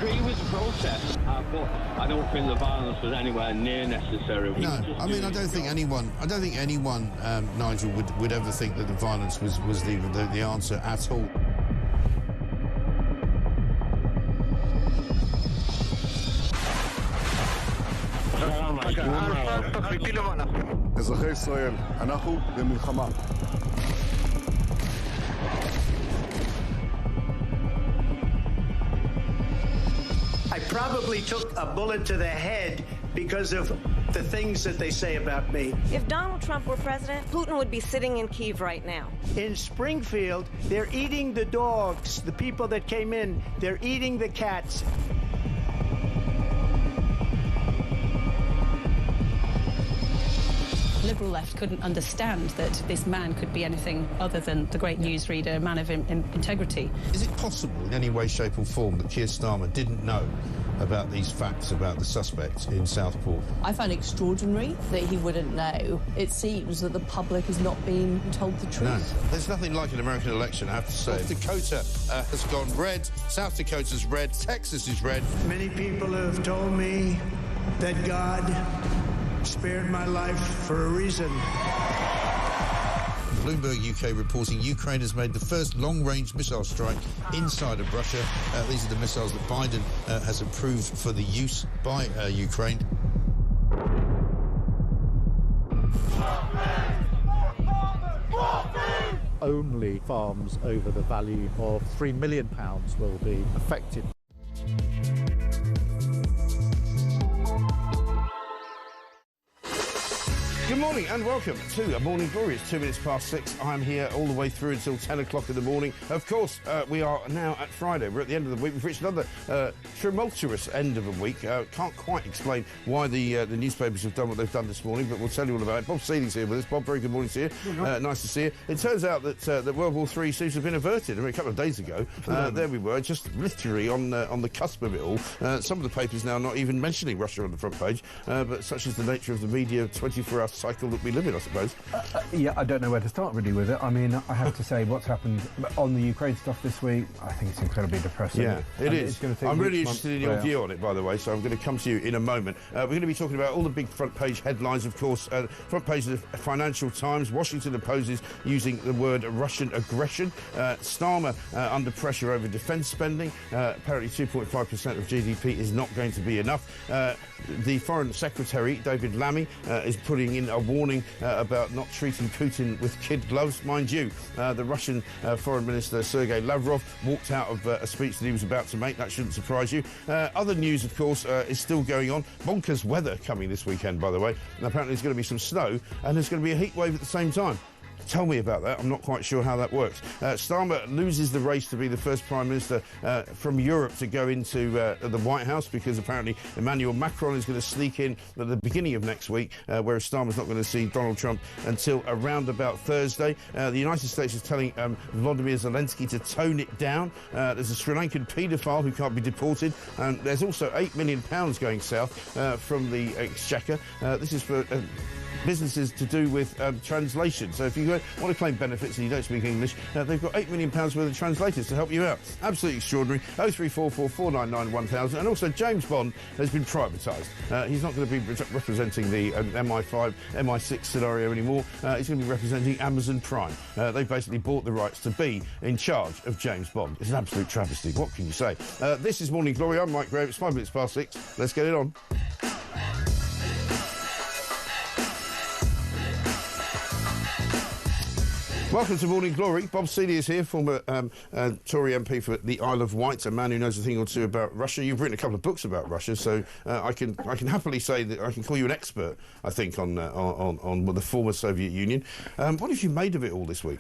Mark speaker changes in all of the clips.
Speaker 1: agree with the protest, but I don't think the violence was anywhere near necessary.
Speaker 2: No, I mean, I don't think anyone, Nigel, would ever think that the violence was the answer at all.
Speaker 3: אזרחי ישראל, אנחנו במלחמה.
Speaker 4: I probably took a bullet to the head because of the things that they say about me.
Speaker 5: If Donald Trump were president, Putin would be sitting in Kyiv right now.
Speaker 4: In Springfield, they're eating the dogs, the people that came in, they're eating the cats.
Speaker 6: Liberal left couldn't understand that this man could be anything other than the great newsreader, a man of integrity.
Speaker 2: Is it possible in any way, shape or form that Keir Starmer didn't know about these facts about the suspect in Southport?
Speaker 7: I find it extraordinary that he wouldn't know. It seems that the public has not been told the truth.
Speaker 2: No. There's nothing like an American election, I have to say. North Dakota has gone red, South Dakota's red, Texas is red.
Speaker 4: Many people have told me that God spared my life for a reason.
Speaker 2: Bloomberg UK reporting Ukraine has made the first long-range missile strike inside of Russia. These are the missiles that Biden has approved for the use by Ukraine.
Speaker 8: Only farms over the value of £3 million will be affected.
Speaker 2: Good morning and welcome to Morning Glory. It's 2 minutes past 6. I'm here all the way through until 10 o'clock in the morning. Of course, we are now at Friday. We're at the end of the week. We've reached another tumultuous end of a week. Can't quite explain why the newspapers have done what they've done this morning, but we'll tell you all about it. Bob Seeley's here with us. Bob, very good morning to you. Nice to see you. It turns out that World War III seems to have been averted. I mean, a couple of days ago, there we were, just literally on the cusp of it all. Some of the papers now not even mentioning Russia on the front page, but such is the nature of the media 24-hour cycle that we live in, I suppose.
Speaker 9: Yeah, I don't know where to start really with it. I mean, I have to say what's happened on the Ukraine stuff this week, I think it's incredibly depressing.
Speaker 2: Yeah, it is. I'm really interested in your view on it, by the way, so I'm going to come to you in a moment. We're going to be talking about all the big front page headlines, of course. Front page of the Financial Times, Washington opposes using the word Russian aggression. Starmer under pressure over defence spending. Apparently 2.5% of GDP is not going to be enough. The Foreign Secretary, David Lammy, is putting in a warning about not treating Putin with kid gloves. Mind you, the Russian Foreign Minister, Sergei Lavrov, walked out of a speech that he was about to make. That shouldn't surprise you. Other news, of course, is still going on. Bonkers weather coming this weekend, by the way. And apparently there's going to be some snow and there's going to be a heat wave at the same time. Tell me about that. I'm not quite sure how that works. Starmer loses the race to be the first Prime Minister from Europe to go into the White House, because apparently Emmanuel Macron is going to sneak in at the beginning of next week, whereas Starmer's not going to see Donald Trump until around about Thursday. The United States is telling Volodymyr Zelensky to tone it down. There's a Sri Lankan paedophile who can't be deported. There's also £8 million going south from the Exchequer. This is for businesses to do with translation. So if you want to claim benefits and you don't speak English, they've got £8 million worth of translators to help you out. Absolutely extraordinary. 0344 499 1000. And also James Bond has been privatised. He's not going to be representing the MI5, MI6 scenario anymore. He's going to be representing Amazon Prime. They basically bought the rights to be in charge of James Bond. It's an absolute travesty. What can you say? This is Morning Glory. I'm Mike Graham. It's 5 minutes past 6. Let's get it on. Welcome to Morning Glory. Bob Seeley is here, former Tory MP for the Isle of Wight, a man who knows a thing or two about Russia. You've written a couple of books about Russia, so I can happily say that I can call you an expert, I think, on the former Soviet Union. What have you made of it all this week?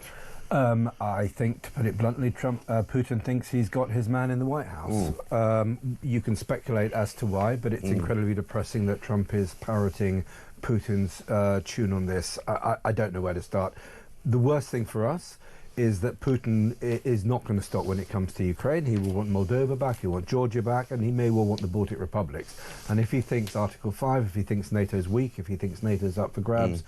Speaker 9: I think, to put it bluntly, Putin thinks he's got his man in the White House. You can speculate as to why, but it's incredibly depressing that Trump is parroting Putin's tune on this. I don't know where to start. The worst thing for us is that Putin is not going to stop when it comes to Ukraine. He will want Moldova back, he will want Georgia back, and he may well want the Baltic republics. And if he thinks Article 5, if he thinks NATO's weak, if he thinks NATO's up for grabs,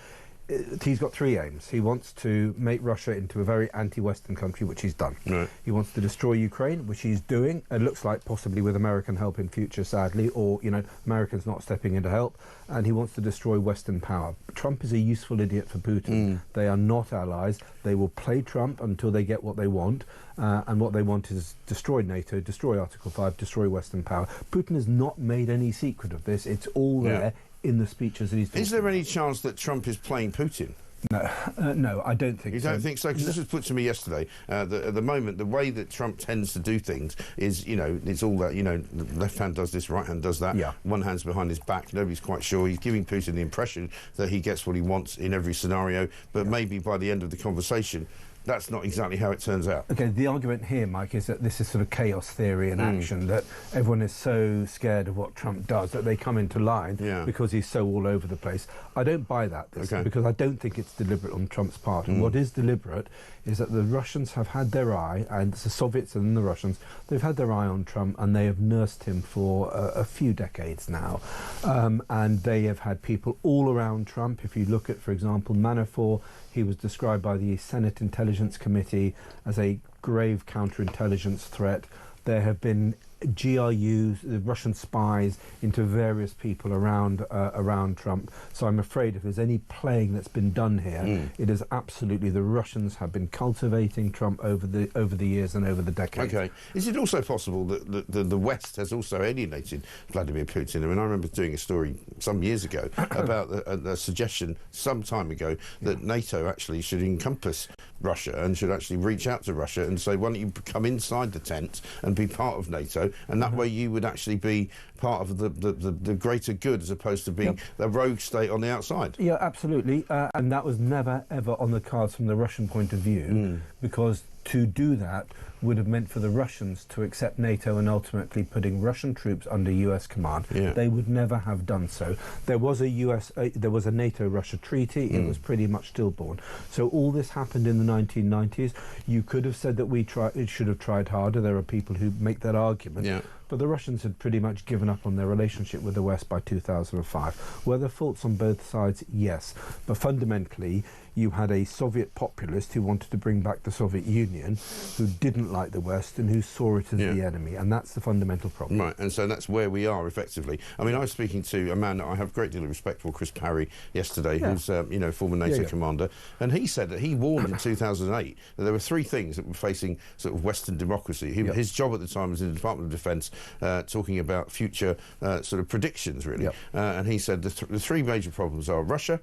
Speaker 9: he's got three aims. He wants to make Russia into a very anti-Western country, which he's done.
Speaker 2: Right.
Speaker 9: He wants to destroy Ukraine, which he's doing. It looks like possibly with American help in future, sadly, or, you know, Americans not stepping in to help. And he wants to destroy Western power. Trump is a useful idiot for Putin. They are not allies. They will play Trump until they get what they want. And what they want is destroy NATO, destroy Article 5, destroy Western power. Putin has not made any secret of this. It's all there in the speeches that he's talking
Speaker 2: Is there any
Speaker 9: about.
Speaker 2: chance that Trump is playing Putin?
Speaker 9: No, no, I don't think so.
Speaker 2: You don't think so? Because this was put to me yesterday. That at the moment, the way that Trump tends to do things is, you know, it's all that, you know, the left hand does this, right hand does that.
Speaker 9: Yeah.
Speaker 2: One hand's behind his back. Nobody's quite sure. He's giving Putin the impression that he gets what he wants in every scenario. But maybe by the end of the conversation, that's not exactly how it turns out.
Speaker 9: OK, the argument here, Mike, is that this is sort of chaos theory in action, that everyone is so scared of what Trump does that they come into line because he's so all over the place. I don't buy that, because I don't think it's deliberate on Trump's part. And what is deliberate is that the Russians have had their eye, and it's the Soviets and the Russians, they've had their eye on Trump, and they have nursed him for a few decades now. And they have had people all around Trump. If you look at, for example, Manafort, he was described by the Senate Intelligence Committee as a grave counterintelligence threat. There have been GRUs, the Russian spies, into various people around Trump. So I'm afraid if there's any playing that's been done here, it is absolutely the Russians have been cultivating Trump over the years and over the decades.
Speaker 2: OK. Is it also possible that the West has also alienated Vladimir Putin? I mean, I remember doing a story some years ago about a suggestion some time ago that NATO actually should encompass Russia and should actually reach out to Russia and say, why don't you come inside the tent and be part of NATO, and that way you would actually be part of the greater good as opposed to being a rogue state on the outside.
Speaker 9: Yeah, absolutely. And that was never, ever on the cards from the Russian point of view, because to do that would have meant for the Russians to accept NATO and ultimately putting Russian troops under US command. They would never have done so. There was a NATO-Russia treaty. It was pretty much stillborn. So all this happened in the 1990s. You could have said that it should have tried harder. There are people who make that argument. But the Russians had pretty much given up on their relationship with the West by 2005. Were there faults on both sides? Yes. But fundamentally, you had a Soviet populist who wanted to bring back the Soviet Union, who didn't like the West and who saw it as the enemy. And that's the fundamental problem.
Speaker 2: Right, and so that's where we are, effectively. I mean, I was speaking to a man that I have a great deal of respect for, Chris Parry, yesterday, who's, you know, former NATO commander, and he said that he warned in 2008 that there were three things that were facing sort of Western democracy. His job at the time was in the Department of Defence, talking about future sort of predictions, really. And he said the three major problems are Russia,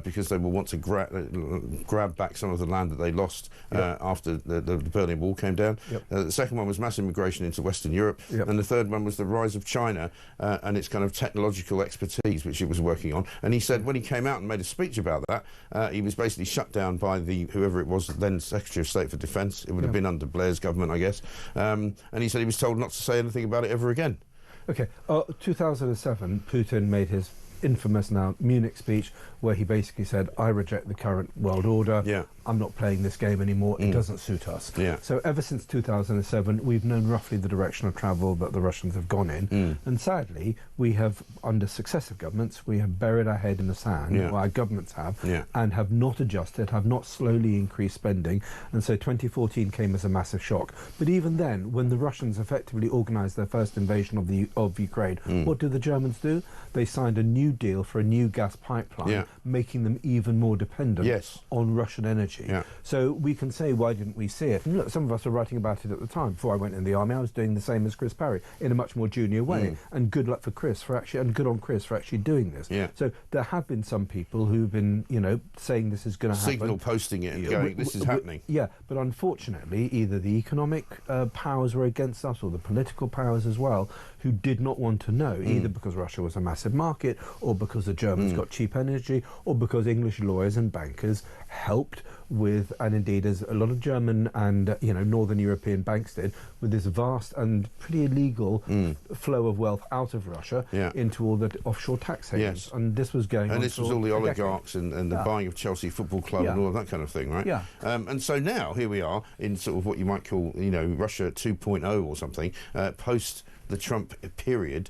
Speaker 2: because they will want to grab back some of the land that they lost after the Berlin Wall came down. The second one was mass immigration into Western Europe. And the third one was the rise of China and its kind of technological expertise, which it was working on. And he said when he came out and made a speech about that, he was basically shut down by whoever it was, then Secretary of State for Defence. It would have been under Blair's government, I guess. And he said he was told not to say anything about it ever again.
Speaker 9: OK. 2007, Putin made his infamous now Munich speech where he basically said, I reject the current world order. I'm not playing this game anymore. It doesn't suit us. So ever since 2007, we've known roughly the direction of travel that the Russians have gone in. And sadly, we have, under successive governments, we have buried our head in the sand, or our governments have, and have not adjusted, have not slowly increased spending. And so 2014 came as a massive shock. But even then, when the Russians effectively organised their first invasion of Ukraine, what did the Germans do? They signed a new deal for a new gas pipeline, making them even more dependent on Russian energy. So we can say, why didn't we see it? And look, some of us were writing about it at the time. Before I went in the army, I was doing the same as Chris Parry in a much more junior way. And good luck for Chris and good on Chris for actually doing this. So there have been some people who've been, you know, saying this is going to happen.
Speaker 2: Signal posting it and going, this is happening.
Speaker 9: But unfortunately, either the economic powers were against us or the political powers as well, who did not want to know, either because Russia was a massive market or because the Germans got cheap energy or because English lawyers and bankers helped with, and indeed as a lot of German and Northern European banks did, with this vast and pretty illegal flow of wealth out of Russia into all the offshore tax havens. And this was going on.
Speaker 2: And this was all the oligarchs and the buying of Chelsea Football Club and all of that kind of thing, right? And so now here we are in sort of what you might call, Russia 2.0 or something, post the Trump period.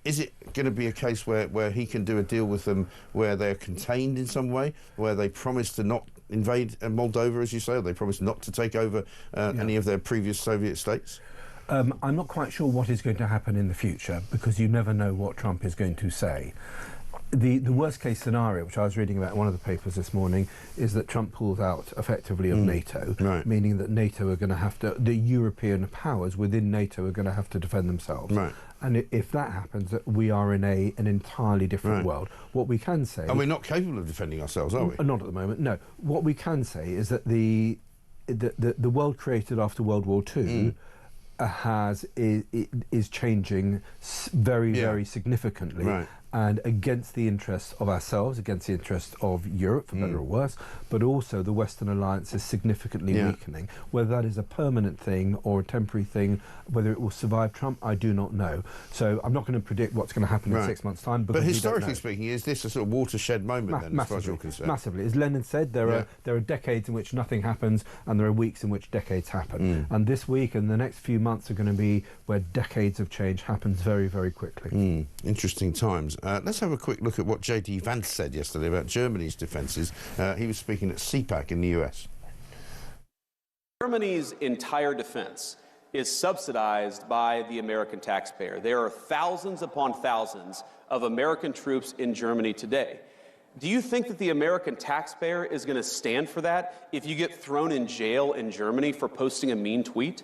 Speaker 2: is it going to be a case where he can do a deal with them where they're contained in some way, where they promise to not invade Moldova, as you say, or they promise not to take over any of their previous Soviet states?
Speaker 9: I'm not quite sure what is going to happen in the future, because you never know what Trump is going to say. The worst case scenario, which I was reading about in one of the papers this morning, is that Trump pulls out effectively of NATO, meaning that NATO are going to have to, the European powers within NATO are going to have to defend themselves. And if that happens, we are in an entirely different world. What we can say...
Speaker 2: And we're not capable of defending ourselves, are we?
Speaker 9: Not at the moment, no. What we can say is that the world created after World War II is changing very significantly, and against the interests of ourselves, against the interests of Europe, for better or worse, but also the Western alliance is significantly weakening. Whether that is a permanent thing or a temporary thing, whether it will survive Trump, I do not know. So I'm not going to predict what's going to happen in 6 months' time.
Speaker 2: But historically speaking, is this a sort of watershed moment then, as far as you're concerned?
Speaker 9: Massively. As Lenin said, there are decades in which nothing happens, and there are weeks in which decades happen. And this week and the next few months are going to be where decades of change happens very, very quickly.
Speaker 2: Interesting times. Let's have a quick look at what J.D. Vance said yesterday about Germany's defences. He was speaking at CPAC in the US.
Speaker 10: Germany's entire defense is subsidized by the American taxpayer. There are thousands upon thousands of American troops in Germany today. Do you think that the American taxpayer is going to stand for that if you get thrown in jail in Germany for posting a mean tweet?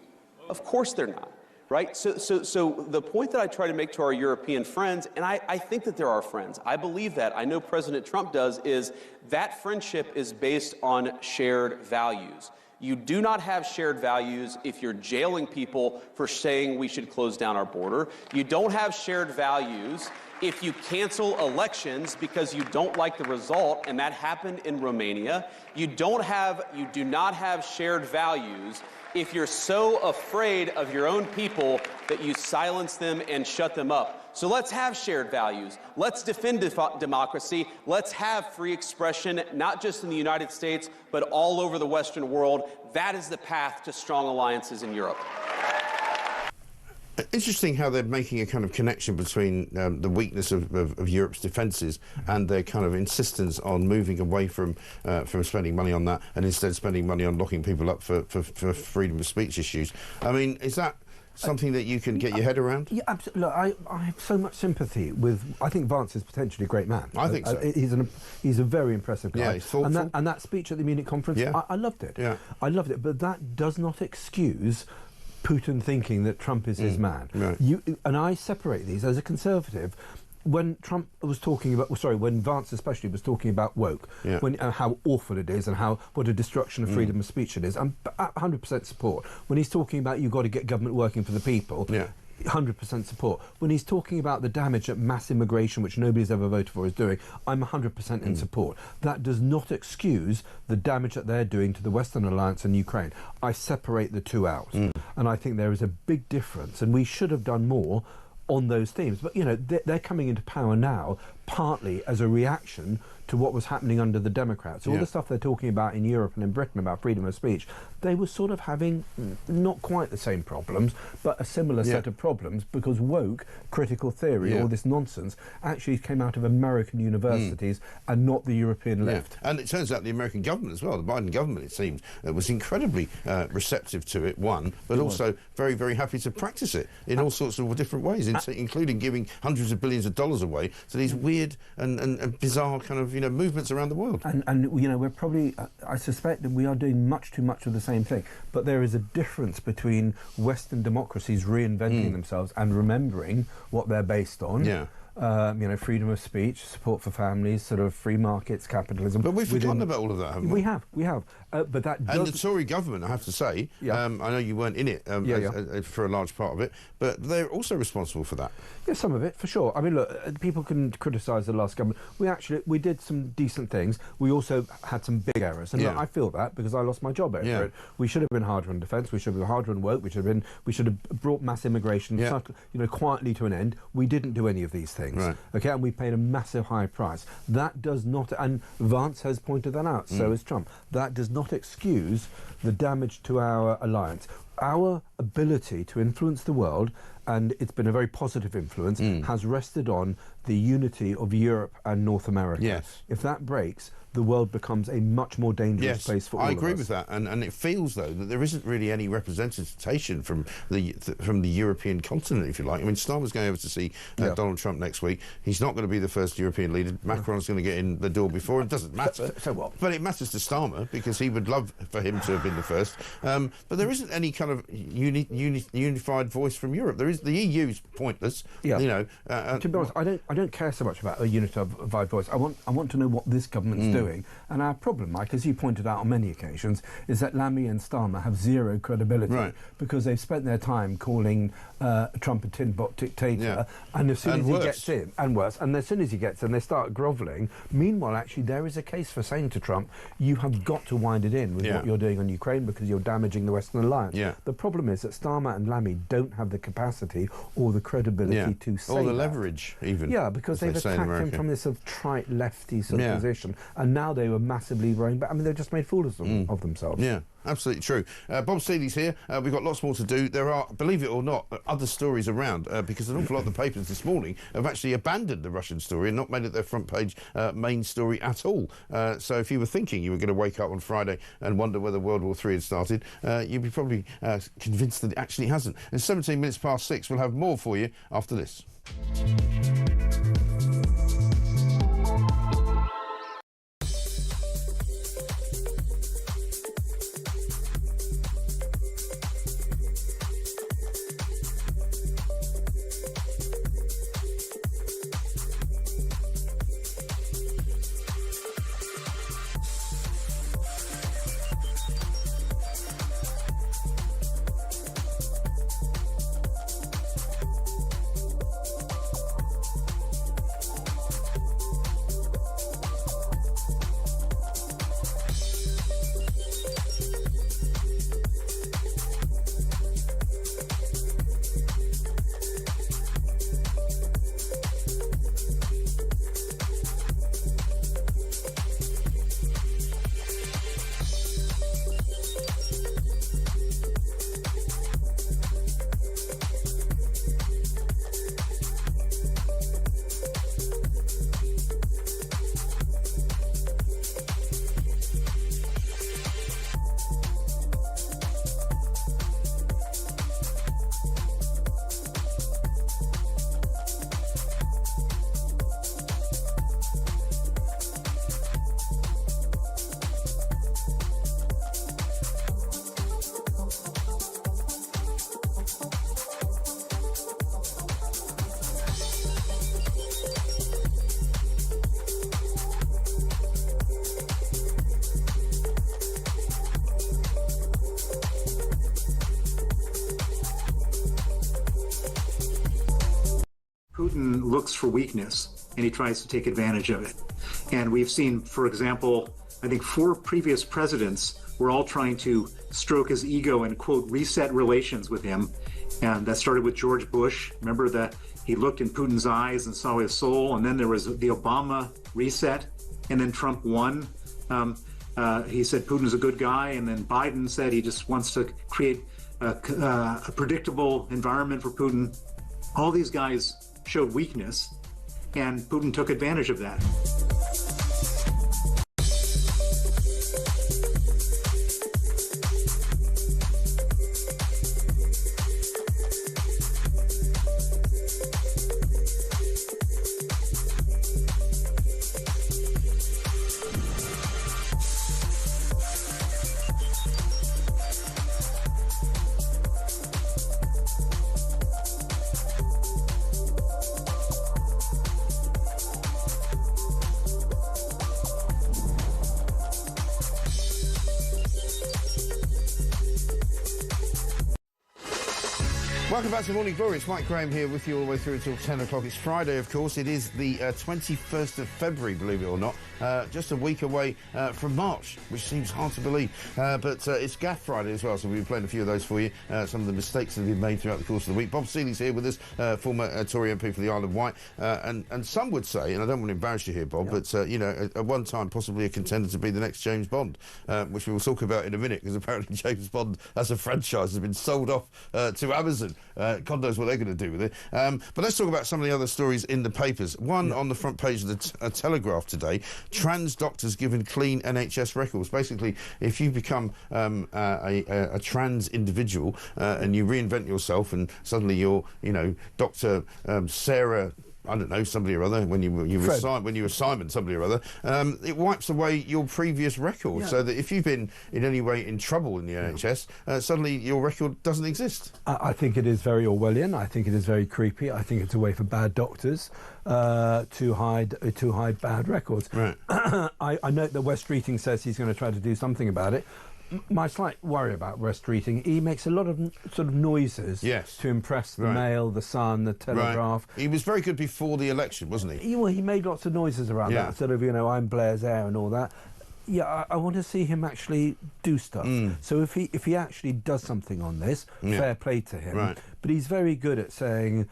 Speaker 10: Of course they're not. Right? So the point that I try to make to our European friends, and I think that they're our friends, I believe that, I know President Trump does, is that friendship is based on shared values. You do not have shared values if you're jailing people for saying we should close down our border. You don't have shared values if you cancel elections because you don't like the result, and that happened in Romania. You do not have shared values if you're so afraid of your own people that you silence them and shut them up. So let's have shared values. Let's defend democracy. Let's have free expression, not just in the United States, but all over the Western world. That is the path to strong alliances in Europe.
Speaker 2: Interesting how they're making a kind of connection between the weakness of Europe's defences and their kind of insistence on moving away from spending money on that and instead spending money on locking people up for freedom of speech issues. I mean, is that something that you can get your head around?
Speaker 9: Yeah, absolutely. Look, I have so much sympathy with... I think Vance is potentially a great man.
Speaker 2: I think so.
Speaker 9: He's a very impressive guy.
Speaker 2: Yeah, he's thoughtful.
Speaker 9: And that speech at the Munich conference, I loved it. Yeah. I loved it, but that does not excuse Putin thinking that Trump is his man. And I separate these as a conservative. When Trump was talking about, when Vance especially was talking about woke, how awful it is and what a destruction of freedom of speech it is, I'm 100% support. When he's talking about you've got to get government working for the people, 100% support. When he's talking about the damage that mass immigration, which nobody's ever voted for, is doing, I'm 100% in support. That does not excuse the damage that they're doing to the Western Alliance and Ukraine. I separate the two out. And I think there is a big difference, and we should have done more on those themes. But, you know, they're coming into power now partly as a reaction to what was happening under the Democrats. All the stuff they're talking about in Europe and in Britain about freedom of speech, they were sort of having not quite the same problems, but a similar set of problems, because woke, critical theory, all this nonsense, actually came out of American universities and not the European left.
Speaker 2: And it turns out the American government as well, the Biden government, it seems, was incredibly receptive to it, but also very, very happy to practice it in all sorts of different ways, including giving hundreds of billions of dollars away to these weird and bizarre kind of movements around the world.
Speaker 9: And we're probably, I suspect that we are doing much too much of the same thing. But there is a difference between Western democracies reinventing themselves and remembering what they're based on. Freedom of speech, support for families, sort of free markets, capitalism.
Speaker 2: But we've forgotten about all of that, haven't we?
Speaker 9: We have. But that
Speaker 2: and the Tory government, I have to say, I know you weren't in it for a large part of it, but they're also responsible for that.
Speaker 9: Yeah, some of it, for sure. I mean, look, people can criticise the last government. We did some decent things. We also had some big errors. And look, I feel that because I lost my job over it. We should have been harder on defence. We should have been harder on woke. We should have brought mass immigration quietly to an end. We didn't do any of these things. Okay, and we paid a massive high price. That does not, and Vance has pointed that out, so has Trump. That does not excuse the damage to our alliance. Our ability to influence the world and it's been a very positive influence, has rested on the unity of Europe and North America.
Speaker 2: Yes.
Speaker 9: If that breaks, the world becomes a much more dangerous place for all of us.
Speaker 2: I agree with that, and it feels, though, that there isn't really any representation from the European continent, if you like. I mean, Starmer's going over to see Donald Trump next week. He's not going to be the first European leader. Macron's going to get in the door before. It doesn't matter.
Speaker 9: So what?
Speaker 2: But it matters to Starmer, because he would love for him to have been the first. But there isn't any kind of unified voice from Europe. There is the EU's pointless.
Speaker 9: Yeah.
Speaker 2: You know.
Speaker 9: To be honest, I don't care so much about a unified voice. I want to know what this government's doing. And our problem, Mike, as you pointed out on many occasions, is that Lamy and Starmer have zero credibility because they've spent their time calling Trump a tin pot dictator, and as soon as he gets in, and worse, and as soon as he gets in, they start grovelling. Meanwhile, actually, there is a case for saying to Trump, you have got to wind it in with what you're doing on Ukraine because you're damaging the Western alliance. The problem is that Starmer and Lamy don't have the capacity or the credibility to say
Speaker 2: or the
Speaker 9: that.
Speaker 2: leverage, even.
Speaker 9: Yeah, because they've attacked him from this sort of trite lefty sort of position, and now they were massively rowing back. I mean, they've just made fools of themselves.
Speaker 2: Yeah, absolutely true. Bob Seeley's here. We've got lots more to do. There are, believe it or not, other stories around because an awful lot of the papers this morning have actually abandoned the Russian story and not made it their front page main story at all. So if you were thinking you were going to wake up on Friday and wonder whether World War III had started, you'd be probably convinced that it actually hasn't. And 17 minutes past 6, we'll have more for you after this.
Speaker 11: Putin looks for weakness, and he tries to take advantage of it. And we've seen, for example, I think 4 previous presidents were all trying to stroke his ego and, quote, reset relations with him. And that started with George Bush. Remember that he looked in Putin's eyes and saw his soul. And then there was the Obama reset. And then Trump won. He said Putin's a good guy. And then Biden said he just wants to create a predictable environment for Putin. All these guys showed weakness, and Putin took advantage of that.
Speaker 2: Welcome back to Morning Glory. It's Mike Graham here with you all the way through until 10 o'clock. It's Friday, of course. It is the 21st of February, believe it or not. Just a week away from March, which seems hard to believe. But it's Gaff Friday as well, so we'll be playing a few of those for you. Some of the mistakes that have been made throughout the course of the week. Bob Seeley's here with us, former Tory MP for the Isle of Wight. And some would say, and I don't want to embarrass you here, Bob, but, you know, at one time possibly a contender to be the next James Bond, which we will talk about in a minute, because apparently James Bond as a franchise has been sold off to Amazon. God knows what they're going to do with it. But let's talk about some of the other stories in the papers. One on the front page of the Telegraph today, trans doctors given clean NHS records. Basically, if you become a trans individual and you reinvent yourself and suddenly you're, Dr. Sarah, I don't know, somebody or other, when you were Simon, somebody or other, it wipes away your previous record, so that if you've been in any way in trouble in the NHS, suddenly your record doesn't exist.
Speaker 9: I think it is very Orwellian. I think it is very creepy. I think it's a way for bad doctors to hide bad records.
Speaker 2: Right.
Speaker 9: I note that West Streeting says he's going to try to do something about it. My slight worry about West Streeting, he makes a lot of sort of noises to impress the Mail, the Sun, the Telegraph.
Speaker 2: He was very good before the election, wasn't he?
Speaker 9: He made lots of noises around that, sort of, I'm Blair's heir and all that. Yeah, I want to see him actually do stuff. So if he actually does something on this, fair play to him.
Speaker 2: Right.
Speaker 9: But he's very good at saying...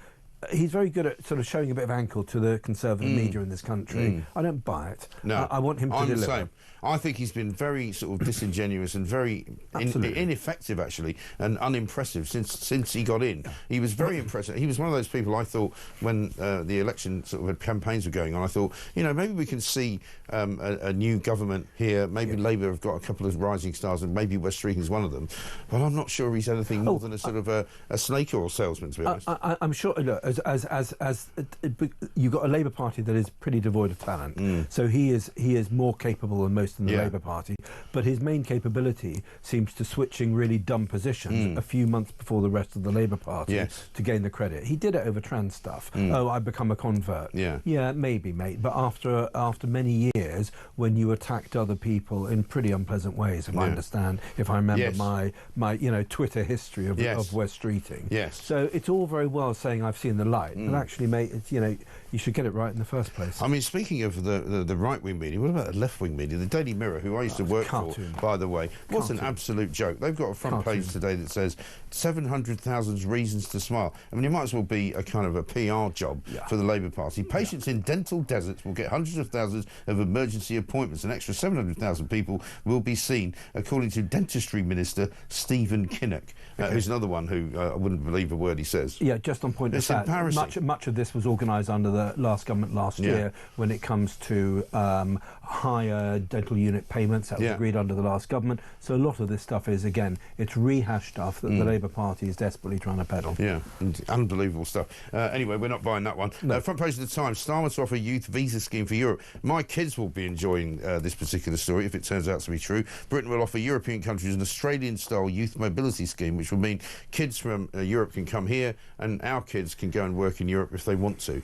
Speaker 9: He's very good at sort of showing a bit of ankle to the conservative media in this country. I don't buy it.
Speaker 2: No,
Speaker 9: I want him to deliver.
Speaker 2: The same. I think he's been very sort of disingenuous and very ineffective, actually, and unimpressive since he got in. He was very impressive. He was one of those people I thought, when the election sort of campaigns were going on, I thought, maybe we can see a new government here. Maybe Labour have got a couple of rising stars, and maybe West Streeting is one of them. But I'm not sure he's anything more than a sort of a snake oil salesman, to be honest.
Speaker 9: I'm sure. Look, as you've got a Labour Party that is pretty devoid of talent, so he is more capable than most in the Labour Party, but his main capability seems to switching really dumb positions a few months before the rest of the Labour Party to gain the credit. He did it over trans stuff. Oh, I've become a convert. Yeah, maybe, mate. But after many years, when you attacked other people in pretty unpleasant ways, if I understand, if I remember my Twitter history of West Streeting. So it's all very well saying I've seen the light, but actually, mate, it's, you should get it right in the first place.
Speaker 2: I mean, speaking of the right-wing media, what about the left-wing media? The Daily Mirror, who I used to work for, by the way, was an absolute joke. They've got a front page today that says 700,000 reasons to smile. I mean, it might as well be a kind of a PR job for the Labour Party. Patients in dental deserts will get hundreds of thousands of emergency appointments. An extra 700,000 people will be seen, according to Dentistry Minister Stephen Kinnock, who's another one who I wouldn't believe a word he says.
Speaker 9: Yeah, just on point of fact, much of this was organised under the last government last year when it comes to higher dental unit payments. That was agreed under the last government. So a lot of this stuff is, again, it's rehashed stuff that the Labour Party is desperately trying to peddle.
Speaker 2: Yeah, unbelievable stuff. Anyway, we're not buying that one. Front page of the Times, Starmer to offer youth visa scheme for Europe. My kids will be enjoying this particular story if it turns out to be true. Britain will offer European countries an Australian-style youth mobility scheme, which will mean kids from Europe can come here and our kids can go and work in Europe if they want to.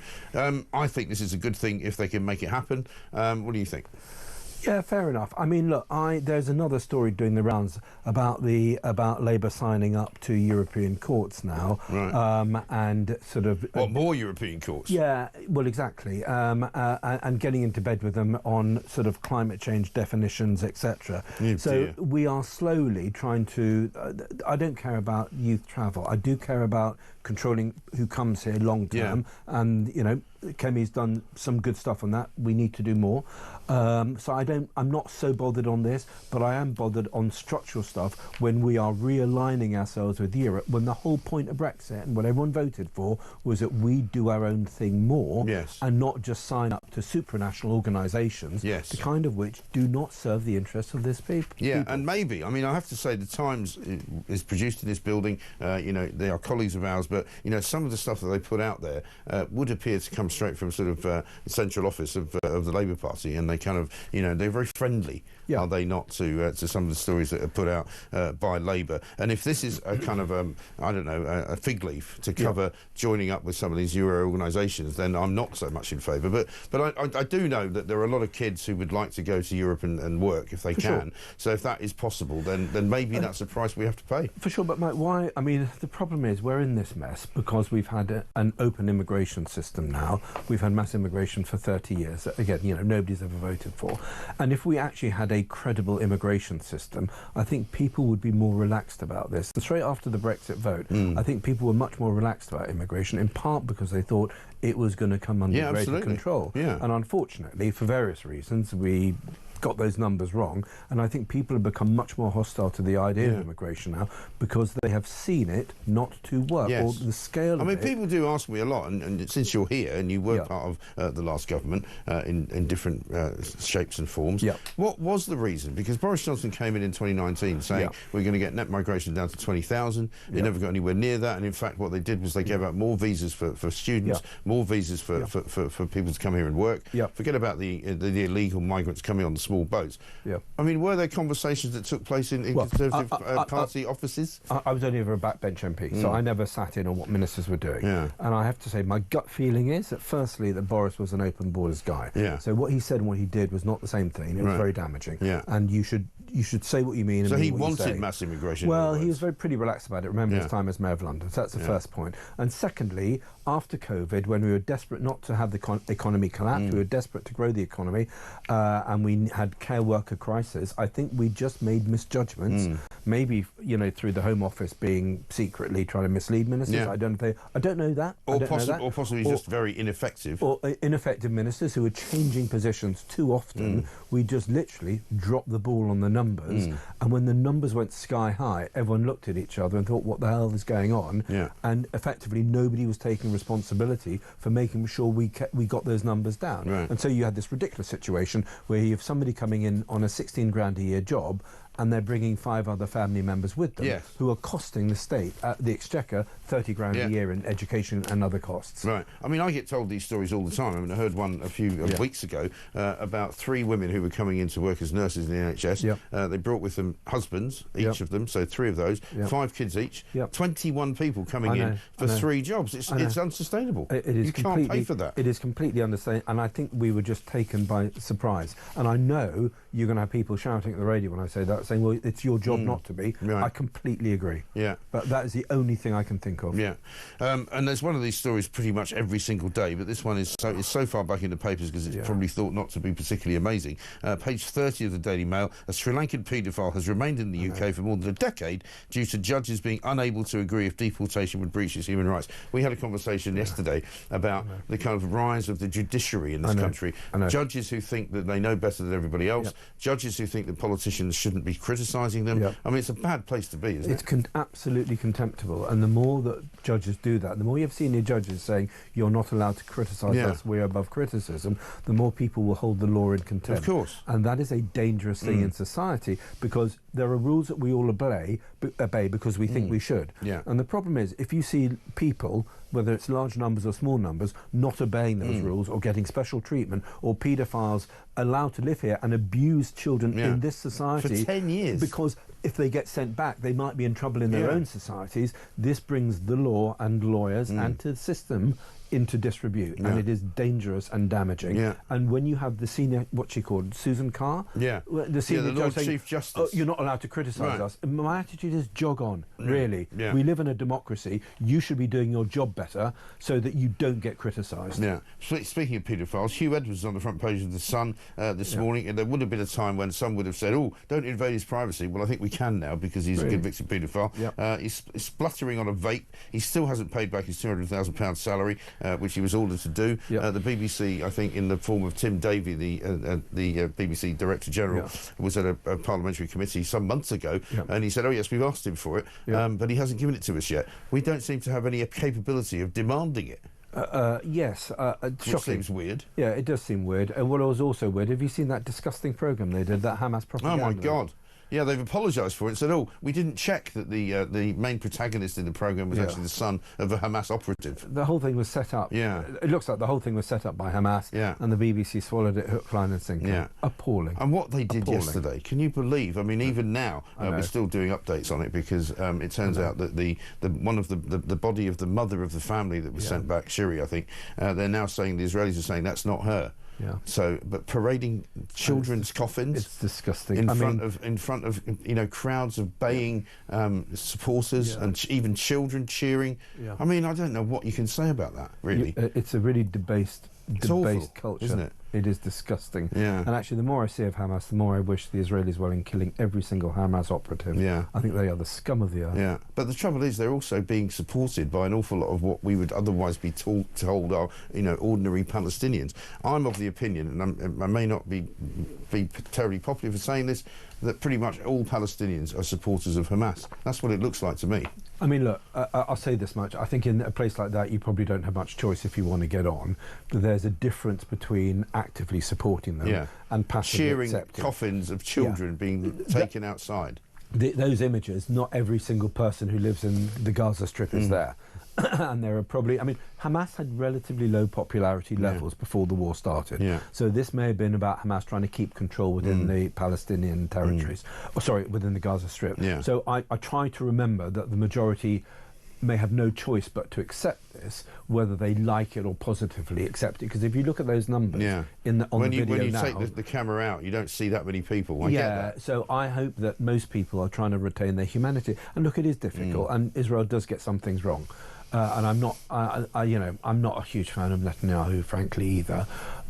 Speaker 2: I think this is a good thing if they can make it happen. What do you think?
Speaker 9: Yeah, fair enough. I mean, look, there's another story doing the rounds about Labour signing up to European courts now, and sort of
Speaker 2: more European courts.
Speaker 9: Yeah, well, exactly, and getting into bed with them on sort of climate change definitions, etc. So we are slowly trying to. I don't care about youth travel. I do care about controlling who comes here long term, and Kemi's done some good stuff on that. We need to do more. So I'm not so bothered on this, but I am bothered on structural stuff when we are realigning ourselves with Europe, when the whole point of Brexit and what everyone voted for was that we do our own thing more and not just sign up to supranational organisations, the kind of which do not serve the interests of this people.
Speaker 2: Yeah, and maybe, I mean, I have to say the Times is produced in this building, they are colleagues of ours, but, some of the stuff that they put out there would appear to come straight from sort of the central office of the Labour Party, and they kind of, they're very friendly, are they not, to some of the stories that are put out by Labour. And if this is a kind of, I don't know, a fig leaf to cover joining up with some of these Euro organisations, then I'm not so much in favour. But I do know that there are a lot of kids who would like to go to Europe and work if they can. So if that is possible, then maybe that's a price we have to pay.
Speaker 9: For sure, but Mike, why? I mean, the problem is we're in this mess because we've had an open immigration system now. We've had mass immigration for 30 years. Again, nobody's ever voted for. And if we actually had a credible immigration system, I think people would be more relaxed about this. And straight after the Brexit vote, I think people were much more relaxed about immigration, in part because they thought it was going to come under greater control. And unfortunately, for various reasons, we got those numbers wrong, and I think people have become much more hostile to the idea of immigration now because they have seen it not to work, or the scale of it.
Speaker 2: I mean, people do ask me a lot, and since you're here and you were part of the last government in different shapes and forms, what was the reason? Because Boris Johnson came in 2019 saying we're going to get net migration down to 20,000. They never got anywhere near that, and in fact what they did was they gave out more visas for students, more visas for people to come here and work. Forget about the illegal migrants coming on the small boats. I mean, were there conversations that took place in Conservative Party offices?
Speaker 9: I was only ever a backbench MP, so I never sat in on what ministers were doing. And I have to say, my gut feeling is that firstly that Boris was an open borders guy. So what he said and what he did was not the same thing. It was very damaging. And you should say what you mean. And
Speaker 2: so
Speaker 9: mean
Speaker 2: he
Speaker 9: what
Speaker 2: wanted
Speaker 9: you say.
Speaker 2: mass immigration.
Speaker 9: Well, he was pretty relaxed about it. Remember his time as Mayor of London. So that's the first point. And secondly, after COVID, when we were desperate not to have the economy collapse, we were desperate to grow the economy, and we had care worker crisis, I think we just made misjudgments, maybe, you know, through the Home Office being secretly trying to mislead ministers. I don't know that.
Speaker 2: Or possibly just very ineffective.
Speaker 9: Or ineffective ministers who were changing positions too often. We just literally dropped the ball on the numbers, and when the numbers went sky high, everyone looked at each other and thought, what the hell is going on? And effectively nobody was taking responsibility for making sure we got those numbers down. And so you had this ridiculous situation where you have somebody coming in on a 16 grand a year job, and they're bringing 5 other family members with them who are costing the state, the Exchequer, 30 grand a year in education and other costs.
Speaker 2: I mean, I get told these stories all the time. I mean, I heard one a few weeks ago about 3 women who were coming in to work as nurses in the NHS. They brought with them husbands, each of them, so 3 of those, 5 kids each, 21 people coming in for 3 jobs. It's unsustainable. You can't pay for that.
Speaker 9: It is completely unsustainable, and I think we were just taken by surprise. And I know you're going to have people shouting at the radio when I say that, saying, well, it's your job not to be. I completely agree. But that is the only thing I can think of.
Speaker 2: And there's one of these stories pretty much every single day, but this one is so far back in the papers because it's probably thought not to be particularly amazing. Page 30 of the Daily Mail, a Sri Lankan paedophile has remained in the UK for more than a decade due to judges being unable to agree if deportation would breach his human rights. We had a conversation yesterday about the kind of rise of the judiciary in this country. Judges who think that they know better than everybody else, judges who think that politicians shouldn't be criticising them. I mean, it's a bad place to be, isn't it?
Speaker 9: It's absolutely contemptible, and the more that judges do that, the more you have senior judges saying you're not allowed to criticise us, we're above criticism, the more people will hold the law in contempt.
Speaker 2: Of course.
Speaker 9: And that is a dangerous thing in society, because there are rules that we all obey because we think we should. And the problem is, if you see people, whether it's large numbers or small numbers, not obeying those rules or getting special treatment, or paedophiles allowed to live here and abuse children in this society
Speaker 2: for 10 years,
Speaker 9: because if they get sent back they might be in trouble in their own societies, this brings the law and lawyers and to the system into disrepute, and it is dangerous and damaging. And when you have the senior, what's she called, Susan Carr? The senior
Speaker 2: Lord
Speaker 9: saying,
Speaker 2: Chief Justice.
Speaker 9: Oh, you're not allowed to criticise us. And my attitude is, jog on, really. We live in a democracy. You should be doing your job better so that you don't get criticised.
Speaker 2: Speaking of paedophiles, Hugh Edwards was on the front page of The Sun this morning, and there would have been a time when some would have said, oh, don't invade his privacy. Well, I think we can now, because he's a convicted paedophile. He's spluttering on a vape. He still hasn't paid back his £200,000 salary, which he was ordered to do. The BBC, I think, in the form of Tim Davie, the BBC Director General, was at a parliamentary committee some months ago, and he said, oh yes, we've asked him for it, but he hasn't given it to us yet. We don't seem to have any capability of demanding it.
Speaker 9: Yes,
Speaker 2: which
Speaker 9: shocking.
Speaker 2: Seems weird.
Speaker 9: Yeah, it does seem weird. And what was also weird, have you seen that disgusting programme they did, that Hamas propaganda?
Speaker 2: Oh my God. Yeah, they've apologised for it and said, oh, we didn't check that the main protagonist in the programme was actually the son of a Hamas operative.
Speaker 9: The whole thing was set up. It looks like the whole thing was set up by Hamas, and the BBC swallowed it hook, line and sinker. Appalling.
Speaker 2: And what they did yesterday, can you believe? I mean, even now, we're still doing updates on it, because it turns out that the body of the mother of the family that was sent back, Shiri, I think, they're now saying, the Israelis are saying, that's not her. So, but parading children's coffins,
Speaker 9: it's disgusting.
Speaker 2: In front of you know, crowds of baying supporters and even children cheering. I mean, I don't know what you can say about that. Really,
Speaker 9: it's a really debased culture,
Speaker 2: isn't it?
Speaker 9: It is disgusting.
Speaker 2: Yeah.
Speaker 9: And actually, the more I see of Hamas, the more I wish the Israelis well in killing every single Hamas operative.
Speaker 2: Yeah.
Speaker 9: I think they are the scum of the earth.
Speaker 2: Yeah. But the trouble is, they're also being supported by an awful lot of what we would otherwise be told are, ordinary Palestinians. I'm of the opinion, and I may not be terribly popular for saying this, that pretty much all Palestinians are supporters of Hamas. That's what it looks like to me.
Speaker 9: I mean, look, I'll say this much. I think in a place like that, you probably don't have much choice if you want to get on. But there's a difference between actively supporting them and passively
Speaker 2: cheering
Speaker 9: accepting.
Speaker 2: Coffins of children being taken outside.
Speaker 9: Those images, not every single person who lives in the Gaza Strip is there. And there are probably, I mean, Hamas had relatively low popularity levels before the war started.
Speaker 2: Yeah.
Speaker 9: So this may have been about Hamas trying to keep control within the Palestinian territories, within the Gaza Strip.
Speaker 2: Yeah.
Speaker 9: So I try to remember that the majority may have no choice but to accept this, whether they like it or positively accept it. Because if you look at those numbers on the video
Speaker 2: when you
Speaker 9: now,
Speaker 2: take the camera out, you don't see that many people. I get that.
Speaker 9: So I hope that most people are trying to retain their humanity. And look, it is difficult, and Israel does get some things wrong. And I'm not, I'm not a huge fan of Netanyahu, frankly, either.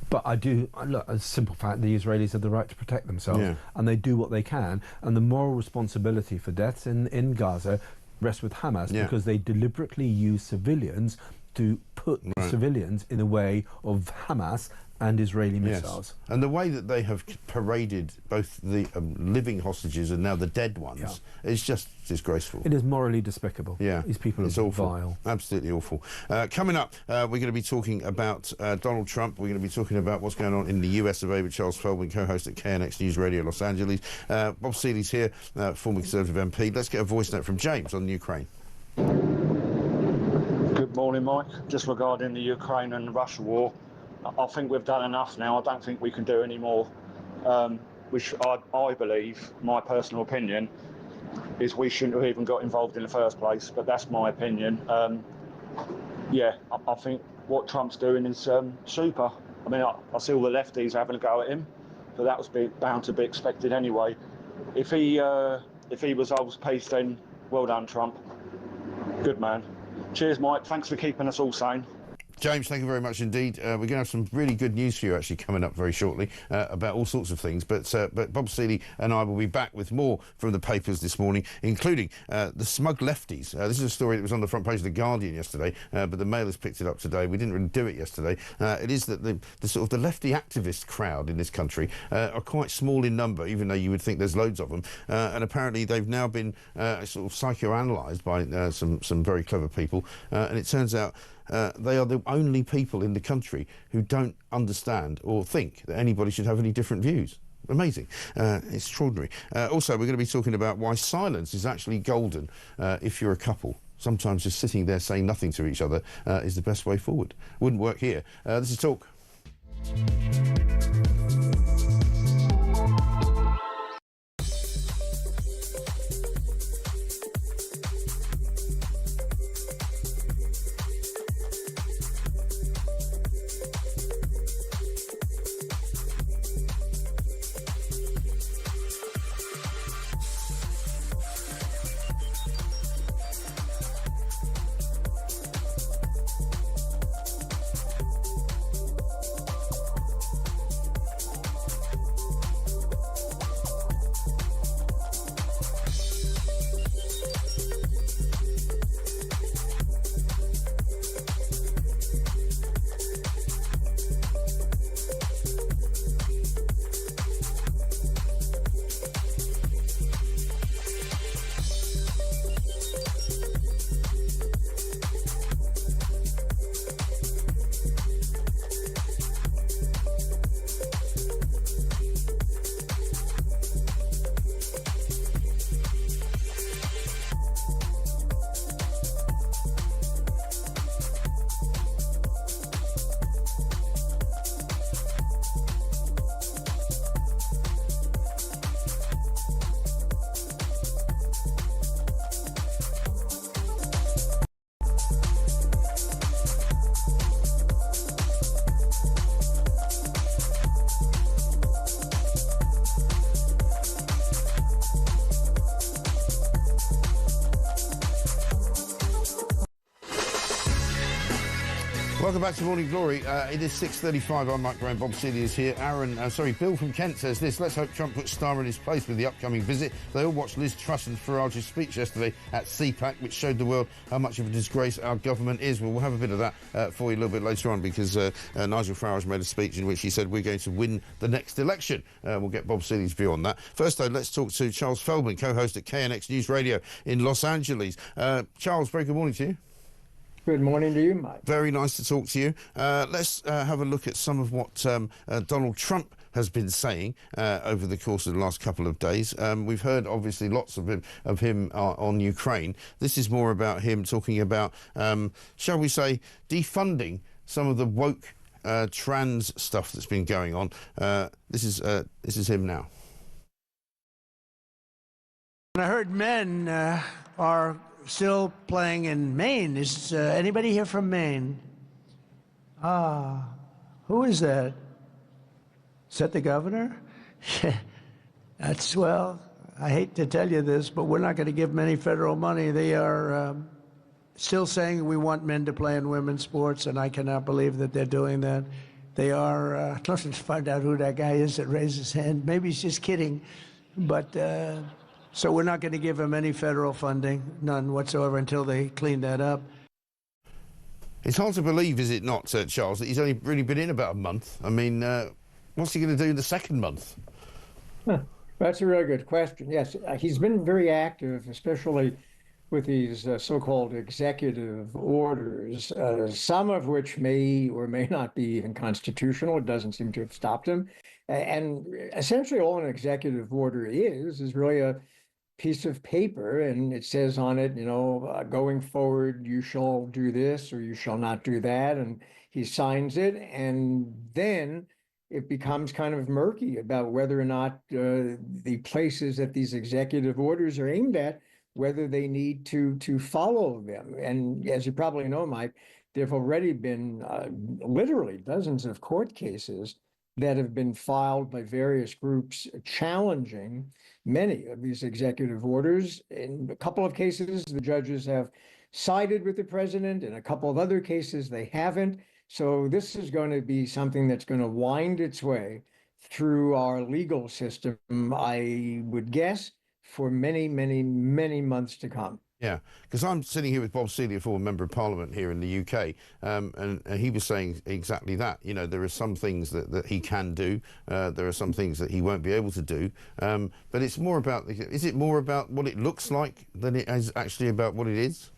Speaker 9: But I do, look, a simple fact, the Israelis have the right to protect themselves, and they do what they can. And the moral responsibility for deaths in Gaza rests with Hamas because they deliberately use civilians to put civilians in the way of Hamas and Israeli missiles.
Speaker 2: And the way that they have paraded both the living hostages and now the dead ones is just disgraceful.
Speaker 9: It is morally despicable.
Speaker 2: Yeah.
Speaker 9: These people are
Speaker 2: awful.
Speaker 9: vile.
Speaker 2: Absolutely awful. Coming up, we're going to be talking about Donald Trump. We're going to be talking about what's going on in the US today with Charles Feldman, co-host at KNX News Radio Los Angeles. Bob Seeley's here, former Conservative MP. Let's get a voice note from James on Ukraine.
Speaker 12: Good morning, Mike. Just regarding the Ukraine and Russia war, I think we've done enough now. I don't think we can do any more. I believe, my personal opinion, is we shouldn't have even got involved in the first place, but that's my opinion. I think what Trump's doing is super. I mean, I see all the lefties having a go at him, but that was bound to be expected anyway. If he resolves peace, then well done, Trump. Good man. Cheers, Mike. Thanks for keeping us all sane.
Speaker 2: James, thank you very much indeed. We're going to have some really good news for you actually coming up very shortly about all sorts of things. But Bob Seeley and I will be back with more from the papers this morning, including the smug lefties. This is a story that was on the front page of The Guardian yesterday, but the Mail has picked it up today. We didn't really do it yesterday. It is that the sort of the lefty activist crowd in this country are quite small in number, even though you would think there's loads of them. And apparently they've now been sort of psychoanalyzed by some very clever people. And it turns out they are the only people in the country who don't understand or think that anybody should have any different views. Amazing. Extraordinary. Also, we're going to be talking about why silence is actually golden if you're a couple. Sometimes just sitting there saying nothing to each other is the best way forward. Wouldn't work here. This is Talk. Welcome back to Morning Glory. It is 6:35. I'm Mike Graham. Bob Seeley is here. Bill from Kent says this. Let's hope Trump puts Starmer in his place with the upcoming visit. They all watched Liz Truss and Farage's speech yesterday at CPAC, which showed the world how much of a disgrace our government is. Well, we'll have a bit of that for you a little bit later on, because Nigel Farage made a speech in which he said we're going to win the next election. We'll get Bob Seeley's view on that. First, though, let's talk to Charles Feldman, co-host at KNX News Radio in Los Angeles. Charles, very good morning to you.
Speaker 13: Good morning to you, Mike.
Speaker 2: Very nice to talk to you. Let's have a look at some of what Donald Trump has been saying over the course of the last couple of days. We've heard, obviously, lots of him on Ukraine. This is more about him talking about, shall we say, defunding some of the woke trans stuff that's been going on. This is him now.
Speaker 4: I heard men are still playing in Maine. Is anybody here from Maine? Who is that? Is that the governor? That's, well, I hate to tell you this, but we're not going to give them any federal money. They are still saying we want men to play in women's sports, and I cannot believe that they're doing that. They are, let's find out who that guy is that raised his hand. Maybe he's just kidding, but so we're not going to give him any federal funding, none whatsoever, until they clean that up.
Speaker 2: It's hard to believe, is it not, Charles, that he's only really been in about a month? I mean, what's he going to do in the second month?
Speaker 13: That's a really good question. Yes, he's been very active, especially with these so-called executive orders, some of which may or may not be even constitutional. It doesn't seem to have stopped him. And essentially all an executive order is really a piece of paper, and it says on it, going forward, you shall do this or you shall not do that. And he signs it, and then it becomes kind of murky about whether or not the places that these executive orders are aimed at, whether they need to follow them. And as you probably know, Mike, there have already been literally dozens of court cases that have been filed by various groups challenging many of these executive orders. In a couple of cases, the judges have sided with the president. In a couple of other cases, they haven't. So this is going to be something that's going to wind its way through our legal system, I would guess, for many, many, many months to come.
Speaker 2: Yeah, because I'm sitting here with Bob Seeley, a former Member of Parliament here in the UK, and he was saying exactly that. There are some things that he can do, there are some things that he won't be able to do, but it's more about, is it more about what it looks like than it is actually about what it is?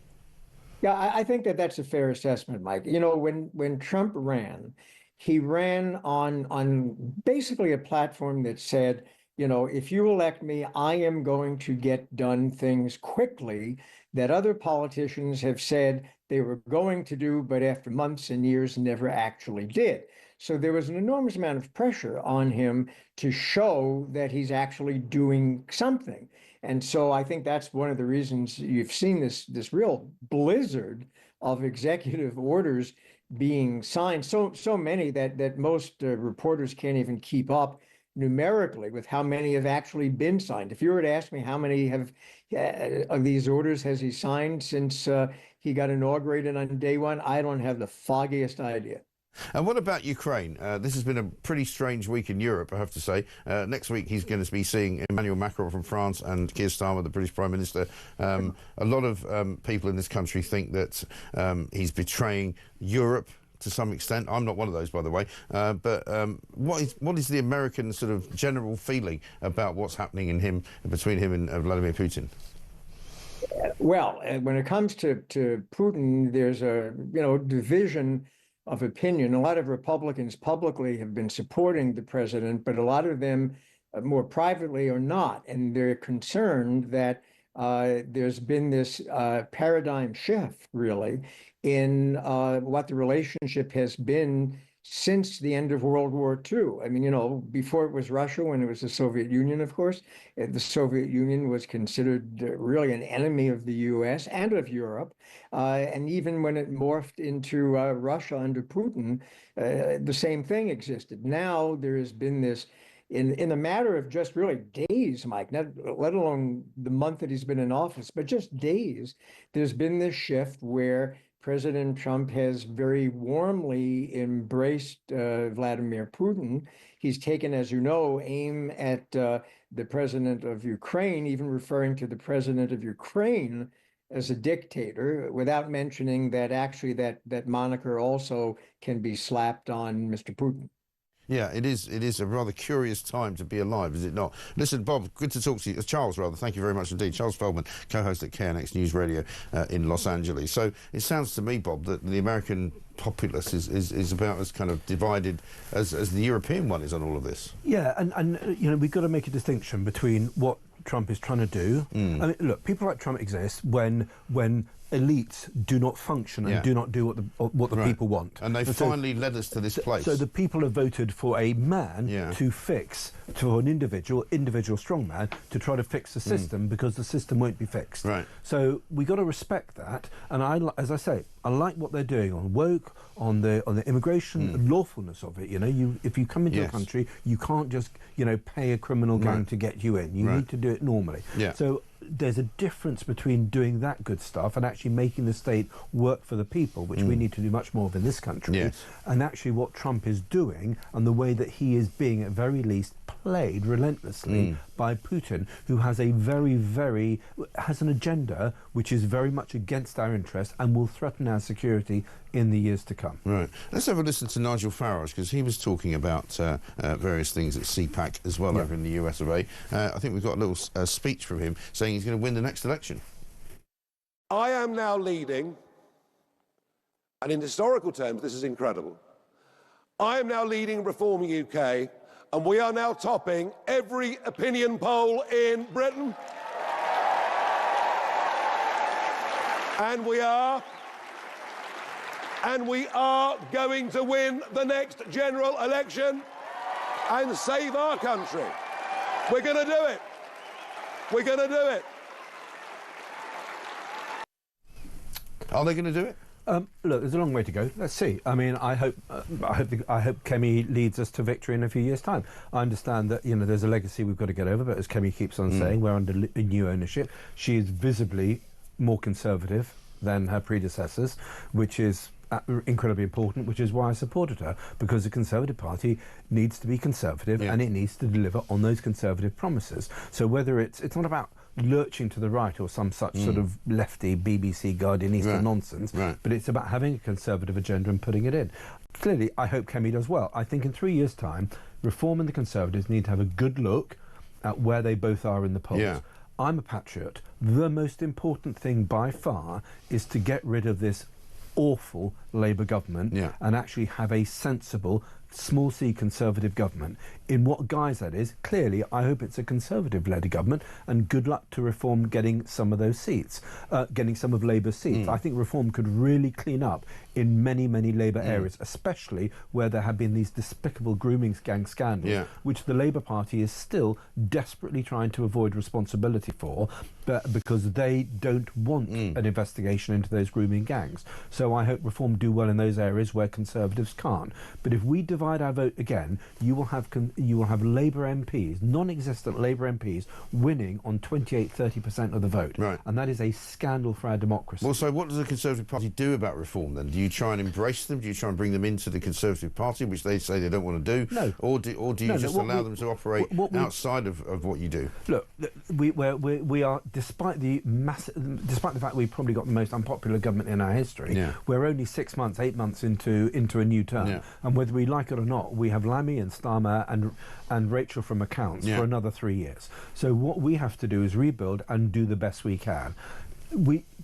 Speaker 13: Yeah, I think that's a fair assessment, Mike. When Trump ran, he ran on basically a platform that said, if you elect me, I am going to get done things quickly that other politicians have said they were going to do, but after months and years never actually did. So there was an enormous amount of pressure on him to show that he's actually doing something. And so I think that's one of the reasons you've seen this real blizzard of executive orders being signed, so many that most reporters can't even keep up numerically with how many have actually been signed. If you were to ask me how many of these orders has he signed since he got inaugurated on day one, I don't have the foggiest idea.
Speaker 2: And what about Ukraine? This has been a pretty strange week in Europe, I have to say. Next week he's going to be seeing Emmanuel Macron from France and Keir Starmer, the British Prime Minister. A lot of people in this country think that he's betraying Europe to some extent. I'm not one of those, by the way. But what is the American sort of general feeling about what's happening between him and Vladimir Putin?
Speaker 13: Well, when it comes to Putin, there's a division of opinion. A lot of Republicans publicly have been supporting the president, but a lot of them more privately are not, and they're concerned that there's been this paradigm shift, really, in what the relationship has been since the end of World War II. I mean, before it was Russia, when it was the Soviet Union, of course, the Soviet Union was considered really an enemy of the US and of Europe. And even when it morphed into Russia under Putin, the same thing existed. Now there has been this, in a matter of just really days, Mike, not let alone the month that he's been in office, but just days, there's been this shift where President Trump has very warmly embraced Vladimir Putin. He's taken, as you know, aim at the president of Ukraine, even referring to the president of Ukraine as a dictator, without mentioning that actually that moniker also can be slapped on Mr. Putin.
Speaker 2: Yeah, it is a rather curious time to be alive, is it not? Listen, Bob, good to talk to you. Charles, rather, thank you very much indeed. Charles Feldman, co-host at KNX News Radio in Los Angeles. So it sounds to me, Bob, that the American populace is about as kind of divided as the European one is on all of this.
Speaker 9: Yeah, and you know, we've got to make a distinction between what Trump is trying to do. I mean, look, people like Trump exist when elites do not function and do not do what the people want.
Speaker 2: And they finally led us to this place.
Speaker 9: So the people have voted for a man to fix, to an individual strongman, to try to fix the system because the system won't be fixed.
Speaker 2: Right.
Speaker 9: So we got to respect that. And as I say, I like what they're doing on woke, on the immigration lawfulness of it. You know, if you come into a country, you can't just pay a criminal gang to get you in. You need to do it normally.
Speaker 2: Yeah.
Speaker 9: So there's a difference between doing that good stuff and actually making the state work for the people, which we need to do much more of in this country, and actually what Trump is doing and the way that he is being at very least played relentlessly by Putin, who has a has an agenda which is very much against our interests and will threaten our security in the years to come.
Speaker 2: Right. Let's have a listen to Nigel Farage, because he was talking about various things at CPAC as well over in the US of A. I think we've got a little speech from him saying he's going to win the next election.
Speaker 14: I am now leading, and in historical terms this is incredible, I am now leading Reform UK, and we are now topping every opinion poll in Britain. And we are going to win the next general election and save our country. We're going to do it. We're going to do it.
Speaker 2: Are they going to do it?
Speaker 9: Look, there's a long way to go. Let's see. I mean, I hope Kemi leads us to victory in a few years' time. I understand that there's a legacy we've got to get over, but as Kemi keeps on saying, we're under new ownership. She is visibly more conservative than her predecessors, which is incredibly important, which is why I supported her, because the Conservative Party needs to be conservative and it needs to deliver on those conservative promises. So whether it's not about lurching to the right or some such sort of lefty BBC Guardianista nonsense, but it's about having a conservative agenda and putting it in. Clearly, I hope Kemi does well. I think in 3 years' time, Reform and the Conservatives need to have a good look at where they both are in the polls. Yeah. I'm a patriot. The most important thing by far is to get rid of this awful Labour government and actually have a sensible small c Conservative government. In what guise that is, clearly I hope it's a Conservative-led government, and good luck to Reform getting some of those seats, getting some of Labour's seats. I think Reform could really clean up in many, many Labour areas, especially where there have been these despicable grooming gang scandals, which the Labour Party is still desperately trying to avoid responsibility for, because they don't want an investigation into those grooming gangs. So I hope Reform do well in those areas where Conservatives can't. But if we divide our vote again, you will have Labour MPs, non-existent Labour MPs, winning on 28-30% of the vote. Right. And that is a scandal for our democracy.
Speaker 2: Well, so what does the Conservative Party do about Reform then? Do you try and embrace them? Do you try and bring them into the Conservative Party, which they say they don't want to do? No. Or do you just allow them to operate outside of what you do?
Speaker 9: Look, we are, despite the fact we've probably got the most unpopular government in our history, we're only 6 months, 8 months into a new term. And whether we like it or not, we have Lammy and Starmer and Rachel from Accounts for another 3 years. So what we have to do is rebuild and do the best we can.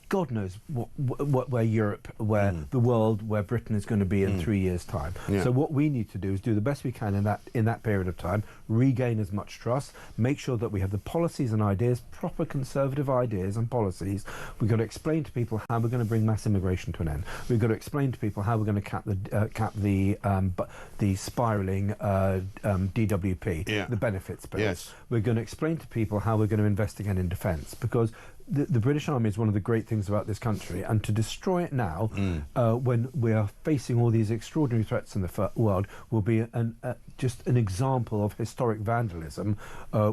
Speaker 9: God knows where Europe, where the world, where Britain is going to be in 3 years' time. So what we need to do is do the best we can in that period of time, regain as much trust, make sure that we have the policies and ideas, proper Conservative ideas and policies. We've got to explain to people how we're going to bring mass immigration to an end. We've got to explain to people how we're going to cap the spiralling DWP, the benefits bills. We're going to explain to people how we're going to invest again in defence, because the British Army is one of the great things about this country, and to destroy it now, when we are facing all these extraordinary threats in the world, will be just an example of historic vandalism,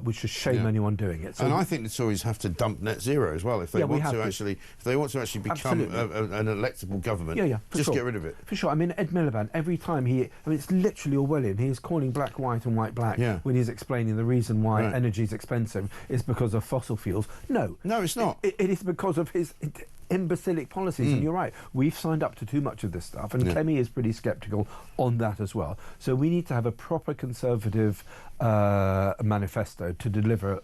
Speaker 9: which should shame anyone doing it. So
Speaker 2: and I think the Tories have to dump net zero as well if they want to actually become an electable government. Just get rid of it.
Speaker 9: For sure. I mean, Ed Miliband, every time it's literally Orwellian. He is calling black white and white black when he's explaining the reason why energy is expensive is because of fossil fuels. No, it's not. It is because of his imbecilic policies, and you're right. We've signed up to too much of this stuff, and Kemi is pretty sceptical on that as well. So we need to have a proper Conservative manifesto to deliver,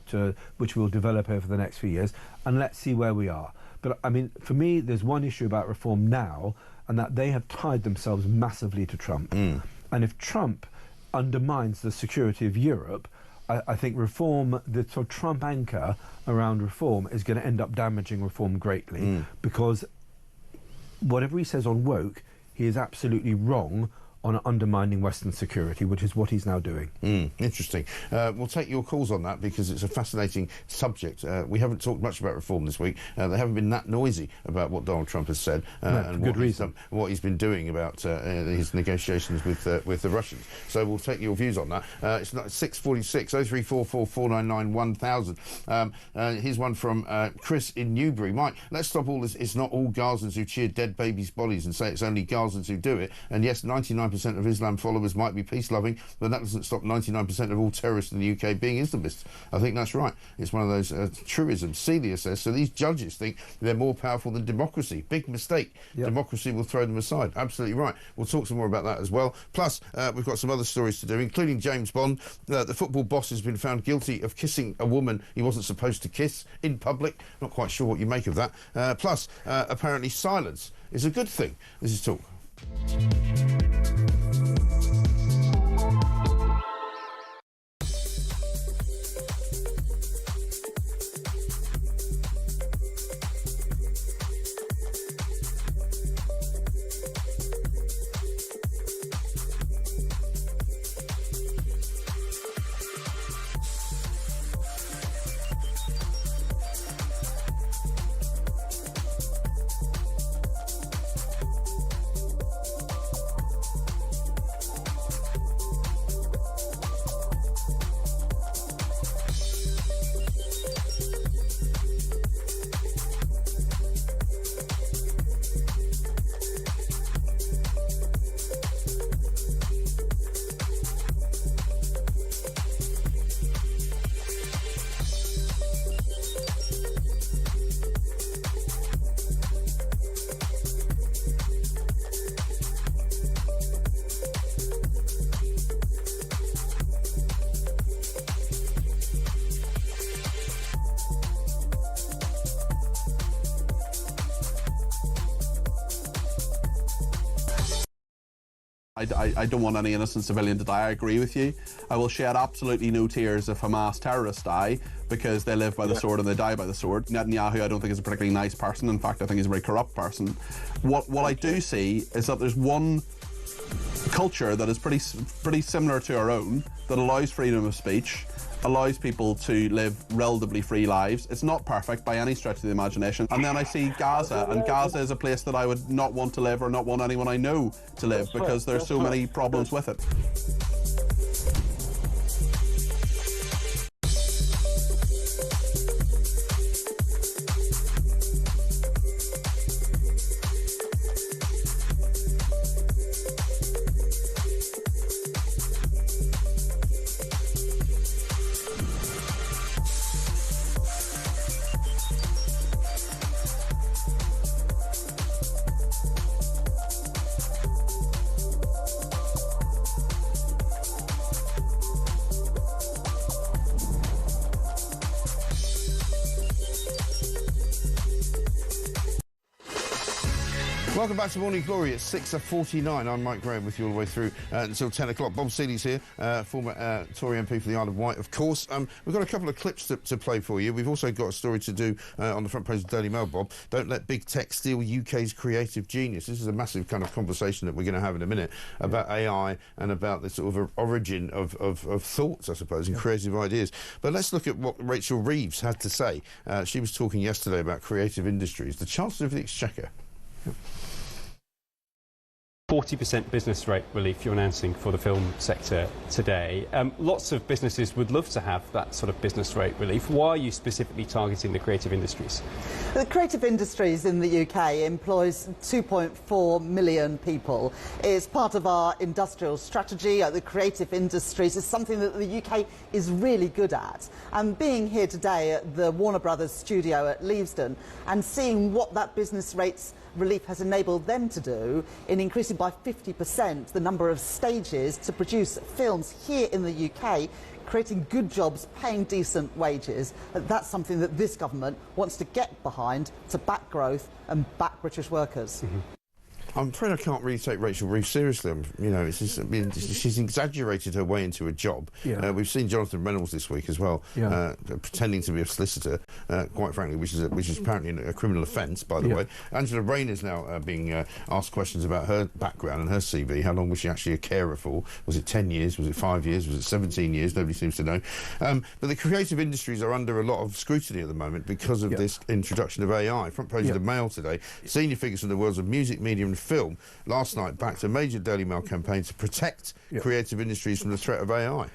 Speaker 9: which we'll develop over the next few years, and let's see where we are. But I mean, for me, there's one issue about reform now, and that they have tied themselves massively to Trump. And if Trump undermines the security of Europe, I think reform, the sort of Trump anchor around reform, is going to end up damaging reform greatly, because whatever he says on woke, he is absolutely wrong on undermining Western security, which is what he's now doing.
Speaker 2: Interesting. We'll take your calls on that because it's a fascinating subject. We haven't talked much about reform this week. They haven't been that noisy about what Donald Trump has said and what he's been doing about his negotiations with the Russians. So we'll take your views on that. It's not 646 0344 499 1000. Here's one from Chris in Newbury. Mike, let's stop all this. It's not all Gazans who cheer dead babies' bodies and say it's only Gazans who do it. And yes, 99% of Islam followers might be peace-loving, but that doesn't stop 99% of all terrorists in the UK being Islamists. I think that's right. It's one of those truisms. Celia says, so these judges think they're more powerful than democracy. Big mistake. Democracy will throw them aside. Absolutely right. We'll talk some more about that as well. Plus, we've got some other stories to do, including James Bond. The football boss has been found guilty of kissing a woman he wasn't supposed to kiss in public. Not quite sure what you make of that. Plus, apparently silence is a good thing. This is Talk.
Speaker 15: I don't want any innocent civilian to die. I agree with you. I will shed absolutely no tears if Hamas terrorists die, because they live by the sword and they die by the sword. Netanyahu, I don't think, is a particularly nice person. In fact, I think he's a very corrupt person. What I do see is that there's one culture that is pretty similar to our own, that allows freedom of speech, allows people to live relatively free lives. It's not perfect by any stretch of the imagination. And then I see Gaza, and Gaza is a place that I would not want to live or not want anyone I know to live, because there's so many problems with it.
Speaker 2: Welcome back to Morning Glory at 6:49. I'm Mike Graham with you all the way through until 10 o'clock. Bob Seeley's here, former Tory MP for the Isle of Wight, of course. We've got a couple of clips to play for you. We've also got a story to do on the front page of the Daily Mail, Bob. Don't let big tech steal UK's creative genius. This is a massive kind of conversation that we're going to have in a minute about AI and about the sort of origin of thoughts, I suppose, and creative ideas. But let's look at what Rachel Reeves had to say. She was talking yesterday about creative industries. The Chancellor of the Exchequer.
Speaker 16: 40% business rate relief you're announcing for the film sector today. Lots of businesses would love to have that sort of business rate relief. Why are you specifically targeting the creative industries?
Speaker 17: The creative industries in the UK employs 2.4 million people. It's part of our industrial strategy. The creative industries is something that the UK is really good at. And being here today at the Warner Brothers studio at Leavesden and seeing what that business rates relief has enabled them to do in increasing by 50% the number of stages to produce films here in the UK, creating good jobs, paying decent wages. That's something that this government wants to get behind to back growth and back British workers.
Speaker 2: I'm afraid I can't really take Rachel Reeves seriously. You know, it's just, I mean, she's exaggerated her way into a job. Yeah. We've seen Jonathan Reynolds this week as well, pretending to be a solicitor, quite frankly, which is apparently a criminal offence, by the way. Angela Rayner's now being asked questions about her background and her CV. How long was she actually a carer for? Was it 10 years? Was it 5 years? Was it 17 years? Nobody seems to know. But the creative industries are under a lot of scrutiny at the moment because of this introduction of AI. Front page of the Mail today, senior figures from the worlds of music, media and film last night backed a major Daily Mail campaign to protect creative industries from the threat of AI.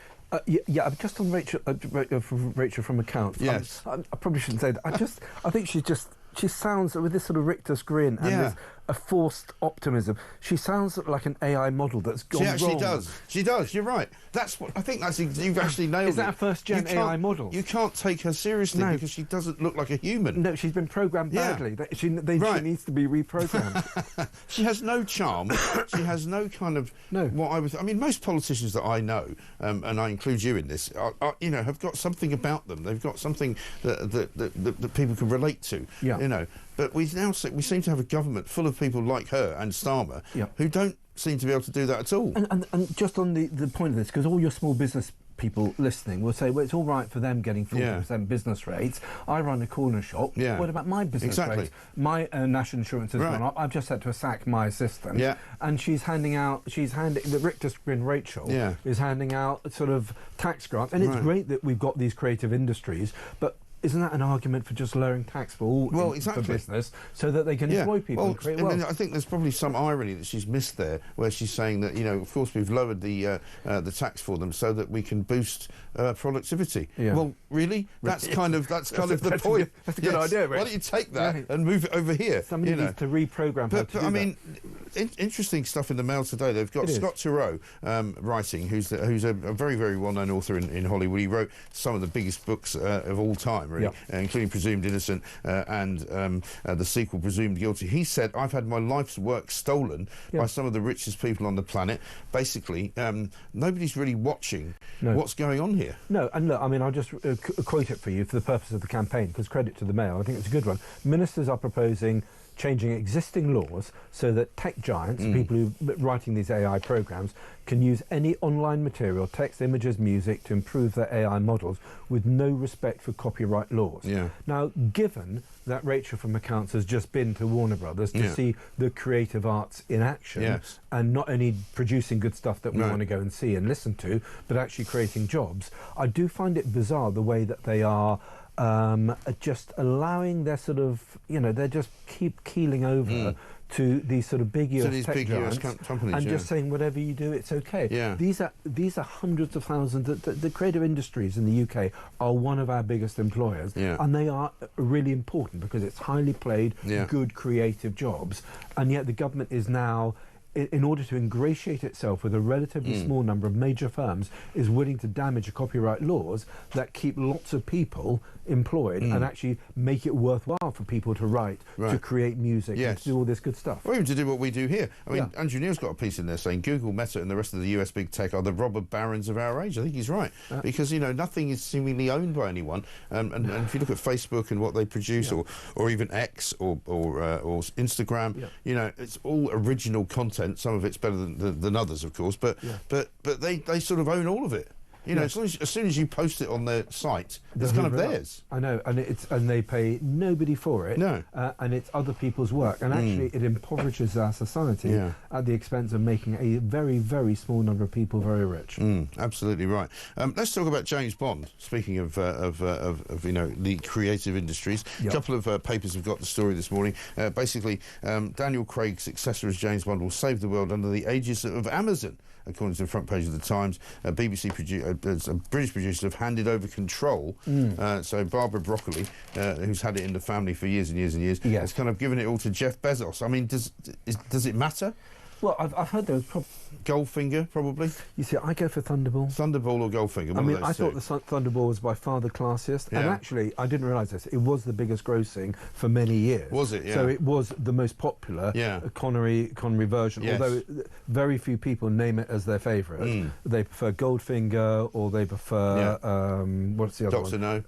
Speaker 9: Just on Rachel from accounts.
Speaker 2: Yes,
Speaker 9: I probably shouldn't say that. I think she sounds with this sort of rictus grin and this a forced optimism. She sounds like an AI model that's gone wrong.
Speaker 2: She actually does. She does. You're right. That's what I think. You've actually nailed it.
Speaker 9: Is that a first-gen AI model?
Speaker 2: You can't take her seriously because she doesn't look like a human.
Speaker 9: No, she's been programmed badly. She needs to be reprogrammed.
Speaker 2: She has no charm. She has no kind of I mean, most politicians that I know, and I include you in this, have got something about them. They've got something that people can relate to. Yeah. You know. But we seem to have a government full of people like her and Starmer who don't seem to be able to do that at all.
Speaker 9: And just on the point of this, because all your small business people listening will say, well, it's all right for them getting 40% business rates. I run a corner shop. Yeah. What about my business rates? My national insurance has gone up. I've just had to sack my assistant. Yeah. And the Richter's grin Rachel is handing out sort of tax grants. And it's great that we've got these creative industries, but isn't that an argument for just lowering tax for all for business so that they can employ people and create wealth?
Speaker 2: I mean, I think there's probably some irony that she's missed there, where she's saying that, of course we've lowered the tax for them so that we can boost productivity. Yeah. Well, really? That's kind of the point.
Speaker 9: That's a good idea, Rich.
Speaker 2: Why don't you take that and move it over here?
Speaker 9: Somebody needs to reprogram how to do that.
Speaker 2: I mean, interesting stuff in the Mail today. They've got Scott Turow writing, who's a very, very well-known author in Hollywood. He wrote some of the biggest books of all time, really, including Presumed Innocent and the sequel Presumed Guilty. He said, I've had my life's work stolen by some of the richest people on the planet. Basically, nobody's really watching what's going on here.
Speaker 9: No, and look, I mean, I'll just quote it for you for the purpose of the campaign, because credit to the Mail, I think it's a good one. Ministers are proposing changing existing laws so that tech giants, people who are writing these AI programs, can use any online material, text, images, music, to improve their AI models with no respect for copyright laws. Yeah. Now, given that Rachel from Accounts has just been to Warner Brothers to see the creative arts in action, and not only producing good stuff that we want to go and see and listen to, but actually creating jobs, I do find it bizarre the way that they are just allowing their sort of, they just keep keeling over to these sort of big US tech giants
Speaker 2: companies,
Speaker 9: and just saying whatever you do, it's okay. Yeah. These are hundreds of thousands. The creative industries in the UK are one of our biggest employers, and they are really important because it's highly paid, good creative jobs, and yet the government is now in order to ingratiate itself with a relatively small number of major firms, is willing to damage the copyright laws that keep lots of people employed and actually make it worthwhile for people to write, to create music, and to do all this good stuff.
Speaker 2: Or even to do what we do here. I mean, Andrew Neil's got a piece in there saying Google, Meta and the rest of the US big tech are the robber barons of our age. I think he's right. Because, you know, nothing is seemingly owned by anyone. And if you look at Facebook and what they produce, or even X or Instagram, you know, it's all original content. Some of it's better than others, of course, but they sort of own all of it. You know, as soon as you post it on their site, it's kind of theirs.
Speaker 9: I know, and they pay nobody for it.
Speaker 2: No,
Speaker 9: and it's other people's work, and actually it impoverishes our society at the expense of making a very, very small number of people very rich.
Speaker 2: Absolutely right. Let's talk about James Bond. Speaking of you know, the creative industries, a couple of papers have got the story this morning. Basically, Daniel Craig's successor as James Bond will save the world under the aegis of Amazon. According to the front page of the Times, British producers have handed over control. So Barbara Broccoli, who's had it in the family for years and years and years, has kind of given it all to Jeff Bezos. I mean, does it matter?
Speaker 9: Well, I've heard there was
Speaker 2: Goldfinger, probably.
Speaker 9: You see, I go for Thunderball.
Speaker 2: Thunderball or Goldfinger.
Speaker 9: I mean, I thought the Thunderball was by far the classiest. And actually, I didn't realise this. It was the biggest grossing for many years.
Speaker 2: Was it? Yeah.
Speaker 9: So it was the most popular Connery version. Although very few people name it as their favourite. They prefer Goldfinger or they prefer what's the other
Speaker 2: Dr. No.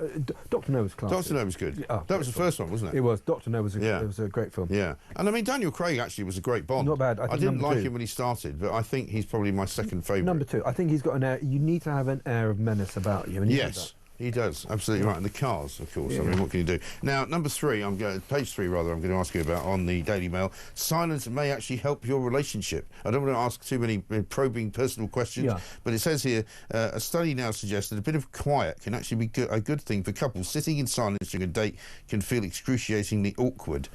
Speaker 9: Dr. No was classic.
Speaker 2: Dr. No was good. That was the first one, wasn't it?
Speaker 9: It was. Dr. No was it was a great film.
Speaker 2: Yeah. And I mean, Daniel Craig actually was a great Bond.
Speaker 9: Not bad.
Speaker 2: I didn't like him when he started, but I think he's probably my second favourite.
Speaker 9: Number 2. I think he's got an air. You need to have an air of menace about you. And
Speaker 2: yes, he does. Absolutely right. And the cars, of course. I mean, what can you do? Now, number 3, page 3 rather, I'm going to ask you about on the Daily Mail. Silence may actually help your relationship. I don't want to ask too many probing personal questions, but it says here, a study now suggests that a bit of quiet can actually be a good thing for couples. Sitting in silence during a date can feel excruciatingly awkward.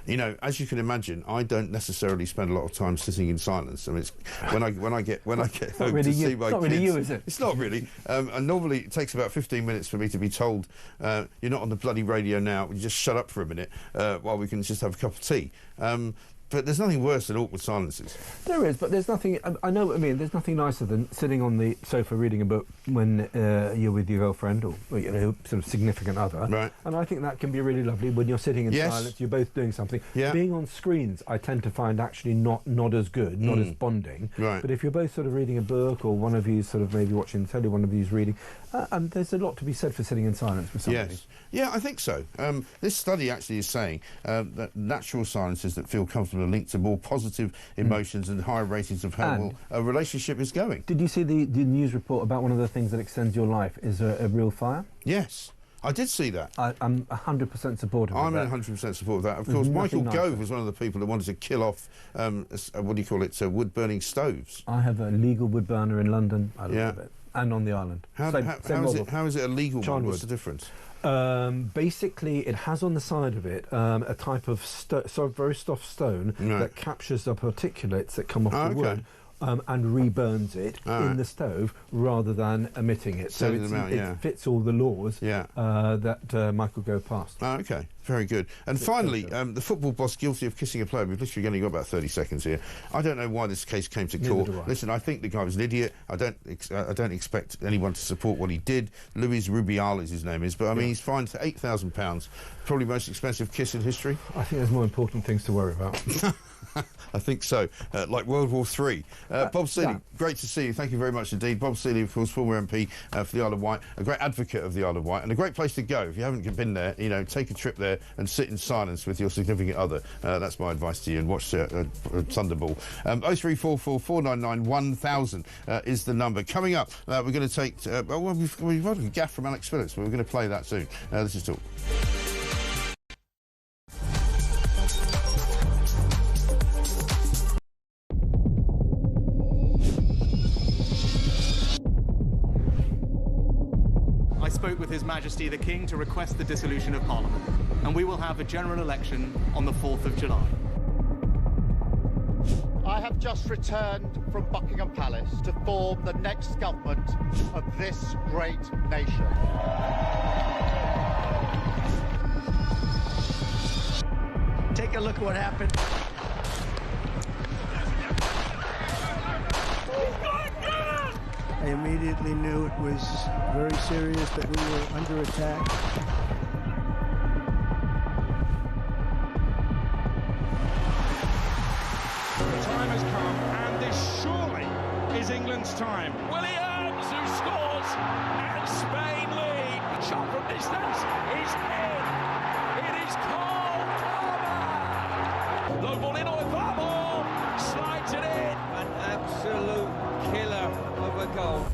Speaker 2: You know, as you can imagine, I don't necessarily spend a lot of time sitting in silence. I mean, it's when I get home to see my kids.
Speaker 9: It's not really you, is it?
Speaker 2: It's not really. And normally it takes about 15 minutes for me to be told, you're not on the bloody radio now. You just shut up for a minute while we can just have a cup of tea. But there's nothing worse than awkward silences.
Speaker 9: There is, but there's nothing. I know what I mean. There's nothing nicer than sitting on the sofa reading a book when you're with your girlfriend or you know, some significant other.
Speaker 2: Right.
Speaker 9: And I think that can be really lovely when you're sitting in silence. You're both doing something. Being on screens, I tend to find actually not as good, not as bonding.
Speaker 2: Right.
Speaker 9: But if you're both sort of reading a book, or one of you sort of maybe watching the telly, one of you's reading, there's a lot to be said for sitting in silence with somebody.
Speaker 2: Yes. Yeah, I think so. This study actually is saying that natural silences that feel comfortable are linked to more positive emotions and higher ratings of how well a relationship is going.
Speaker 9: Did you see the news report about one of the things that extends your life is a real fire?
Speaker 2: Yes. I did see that.
Speaker 9: I'm 100% supportive of that.
Speaker 2: I'm 100% supportive of that. Of course, Michael Gove was one of the people that wanted to kill off, what do you call it, wood-burning stoves.
Speaker 9: I have a legal wood burner in London. I love it. And on the island.
Speaker 2: How is it a legal one? What's the difference?
Speaker 9: Basically, it has on the side of it a type of very soft stone that captures the particulates that come off the wood. And reburns it in the stove rather than emitting it. So it fits all the laws that Michael Gove passed.
Speaker 2: Oh, okay. Very good. And finally, the football boss guilty of kissing a player. We've literally only got about 30 seconds here. I don't know why this case came to court. Listen, I think the guy was an idiot. I don't expect anyone to support what he did. Luis Rubiales, his name is. But, I mean, he's fined for £8,000. Probably the most expensive kiss in history.
Speaker 9: I think there's more important things to worry about.
Speaker 2: I think so, like World War III. Bob Seeley, great to see you. Thank you very much indeed. Bob Seeley, of course, former MP for the Isle of Wight, a great advocate of the Isle of Wight, and a great place to go. If you haven't been there, you know, take a trip there and sit in silence with your significant other. That's my advice to you, and watch Thunderball. 0344 499 1000 is the number. Coming up, we're going to take... we've got a gaff from Alex Phillips, but we're going to play that soon. This is Talk.
Speaker 18: I spoke with His Majesty the King to request the dissolution of Parliament, and we will have a general election on the 4th of July.
Speaker 19: I have just returned from Buckingham Palace to form the next government of this great nation.
Speaker 4: Take a look at what happened I immediately knew it was very serious, that we were under attack.
Speaker 20: The time has come, and this surely is England's time. Williams, who scores, and Spain lead. A shot from distance is in. It is Cole Palmer. Low ball in, or ball slides it in.
Speaker 21: An absolute killer of a goal.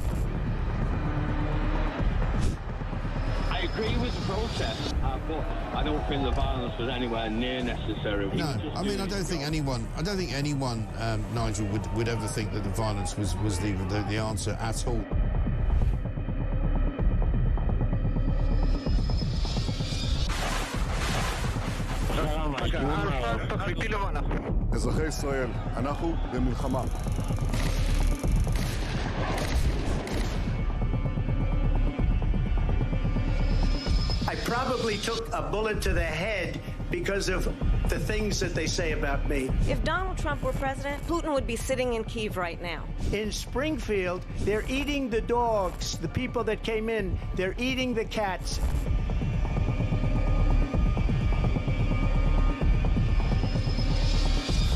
Speaker 1: I agree with the protest, but I don't think the violence was anywhere near necessary.
Speaker 2: No, I mean, I don't think anyone, Nigel, would ever think that the violence was the answer at all.
Speaker 3: אזרחי ישראל, אנחנו במלחמה.
Speaker 4: I probably took a bullet to the head because of the things that they say about me.
Speaker 5: If Donald Trump were president, Putin would be sitting in Kyiv right now.
Speaker 4: In Springfield, they're eating the dogs, the people that came in, they're eating the cats.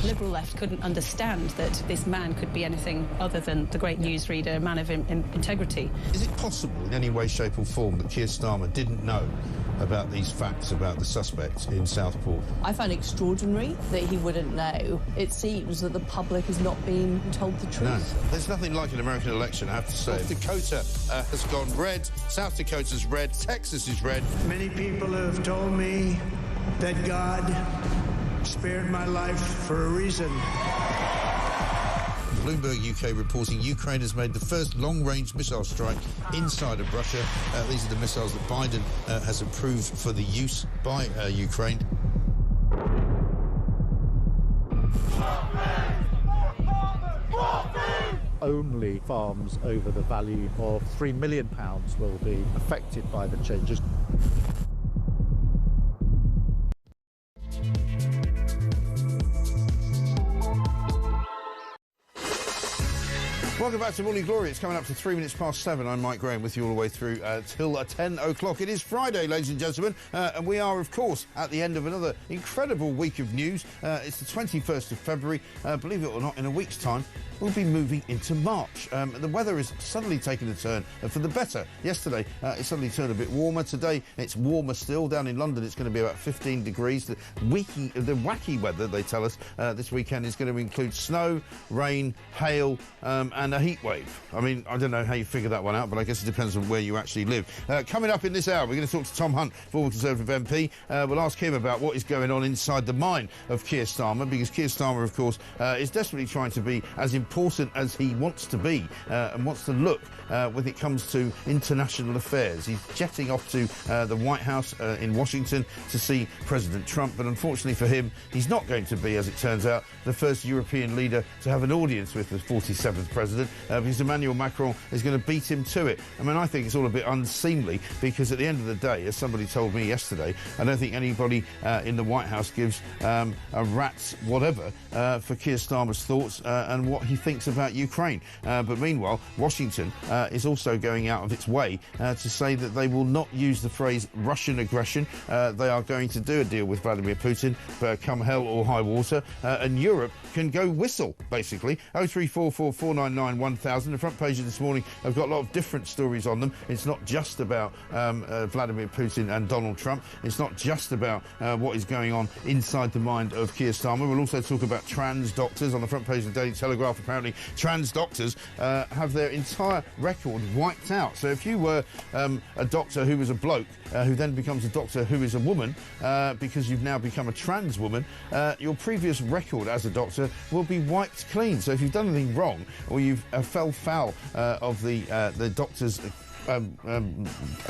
Speaker 6: Liberal left couldn't understand that this man could be anything other than the great newsreader, a man of integrity.
Speaker 2: Is it possible in any way, shape or form that Keir Starmer didn't know about these facts about the suspect in Southport?
Speaker 7: I find it extraordinary that he wouldn't know. It seems that the public has not been told the truth.
Speaker 2: No, there's nothing like an American election, I have to say. North Dakota has gone red, South Dakota's red, Texas is red.
Speaker 4: Many people have told me that God spared my life for a reason.
Speaker 2: Bloomberg UK reporting Ukraine has made the first long-range missile strike inside of Russia. These are the missiles that Biden has approved for the use by Ukraine.
Speaker 8: Only farms over the value of £3 million will be affected by the changes.
Speaker 2: Welcome back to Morning Glory. It's coming up to 3 minutes past 7. I'm Mike Graham with you all the way through till 10 o'clock. It is Friday, ladies and gentlemen, and we are, of course, at the end of another incredible week of news. It's the 21st of February. Believe it or not, in a week's time, we'll be moving into March. The weather is suddenly taking a turn for the better. Yesterday, it suddenly turned a bit warmer. Today, it's warmer still. Down in London, it's going to be about 15 degrees. The wacky weather, they tell us, this weekend is going to include snow, rain, hail, and a heat wave. I mean, I don't know how you figure that one out, but I guess it depends on where you actually live. Coming up in this hour, we're going to talk to Tom Hunt, former Conservative MP. We'll ask him about what is going on inside the mind of Keir Starmer, because Keir Starmer, of course, is desperately trying to be as important as he wants to be and wants to look when it comes to international affairs. He's jetting off to the White House in Washington to see President Trump, but unfortunately for him, he's not going to be, as it turns out, the first European leader to have an audience with the 47th president, because Emmanuel Macron is going to beat him to it. I mean, I think it's all a bit unseemly, because at the end of the day, as somebody told me yesterday, I don't think anybody in the White House gives a rat's whatever for Keir Starmer's thoughts and what he thinks about Ukraine. But meanwhile, Washington is also going out of its way to say that they will not use the phrase Russian aggression. They are going to do a deal with Vladimir Putin, come hell or high water, and Europe can go whistle, basically. 03444991000. The front pages this morning have got a lot of different stories on them. It's not just about Vladimir Putin and Donald Trump. It's not just about what is going on inside the mind of Keir Starmer. We'll also talk about trans doctors. On the front page of the Daily Telegraph, apparently trans doctors have their entire record wiped out. So if you were a doctor who was a bloke who then becomes a doctor who is a woman because you've now become a trans woman, your previous record as a doctor will be wiped clean. So if you've done anything wrong or you've fell foul of the doctor's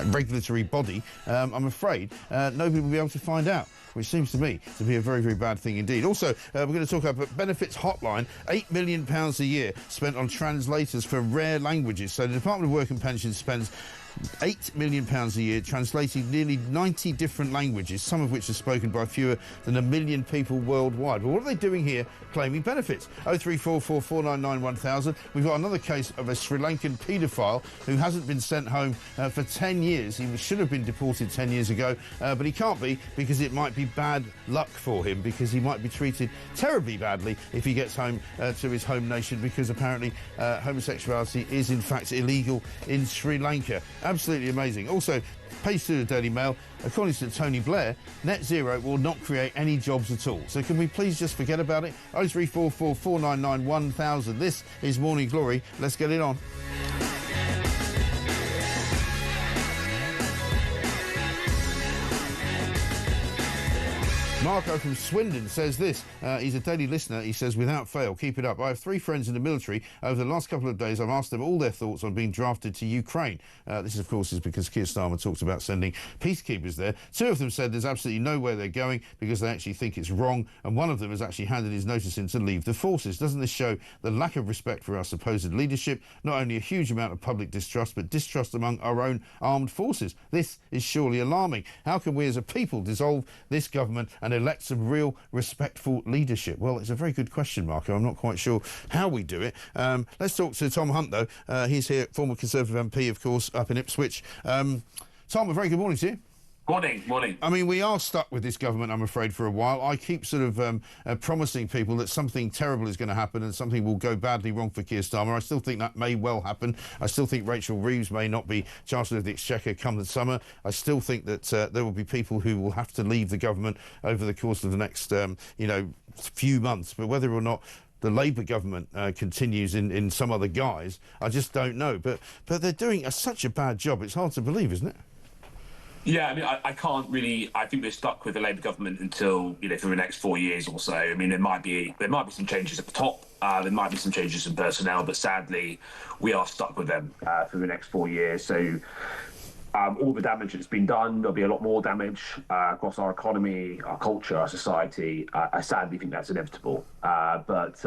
Speaker 2: regulatory body, I'm afraid nobody will be able to find out, which seems to me to be a very, very bad thing indeed. Also, we're going to talk about Benefits Hotline, £8 million a year spent on translators for rare languages. So the Department of Work and Pensions spends £8 million a year, translating nearly 90 different languages, some of which are spoken by fewer than 1 million people worldwide. Well, what are they doing here claiming benefits? 0344 499 1000. We've got another case of a Sri Lankan paedophile who hasn't been sent home for 10 years. He should have been deported 10 years ago, but he can't be because it might be bad luck for him, because he might be treated terribly badly if he gets home to his home nation, because apparently homosexuality is in fact illegal in Sri Lanka. Absolutely amazing. Also, page 2 of the Daily Mail, according to Tony Blair, net zero will not create any jobs at all. So can we please just forget about it? 0344 499 1000. This is Morning Glory. Let's get it on. Marco from Swindon says this. He's a daily listener. He says, without fail, keep it up. I have 3 friends in the military. Over the last couple of days, I've asked them all their thoughts on being drafted to Ukraine. This, of course, is because Keir Starmer talked about sending peacekeepers there. 2 of them said there's absolutely nowhere they're going because they actually think it's wrong. And one of them has actually handed his notice in to leave the forces. Doesn't this show the lack of respect for our supposed leadership? Not only a huge amount of public distrust, but distrust among our own armed forces. This is surely alarming. How can we as a people dissolve this government and elect some real respectful leadership? Well, it's a very good question, Marco. I'm not quite sure how we do it. Let's talk to Tom Hunt, though. He's here, former Conservative MP, of course, up in Ipswich. Tom, a very good morning to you.
Speaker 10: Morning.
Speaker 2: I mean, we are stuck with this government, I'm afraid, for a while. I keep sort of promising people that something terrible is going to happen and something will go badly wrong for Keir Starmer. I still think that may well happen. I still think Rachel Reeves may not be Chancellor of the Exchequer come the summer. I still think that there will be people who will have to leave the government over the course of the next, few months. But whether or not the Labour government continues in some other guise, I just don't know. But they're doing such a bad job. It's hard to believe, isn't it?
Speaker 10: Yeah, I mean, I can't really. I think we're stuck with the Labour government until for the next 4 years or so. I mean, there might be some changes at the top. There might be some changes in personnel, but sadly, we are stuck with them for the next 4 years. So all the damage that's been done, there'll be a lot more damage across our economy, our culture, our society. I sadly think that's inevitable. But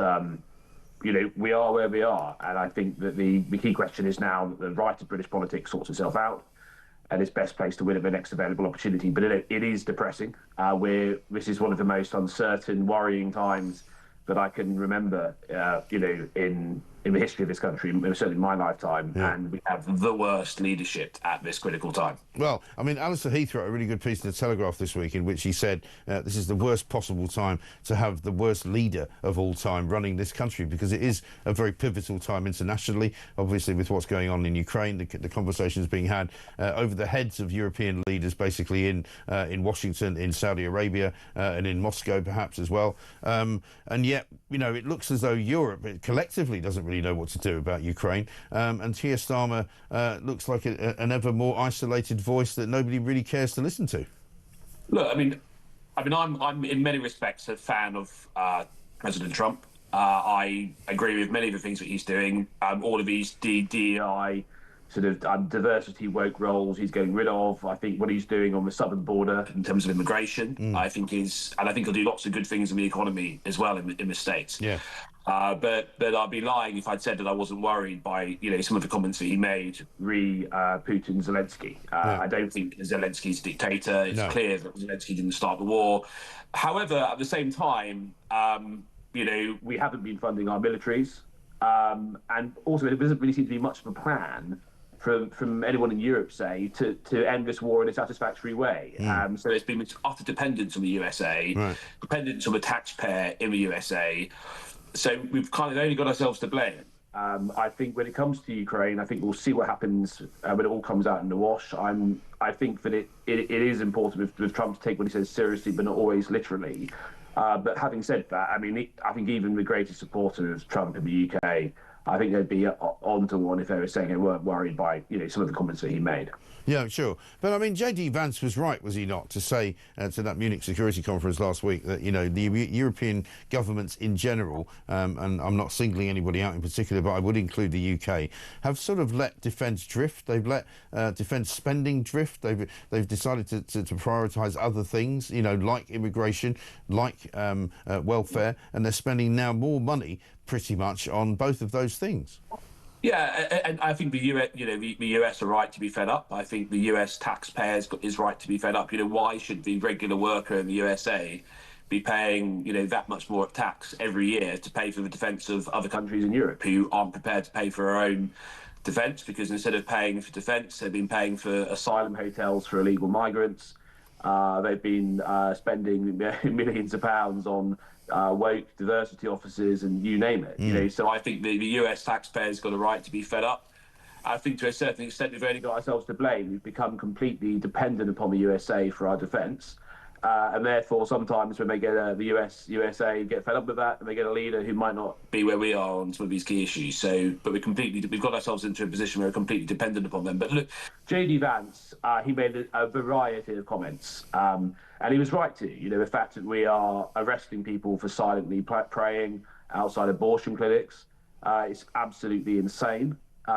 Speaker 10: we are where we are, and I think that the key question is now that the right of British politics sorts itself out, and it's best placed to win at the next available opportunity. But it is depressing. This is one of the most uncertain, worrying times that I can remember, in the history of this country, certainly in my lifetime, and we have the worst leadership at this critical time.
Speaker 2: Well, I mean, Alistair Heath wrote a really good piece in the Telegraph this week in which he said this is the worst possible time to have the worst leader of all time running this country, because it is a very pivotal time internationally, obviously with what's going on in Ukraine, the conversations being had over the heads of European leaders, basically in Washington, in Saudi Arabia, and in Moscow perhaps as well. And yet, it looks as though Europe collectively doesn't really know what to do about Ukraine, and Keir Starmer looks like an ever more isolated voice that nobody really cares to listen to.
Speaker 10: Look, I mean, I'm in many respects a fan of President Trump. I agree with many of the things that he's doing. All of these DEI sort of diversity woke roles he's getting rid of. I think what he's doing on the southern border in terms of immigration, I think he'll do lots of good things in the economy as well in the States.
Speaker 2: Yeah.
Speaker 10: But I'd be lying if I'd said that I wasn't worried by some of the comments that he made Putin Zelensky. I don't think Zelensky's a dictator. It's clear that Zelensky didn't start the war. However, at the same time, we haven't been funding our militaries, and also there doesn't really seem to be much of a plan from anyone in Europe, say, to end this war in a satisfactory way. So there's been utter dependence on the USA, dependence on the taxpayer in the USA. So we've kind of only got ourselves to blame. I think when it comes to Ukraine, I think we'll see what happens when it all comes out in the wash. I think that it is important with Trump to take what he says seriously, but not always literally. But having said that, I mean, I think even the greatest supporter of Trump in the UK, I think they'd be onto one if they were saying they weren't worried by some of the comments that he made.
Speaker 2: Yeah, sure. But, I mean, J.D. Vance was right, was he not, to say to that Munich Security Conference last week that, the European governments in general, and I'm not singling anybody out in particular, but I would include the UK, have sort of let defence drift. They've let defence spending drift. They've decided to prioritise other things, like immigration, like welfare, and they're spending now more money pretty much on both of those things.
Speaker 10: Yeah, and I think the US, the US are right to be fed up. I think the US taxpayers is right to be fed up. Why should the regular worker in the USA be paying, that much more tax every year to pay for the defence of other countries in Europe who aren't prepared to pay for our own defence? Because instead of paying for defence, they've been paying for asylum hotels for illegal migrants. They've been spending millions of pounds on woke diversity officers and you name it. So I think the US taxpayers got a right to be fed up. I think to a certain extent we've only got ourselves to blame. We've become completely dependent upon the USA for our defence. And therefore, sometimes when they get the USA get fed up with that, and they get a leader who might not be where we are on some of these key issues. But we've got ourselves into a position where we're completely dependent upon them. But look, JD Vance, he made a variety of comments, and he was right to. The fact that we are arresting people for silently praying outside abortion clinics is absolutely insane.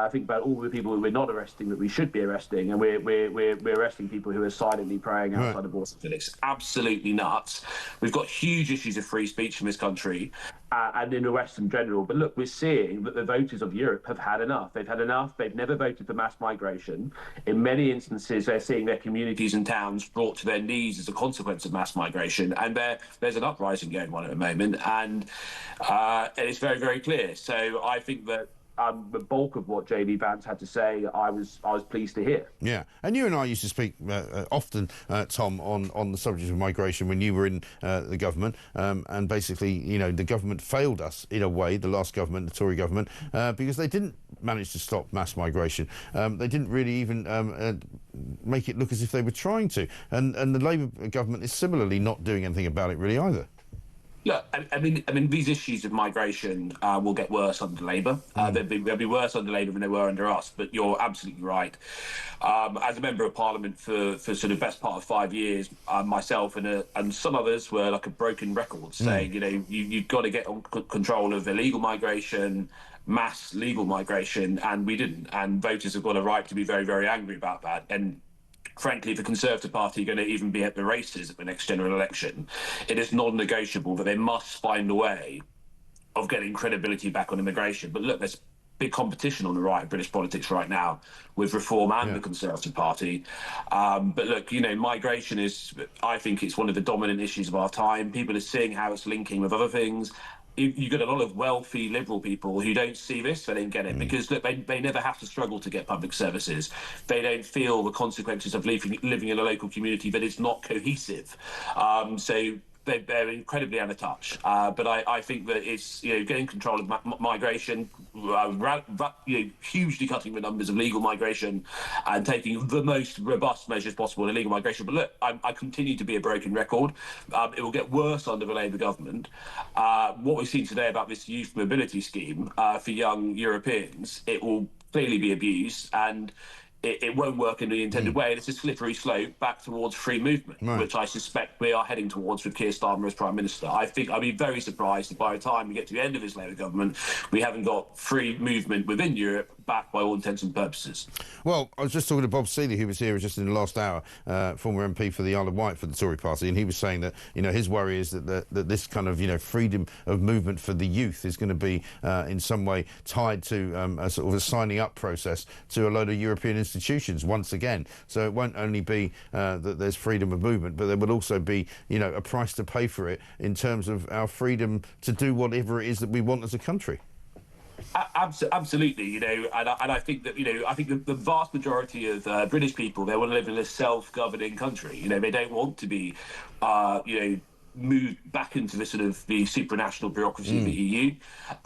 Speaker 10: Think about all the people who we're not arresting that we should be arresting, and we're arresting people who are silently praying outside abortion clinics. Absolutely nuts. We've got huge issues of free speech in this country and in the West in general. But look, we're seeing that the voters of Europe have had enough. They've had enough. They've never voted for mass migration. In many instances, they're seeing their communities and towns brought to their knees as a consequence of mass migration. And there's an uprising going on at the moment, and it's very, very clear. So I think that the bulk of what JD Vance had to say, I was pleased to hear.
Speaker 2: Yeah, and you and I used to speak often, Tom, on the subject of migration when you were in the government, and basically, the government failed us in a way, the last government, the Tory government, because they didn't manage to stop mass migration. They didn't really even make it look as if they were trying to, and the Labour government is similarly not doing anything about it really either.
Speaker 10: Look, I mean, these issues of migration will get worse under Labour. They'll be worse under Labour than they were under us. But you're absolutely right. As a member of Parliament for sort of best part of 5 years, myself and some others were like a broken record, saying, you've got to get on control of illegal migration, mass legal migration, and we didn't. And voters have got a right to be very, very angry about that. And frankly, if the Conservative Party are going to even be at the races at the next general election, it is non-negotiable that they must find a way of getting credibility back on immigration. But look, there's big competition on the right of British politics right now with Reform and the Conservative Party. But look, migration is, I think it's one of the dominant issues of our time. People are seeing how it's linking with other things. You've got a lot of wealthy Liberal people who don't see this, they don't get it, because look, they never have to struggle to get public services. They don't feel the consequences of living in a local community that is not cohesive. So they're incredibly out of touch. But I think that it's getting control of migration, hugely cutting the numbers of legal migration and taking the most robust measures possible in illegal migration. But look, I continue to be a broken record. It will get worse under the Labour government. What we've seen today about this youth mobility scheme for young Europeans, it will clearly be abused, and it won't work in the intended way, and it's a slippery slope back towards free movement, which I suspect we are heading towards with Keir Starmer as Prime Minister. I think I'd be very surprised if by the time we get to the end of this Labour government, we haven't got free movement within Europe back by all intents and purposes.
Speaker 2: Well, I was just talking to Bob Seeley, who was here just in the last hour, former MP for the Isle of Wight for the Tory party, and he was saying that, his worry is that this kind of, freedom of movement for the youth is going to be in some way tied to a sort of a signing up process to a load of European institutions once again. So it won't only be that there's freedom of movement, but there will also be, a price to pay for it in terms of our freedom to do whatever it is that we want as a country.
Speaker 10: Absolutely, and I think that I think the vast majority of British people, they want to live in a self-governing country. They don't want to be move back into the sort of the supranational bureaucracy of the EU.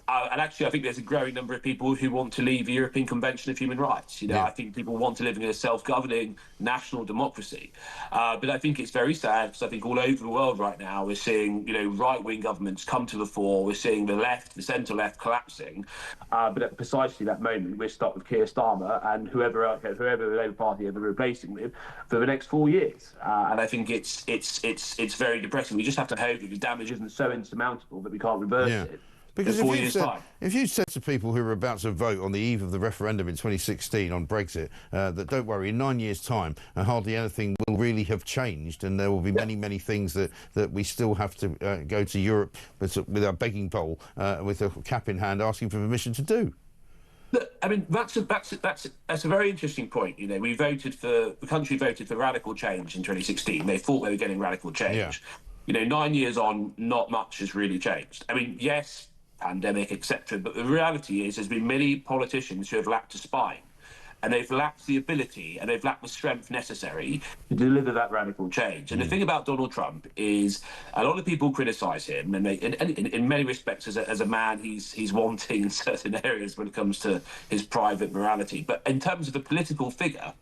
Speaker 10: And actually, I think there's a growing number of people who want to leave the European Convention of Human Rights. I think people want to live in a self-governing national democracy. But I think it's very sad, because I think all over the world right now we're seeing, right-wing governments come to the fore. We're seeing the left, the centre-left collapsing. But at precisely that moment, we're stuck with Keir Starmer and whoever the Labour Party ever replacing with for the next 4 years. And I think it's very depressing. We just have to hope that the damage isn't so insurmountable that we can't reverse it.
Speaker 2: Because if you said to people who are about to vote on the eve of the referendum in 2016 on Brexit that don't worry, in 9 years' time, hardly anything will really have changed, and there will be many, many things that we still have to go to Europe with our begging bowl with a cap in hand asking for permission to do.
Speaker 10: Look, I mean, that's a very interesting point. You know, the country voted for radical change in 2016. They thought they were getting radical change.
Speaker 2: Yeah.
Speaker 10: You know, 9 years on, not much has really changed. I mean, yes, pandemic, etc. But the reality is, there's been many politicians who have lacked a spine, and they've lacked the ability and they've lacked the strength necessary to deliver that radical change. And the thing about Donald Trump is, a lot of people criticise him, and in many respects, as a man, he's wanting in certain areas when it comes to his private morality. But in terms of a political figure,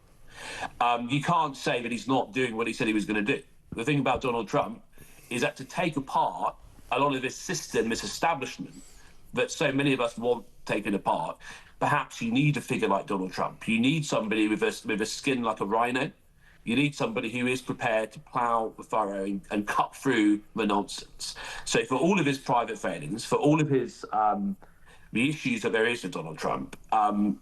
Speaker 10: you can't say that he's not doing what he said he was going to do. The thing about Donald Trump is that to take apart a lot of this system, this establishment that so many of us want taken apart, perhaps you need a figure like Donald Trump. You need somebody with a skin like a rhino. You need somebody who is prepared to plough the furrow and cut through the nonsense. So for all of his private failings, for all of his the issues that there is with Donald Trump,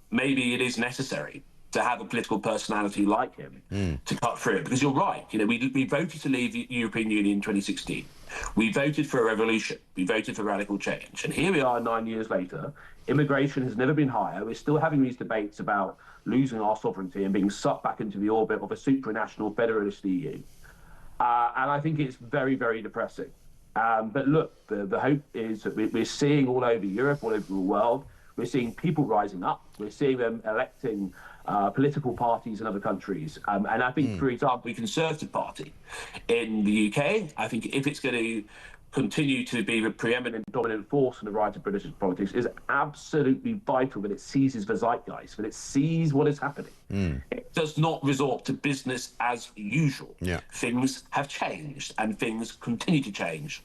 Speaker 10: maybe it is necessary to have a political personality like him to cut through it. Because you're right, you know, we voted to leave the European Union in 2016. We voted for a revolution. We voted for radical change. And here we are 9 years later. Immigration has never been higher. We're still having these debates about losing our sovereignty and being sucked back into the orbit of a supranational federalist EU. And I think it's very, very depressing. But look, the hope is that we're seeing all over Europe, all over the world, we're seeing people rising up. We're seeing them electing political parties in other countries. And I think, for example, the Conservative Party in the UK, I think if it's going to continue to be the preeminent dominant force in the right of British politics, is absolutely vital that it seizes the zeitgeist, that it sees what is happening. It does not resort to business as usual.
Speaker 2: Yeah.
Speaker 10: Things have changed and things continue to change.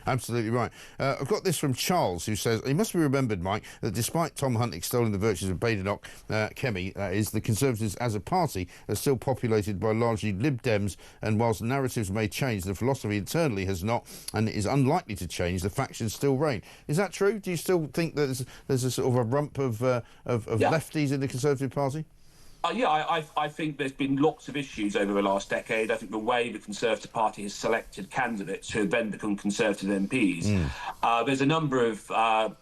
Speaker 2: Absolutely right. I've got this from Charles, who says, it must be remembered, Mike, that despite Tom Hunt extolling the virtues of Badenoch, Kemi, that is, the Conservatives as a party are still populated by largely Lib Dems, and whilst narratives may change, the philosophy internally has not, and is unlikely to change. The factions still reign. Is that true? Do you still think that there's a sort of a rump of lefties in the Conservative Party?
Speaker 10: Yeah, I think there's been lots of issues over the last decade. I think the way the Conservative Party has selected candidates who have then become Conservative MPs. There's a number of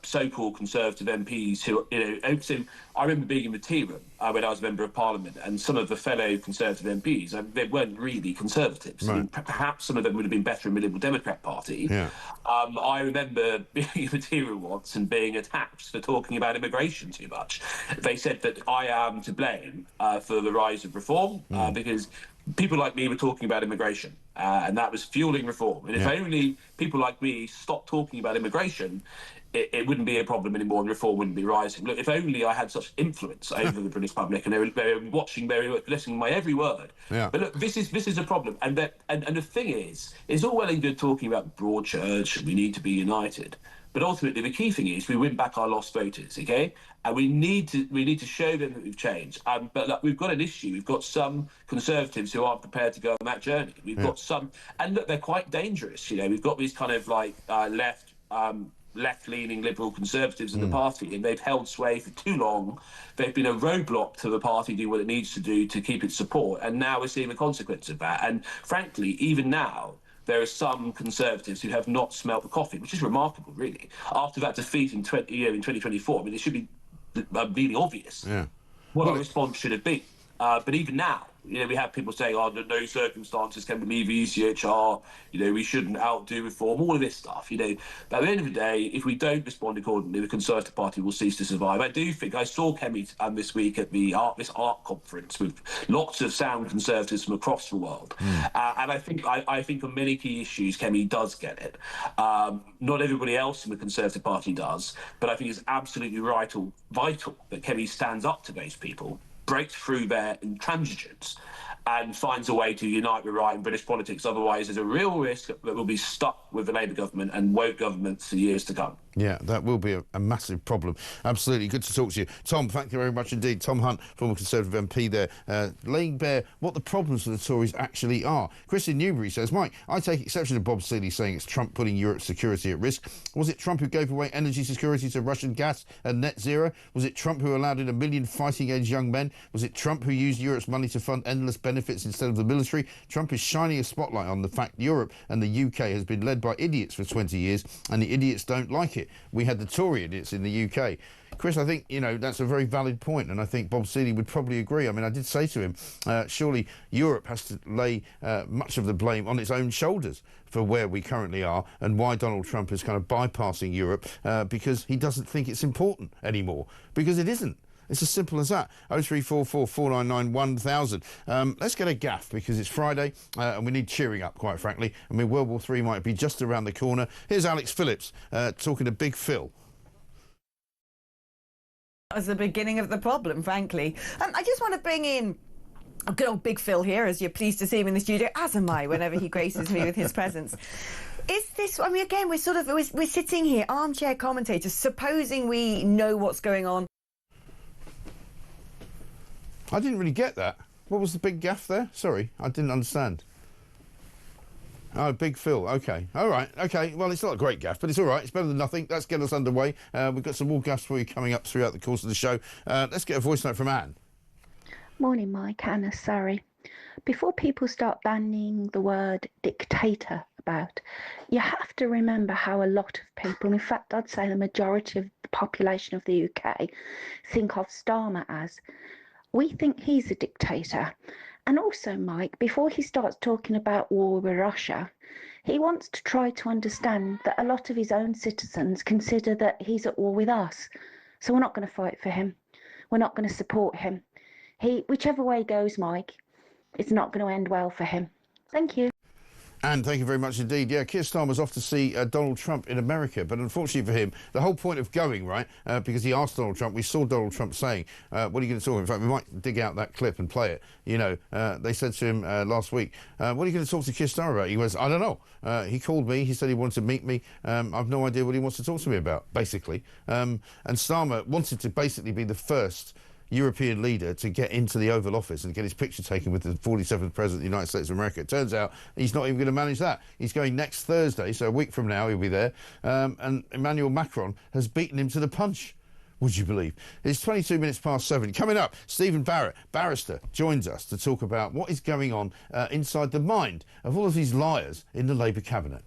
Speaker 10: so-called Conservative MPs who, you know, so I remember being in the tea room when I was a Member of Parliament, and some of the fellow Conservative MPs, they weren't really Conservatives.
Speaker 2: Right.
Speaker 10: I mean, perhaps some of them would have been better in the Liberal Democrat Party.
Speaker 2: Yeah.
Speaker 10: I remember being in the tea room once and being attacked for talking about immigration too much. They said that I am to blame for the rise of reform because people like me were talking about immigration and that was fueling reform. And if only people like me stopped talking about immigration, it wouldn't be a problem anymore and reform wouldn't be rising. Look, if only I had such influence over the British public and they were watching, they were listening to my every word.
Speaker 2: Yeah.
Speaker 10: But look, this is a problem. And the thing is, it's all well and good talking about broad church and we need to be united. But ultimately, the key thing is we win back our lost voters, okay? And we need to show them that we've changed. But look, we've got an issue. We've got some Conservatives who aren't prepared to go on that journey. We've got some, and look, they're quite dangerous. You know, we've got these kind of like left-leaning Liberal Conservatives in the party, and they've held sway for too long. They've been a roadblock to the party do what it needs to do to keep its support, and now we're seeing the consequence of that. And frankly, even now, there are some Conservatives who have not smelt the coffee, which is remarkable, really. After that defeat in 2024, I mean, it should be really obvious what our response should have been. But even now, you know, we have people saying, under no circumstances can we leave the ECHR, you know, we shouldn't outdo reform, all of this stuff, you know. But at the end of the day, if we don't respond accordingly, the Conservative Party will cease to survive. I do think, I saw Kemi this week at this art conference with lots of sound Conservatives from across the world. And I think on many key issues, Kemi does get it. Not everybody else in the Conservative Party does, but I think it's absolutely vital that Kemi stands up to those people, breaks through their intransigence and finds a way to unite the right in British politics. Otherwise, there's a real risk that we'll be stuck with the Labour government and woke governments for years to come. Yeah, that will be a massive problem. Absolutely. Good to talk to you. Tom, thank you very much indeed. Tom Hunt, former Conservative MP there, laying bare what the problems for the Tories actually are. Chris in Newbury says, Mike, I take exception to Bob Seeley saying it's Trump putting Europe's security at risk. Was it Trump who gave away energy security to Russian gas and net zero? Was it Trump who allowed in 1 million fighting-age young men? Was it Trump who used Europe's money to fund endless benefits
Speaker 2: benefits instead of the military. Trump is shining a spotlight on the fact Europe and the UK has been led by idiots for 20 years, and the idiots don't like it. We had the Tory idiots in the UK. Chris, I think, you know, that's a very valid point, and I think Bob Seeley would probably agree. I mean, I did say to him, surely Europe has to lay much of the blame on its own shoulders for where we currently are and why Donald Trump is kind of bypassing Europe, because he doesn't think it's important anymore, because it isn't. It's as simple as that. 0344 499 1000. Let's get a gaff, because it's Friday and we need cheering up, quite frankly. I mean, World War III might be just around the corner. Here's Alex Phillips talking to Big Phil.
Speaker 11: That was the beginning of the problem, frankly. I just want to bring in good old Big Phil here, as you're pleased to see him in the studio, as am I, whenever he graces me with his presence. Is this, I mean, again, we're sitting here, armchair commentators, supposing we know what's going on.
Speaker 2: I didn't really get that. What was the big gaff there? Sorry, I didn't understand. Oh, Big Phil. OK. All right. OK. Well, it's not a great gaff, but it's all right. It's better than nothing. Let's get us underway. We've got some more gaffs for you coming up throughout the course of the show. Let's get a voice note from Anne.
Speaker 22: Morning, Mike. Anna, sorry. Before people start banning the word dictator about, you have to remember how a lot of people, in fact, I'd say the majority of the population of the UK, think of Starmer as. We think he's a dictator. And also, Mike, before he starts talking about war with Russia, he wants to try to understand that a lot of his own citizens consider that he's at war with us. So we're not going to fight for him. We're not going to support him. Whichever way goes, Mike, it's not going to end well for him. Thank you.
Speaker 2: And thank you very much indeed. Yeah, Keir Starmer's off to see Donald Trump in America, but unfortunately for him, the whole point of going, right, because he asked Donald Trump, we saw Donald Trump saying, what are you going to talk about? In fact, we might dig out that clip and play it. You know, they said to him last week, what are you going to talk to Keir Starmer about? He goes, I don't know. He called me. He said he wanted to meet me. I've no idea what he wants to talk to me about, basically. And Starmer wanted to basically be the first European leader to get into the Oval Office and get his picture taken with the 47th President of the United States of America. It turns out he's not even going to manage that. He's going next Thursday, so a week from now he'll be there, and Emmanuel Macron has beaten him to the punch. Would you believe? It's 22 minutes past 7. Coming up, Stephen Barrett, barrister, joins us to talk about what is going on inside the mind of all of these liars in the Labour cabinet.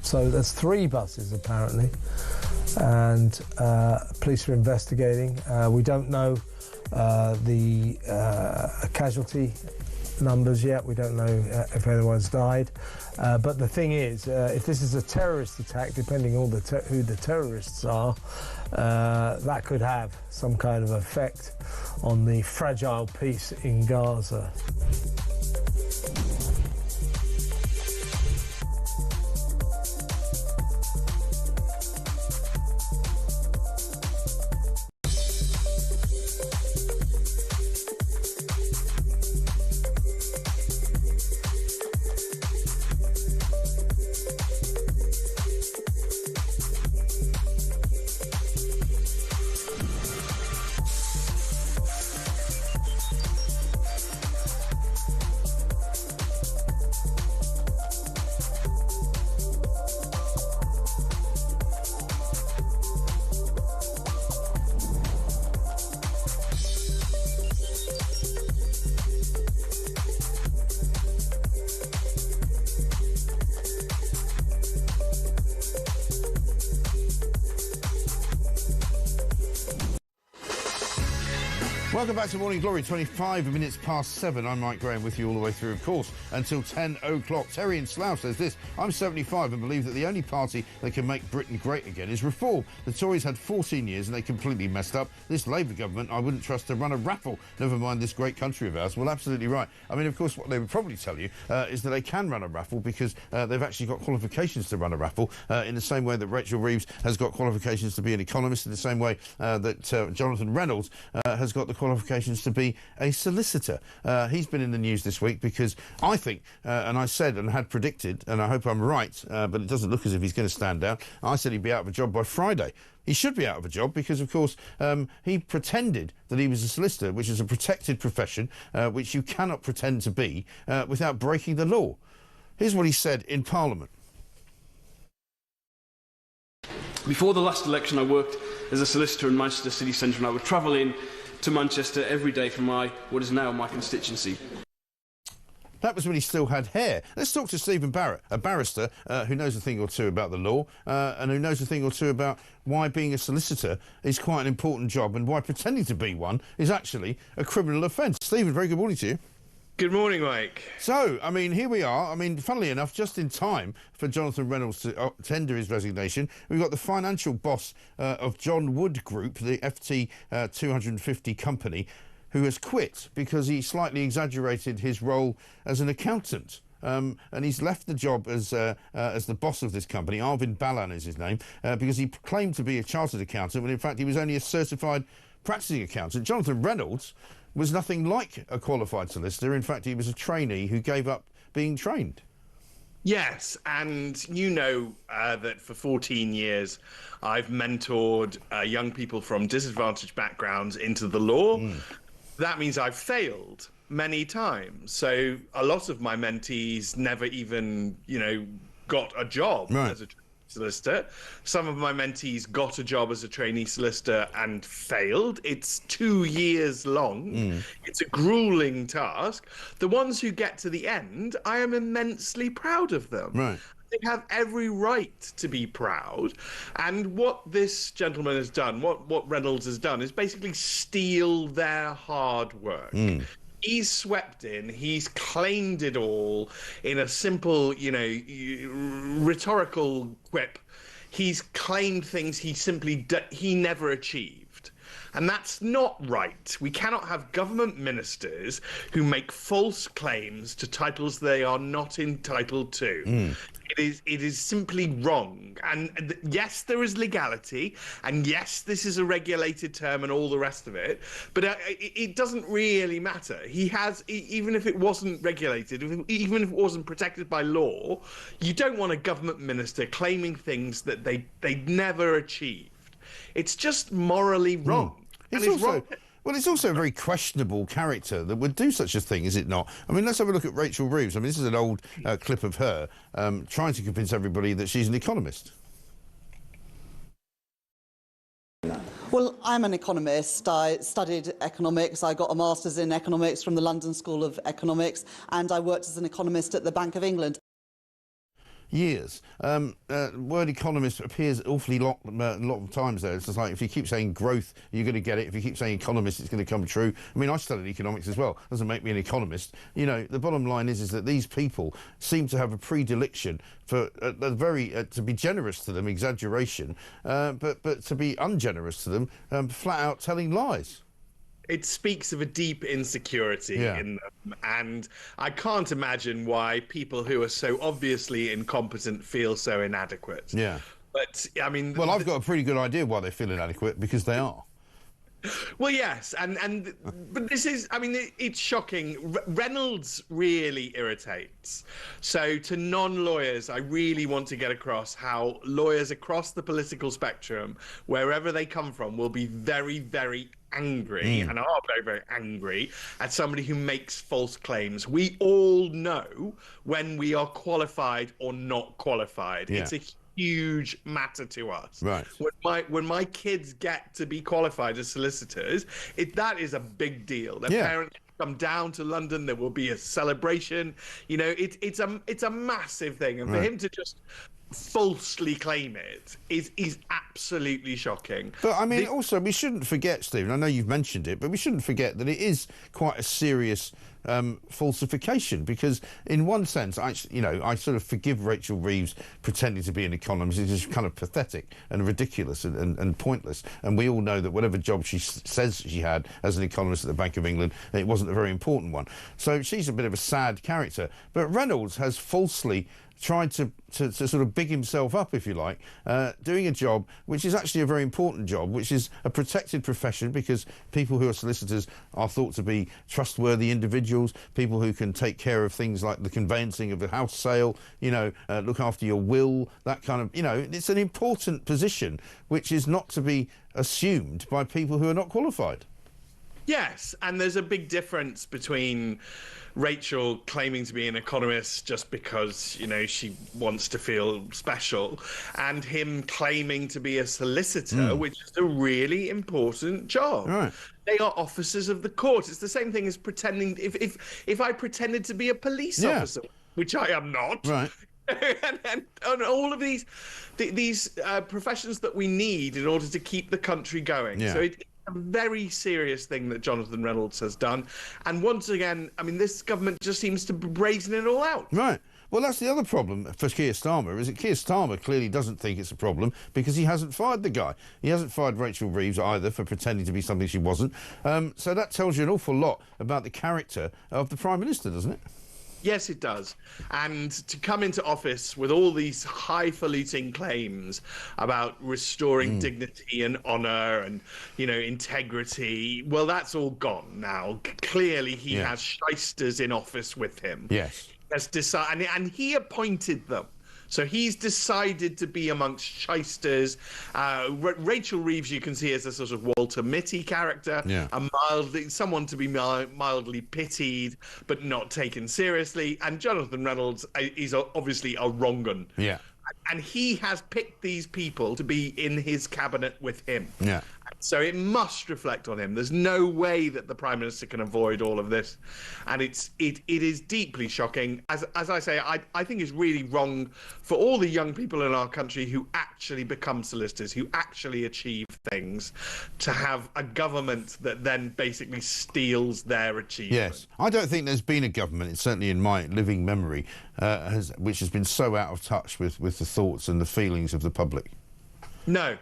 Speaker 23: So there's 3 buses apparently, and police are investigating. We don't know the casualty numbers yet. We don't know if anyone's died. But the thing is, if this is a terrorist attack, depending on who the terrorists are, that could have some kind of effect on the fragile peace in Gaza.
Speaker 2: Welcome back to Morning Glory, 25 minutes past 7. I'm Mike Graham with you all the way through, of course, until 10 o'clock. Terry in Slough says this: I'm 75 and believe that the only party that can make Britain great again is Reform. The Tories had 14 years and they completely messed up. This Labour government I wouldn't trust to run a raffle, never mind this great country of ours. Well, absolutely right. I mean, of course, what they would probably tell you is that they can run a raffle because they've actually got qualifications to run a raffle, in the same way that Rachel Reeves has got qualifications to be an economist, in the same way that Jonathan Reynolds has got the qualifications to be a solicitor. He's been in the news this week because I think, and I said and had predicted, and I hope I'm right, but it doesn't look as if he's going to stand down, I said he'd be out of a job by Friday. He should be out of a job because, of course, he pretended that he was a solicitor, which is a protected profession, which you cannot pretend to be without breaking the law. Here's what he said in Parliament.
Speaker 12: Before the last election, I worked as a solicitor in Manchester city centre, and I would travel in to Manchester every day from what is now my constituency.
Speaker 2: That was when he still had hair. Let's talk to Stephen Barrett, a barrister who knows a thing or two about the law and who knows a thing or two about why being a solicitor is quite an important job and why pretending to be one is actually a criminal offence. Stephen, very good morning to you.
Speaker 13: Good morning, Mike.
Speaker 2: So, I mean, here we are. I mean, funnily enough, just in time for Jonathan Reynolds to tender his resignation, we've got the financial boss of John Wood Group, the FT 250 company, who has quit because he slightly exaggerated his role as an accountant. And he's left the job as the boss of this company. Arvind Balan is his name, because he claimed to be a chartered accountant when in fact he was only a certified practicing accountant. Jonathan Reynolds was nothing like a qualified solicitor. In fact, he was a trainee who gave up being trained.
Speaker 13: Yes, and you know that for 14 years I've mentored young people from disadvantaged backgrounds into the law. That means I've failed many times. So a lot of my mentees never even, got a job as a solicitor. Some of my mentees got a job as a trainee solicitor and failed. It's 2 years long. It's a grueling task. The ones who get to the end, I am immensely proud of them.
Speaker 2: Right.
Speaker 13: They have every right to be proud. And what this gentleman has done, what Reynolds has done, is basically steal their hard work. He's swept in, he's claimed it all in a simple, rhetorical quip. He's claimed things he never achieved. And that's not right. We cannot have government ministers who make false claims to titles they are not entitled to. It is simply wrong. And yes, there is legality, and yes, this is a regulated term and all the rest of it, but it doesn't really matter. He has, even if it wasn't regulated, even if it wasn't protected by law, you don't want a government minister claiming things that they never achieved. It's just morally wrong.
Speaker 2: Well, it's also a very questionable character that would do such a thing, is it not? I mean, let's have a look at Rachel Reeves. I mean, this is an old clip of her trying to convince everybody that she's an economist.
Speaker 17: Well, I'm an economist. I studied economics. I got a master's in economics from the London School of Economics, and I worked as an economist at the Bank of England.
Speaker 2: Years. Word economist appears awfully lot of times there. It's just like if you keep saying growth, you're going to get it. If you keep saying economist, it's going to come true. I mean, I studied economics as well. Doesn't make me an economist. You know, the bottom line is that these people seem to have a predilection for to be generous to them, exaggeration, but to be ungenerous to them, flat out telling lies.
Speaker 13: It speaks of a deep insecurity in them, and I can't imagine why people who are so obviously incompetent feel so inadequate.
Speaker 2: Yeah.
Speaker 13: But, I mean...
Speaker 2: Well, I've got a pretty good idea why they feel inadequate, because they are.
Speaker 13: Well, yes, but this is, I mean, it's shocking. Reynolds really irritates. So to non-lawyers, I really want to get across how lawyers across the political spectrum, wherever they come from, will be very, very angry and are very, very angry at somebody who makes false claims. We all know when we are qualified or not qualified.
Speaker 2: Yeah.
Speaker 13: It's a huge matter to us.
Speaker 2: Right.
Speaker 13: When my kids get to be qualified as solicitors, that is a big deal. Their parents come down to London. There will be a celebration. You know, it's a massive thing, and for him to just falsely claim it is absolutely shocking.
Speaker 2: But I mean, also we shouldn't forget, Stephen. I know you've mentioned it, but we shouldn't forget that it is quite a serious falsification, because in one sense, I sort of forgive Rachel Reeves pretending to be an economist. It's just kind of pathetic and ridiculous and pointless. And we all know that whatever job she says she had as an economist at the Bank of England, it wasn't a very important one. So she's a bit of a sad character. But Reynolds has falsely tried to sort of big himself up, if you like, doing a job which is actually a very important job, which is a protected profession, because people who are solicitors are thought to be trustworthy individuals, people who can take care of things like the conveyancing of the house sale, look after your will, that kind of, it's an important position which is not to be assumed by people who are not qualified.
Speaker 13: Yes, and there's a big difference between Rachel claiming to be an economist just because, she wants to feel special, and him claiming to be a solicitor, which is a really important job.
Speaker 2: Right.
Speaker 13: They are officers of the court. It's the same thing as pretending, if I pretended to be a police officer, which I am not.
Speaker 2: Right.
Speaker 13: and all of these professions that we need in order to keep the country going.
Speaker 2: Yeah.
Speaker 13: So it's a very serious thing that Jonathan Reynolds has done. And once again, I mean, this government just seems to brazen it all out.
Speaker 2: Right. Well, that's the other problem for Keir Starmer, is that Keir Starmer clearly doesn't think it's a problem because he hasn't fired the guy. He hasn't fired Rachel Reeves either for pretending to be something she wasn't. So that tells you an awful lot about the character of the Prime Minister, doesn't it?
Speaker 13: Yes, it does. And to come into office with all these highfalutin claims about restoring dignity and honour and, integrity, well, that's all gone now. Clearly, he has shysters in office with him.
Speaker 2: Yes.
Speaker 13: Has decided, and he appointed them. So he's decided to be amongst shysters. Rachel Reeves, you can see, as a sort of Walter Mitty character, someone to be mildly pitied but not taken seriously. And Jonathan Reynolds is obviously a wrong 'un.
Speaker 2: Yeah.
Speaker 13: And he has picked these people to be in his cabinet with him.
Speaker 2: Yeah.
Speaker 13: So it must reflect on him. There's no way that the Prime Minister can avoid all of this. And it is deeply shocking. As I say, I think it's really wrong for all the young people in our country who actually become solicitors, who actually achieve things, to have a government that then basically steals their achievement.
Speaker 2: Yes. I don't think there's been a government, it's certainly in my living memory, which has been so out of touch with the thoughts and the feelings of the public.
Speaker 13: No,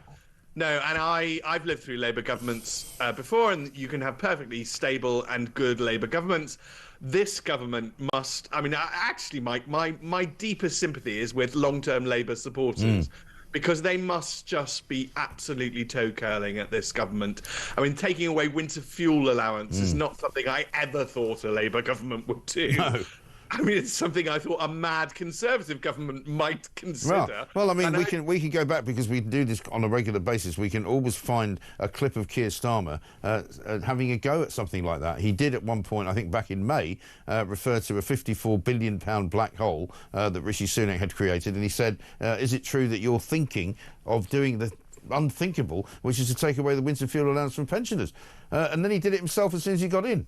Speaker 13: and I've lived through Labour governments before, and you can have perfectly stable and good Labour governments. This government must, actually, Mike, my deepest sympathy is with long-term Labour supporters. Because they must just be absolutely toe-curling at this government. Taking away winter fuel allowance is not something I ever thought a Labour government would do. No. It's something I thought a mad Conservative government might consider.
Speaker 2: Well, we can go back, because we do this on a regular basis. We can always find a clip of Keir Starmer having a go at something like that. He did at one point, I think back in May, refer to a £54 billion black hole that Rishi Sunak had created, and he said, is it true that you're thinking of doing the unthinkable, which is to take away the winter fuel allowance from pensioners? And then he did it himself as soon as he got in.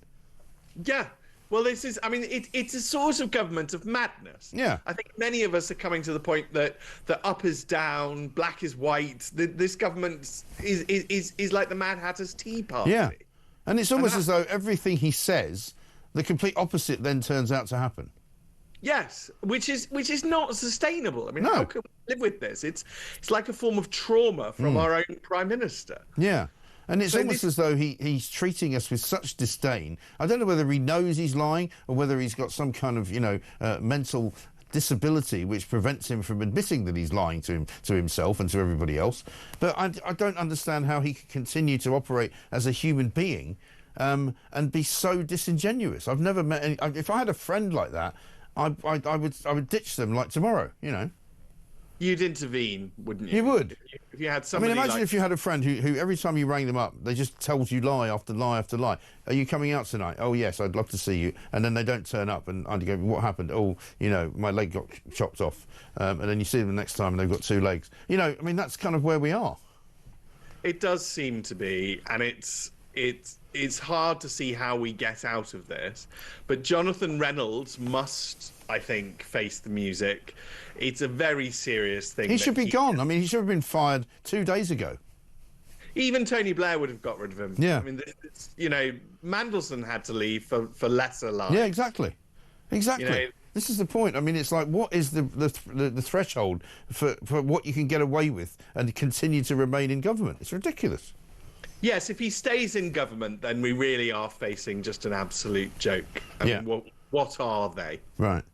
Speaker 13: Yeah. Well, this is, it's a sort of government of madness.
Speaker 2: Yeah.
Speaker 13: I think many of us are coming to the point that up is down, black is white. This government is like the Mad Hatter's Tea Party.
Speaker 2: Yeah. And it's almost as though everything he says, the complete opposite then turns out to happen.
Speaker 13: Yes, which is not sustainable. How can we live with this? It's like a form of trauma from our own Prime Minister.
Speaker 2: Yeah. And it's almost as though he's treating us with such disdain. I don't know whether he knows he's lying or whether he's got some kind of, mental disability which prevents him from admitting that he's lying to himself and to everybody else. But I don't understand how he can continue to operate as a human being and be so disingenuous. I've never met any... If I had a friend like that, I would ditch them like tomorrow,
Speaker 13: You'd intervene, wouldn't you?
Speaker 2: You would.
Speaker 13: If you had somebody
Speaker 2: imagine if you had a friend who every time you rang them up, they just told you lie after lie after lie. Are you coming out tonight? Oh, yes, I'd love to see you. And then they don't turn up, and I'd go, what happened? Oh, my leg got chopped off. And then you see them the next time and they've got two legs. That's kind of where we are.
Speaker 13: It does seem to be, and it's it's hard to see how we get out of this. But Jonathan Reynolds must, I think, face the music. It's a very serious thing.
Speaker 2: He should be gone. I mean, he should have been fired 2 days ago.
Speaker 13: Even Tony Blair would have got rid of him.
Speaker 2: Yeah.
Speaker 13: I mean, you know, Mandelson had to leave for lesser lives.
Speaker 2: Yeah, exactly. Exactly.
Speaker 13: You know,
Speaker 2: this is the point. I mean, it's like, what is the threshold for what you can get away with and continue to remain in government? It's ridiculous.
Speaker 13: Yes, if he stays in government, then we really are facing just an absolute joke. I mean, what are they?
Speaker 2: Right.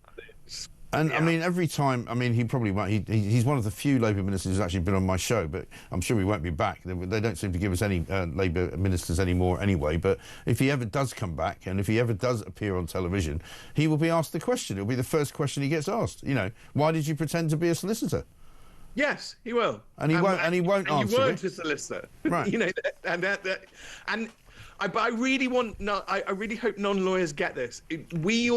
Speaker 2: And I mean, every time, I mean, he probably won't. He's one of the few Labour ministers who's actually been on my show, but I'm sure he won't be back. They don't seem to give us any Labour ministers anymore anyway. But if he ever does come back, and if he ever does appear on television, he will be asked the question. It'll be the first question he gets asked. You know, why did you pretend to be a solicitor?
Speaker 13: Yes, he will.
Speaker 2: And he won't. And he won't answer.
Speaker 13: You weren't a solicitor,
Speaker 2: right?
Speaker 13: You know, but I really I really hope non-lawyers get this. We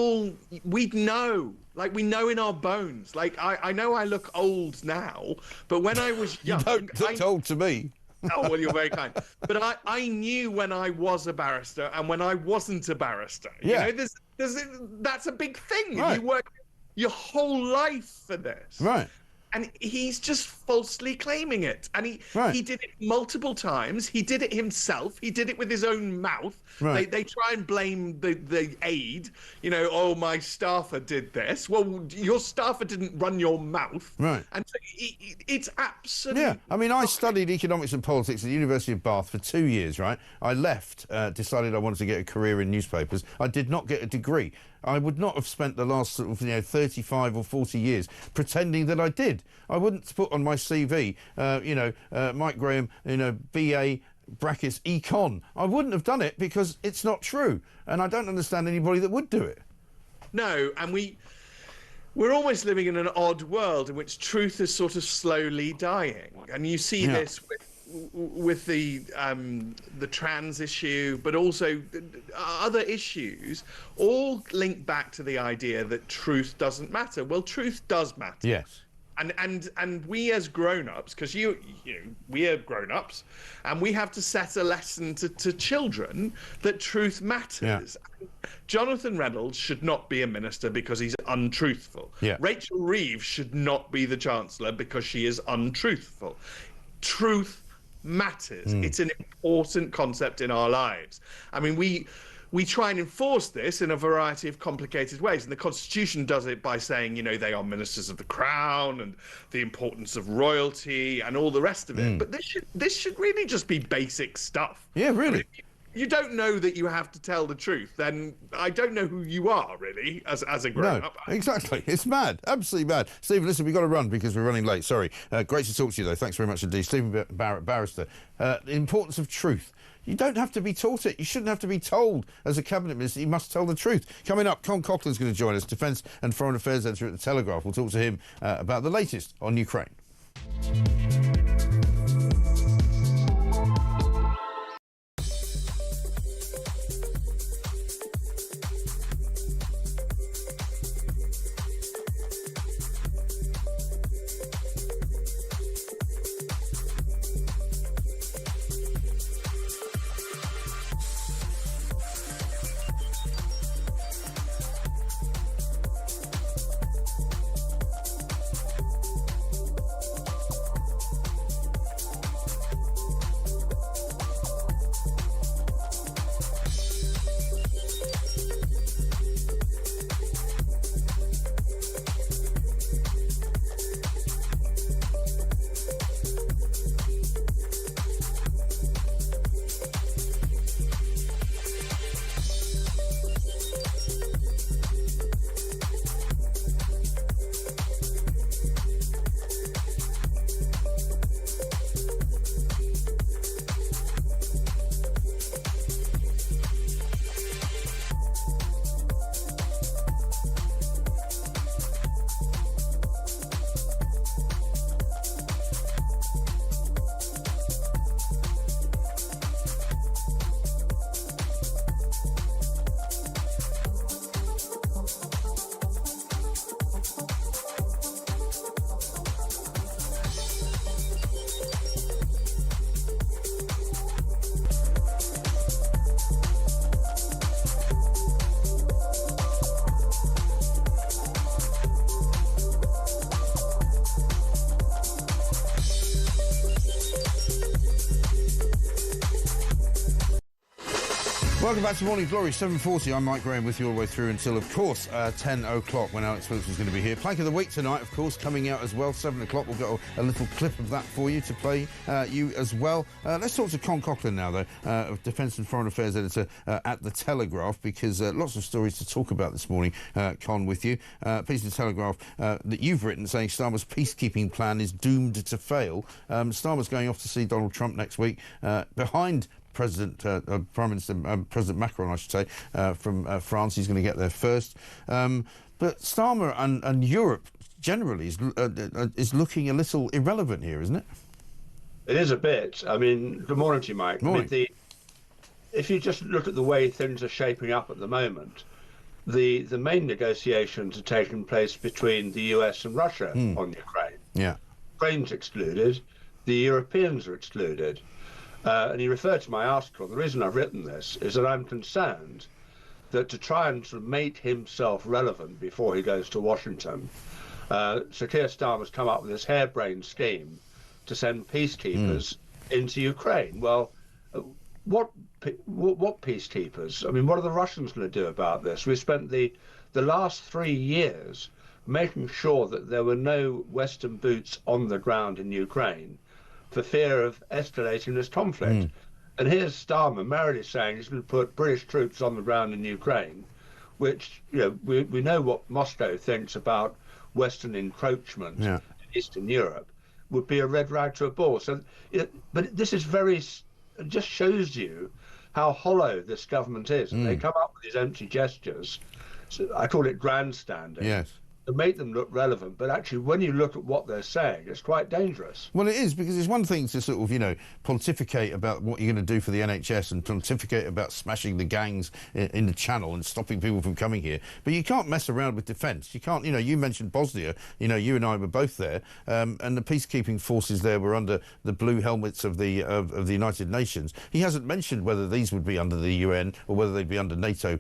Speaker 13: know, like we know in our bones. Like I know I look old now, but when I was young,
Speaker 2: you don't look old to me.
Speaker 13: Oh, well, you're very kind. But I knew when I was a barrister and when I wasn't a barrister.
Speaker 2: Yeah.
Speaker 13: You know, that's a big thing.
Speaker 2: Right.
Speaker 13: You work your whole life for this.
Speaker 2: Right.
Speaker 13: And he's just falsely claiming it. And he did it multiple times. He did it himself. He did it with his own mouth.
Speaker 2: Right.
Speaker 13: They try and blame the aide. You know, oh, my staffer did this. Well, your staffer didn't run your mouth.
Speaker 2: Right.
Speaker 13: And so it's absolutely...
Speaker 2: Yeah. I mean, I studied economics and politics at the University of Bath for 2 years, right? I left, decided I wanted to get a career in newspapers. I did not get a degree. I would not have spent the last 35 or 40 years pretending that I did. I wouldn't put on my CV, Mike Graham, BA, brackets, econ. I wouldn't have done it because it's not true. And I don't understand anybody that would do it.
Speaker 13: No, and we're almost living in an odd world in which truth is sort of slowly dying. And you see this with the trans issue, but also other issues, all link back to the idea that truth doesn't matter. Well, truth does matter.
Speaker 2: Yes.
Speaker 13: And we as grown-ups, because we are grown-ups, and we have to set a lesson to children that truth matters. Yeah. Jonathan Reynolds should not be a minister because he's untruthful.
Speaker 2: Yeah.
Speaker 13: Rachel Reeves should not be the Chancellor because she is untruthful. Truth matters. It's an important concept in our lives. I mean, we try and enforce this in a variety of complicated ways, and the Constitution does it by saying, they are ministers of the Crown and the importance of royalty and all the rest of it. But this should really just be basic stuff.
Speaker 2: Yeah, really.
Speaker 13: I mean, if you don't know that you have to tell the truth, then I don't know who you are, really, as a grown-up.
Speaker 2: No, exactly. It's mad. Absolutely mad. Stephen, listen, we've got to run because we're running late. Sorry. Great to talk to you, though. Thanks very much indeed. Stephen Barrett, barrister. The importance of truth. You don't have to be taught it. You shouldn't have to be told as a cabinet minister you must tell the truth. Coming up, Con Coughlin's going to join us, Defence and Foreign Affairs editor at The Telegraph. We'll talk to him about the latest on Ukraine. Welcome back to Morning Glory, 7:40. I'm Mike Graham with you all the way through until, of course, 10 o'clock when Alex Phillips is going to be here. Plank of the Week tonight, of course, coming out as well. 7 o'clock, we'll get a little clip of that for you to play you as well. Let's talk to Con Coughlin now, though, of Defence and Foreign Affairs Editor at The Telegraph, because lots of stories to talk about this morning, Con, with you. Piece of The Telegraph that you've written saying Starmer's peacekeeping plan is doomed to fail. Starmer's going off to see Donald Trump next week, behind Prime Minister President Macron, I should say, from France. He's going to get there first. But Starmer and Europe generally is looking a little irrelevant here, isn't it?
Speaker 14: It is a bit. I mean, good morning to you, Mike.
Speaker 2: Morning.
Speaker 14: I mean, if you just look at the way things are shaping up at the moment, the main negotiations are taking place between the US and Russia on Ukraine.
Speaker 2: Yeah.
Speaker 14: Ukraine's excluded. The Europeans are excluded. And he referred to my article. The reason I've written this is that I'm concerned that to try and sort of make himself relevant before he goes to Washington, Sir Keir Starmer's come up with this harebrained scheme to send peacekeepers into Ukraine. Well, what peacekeepers? I mean, what are the Russians going to do about this? We spent the last 3 years making sure that there were no Western boots on the ground in Ukraine for fear of escalating this conflict. And here's Starmer merrily saying he's going to put British troops on the ground in Ukraine, which, you know, we know what Moscow thinks about Western encroachment in Eastern Europe, would be a red rag to a bull. So, but this is it just shows you how hollow this government is. And they come up with these empty gestures. So I call it grandstanding.
Speaker 2: Yes.
Speaker 14: To make them look relevant, but actually when you look at what they're saying, it's quite dangerous.
Speaker 2: Well, it is, because it's one thing to sort of, you know, pontificate about what you're going to do for the NHS and pontificate about smashing the gangs in the Channel and stopping people from coming here, but you can't mess around with defence. You can't, you know, you mentioned Bosnia, you know, you and I were both there, and the peacekeeping forces there were under the blue helmets of the United Nations. He hasn't mentioned whether these would be under the UN or whether they'd be under NATO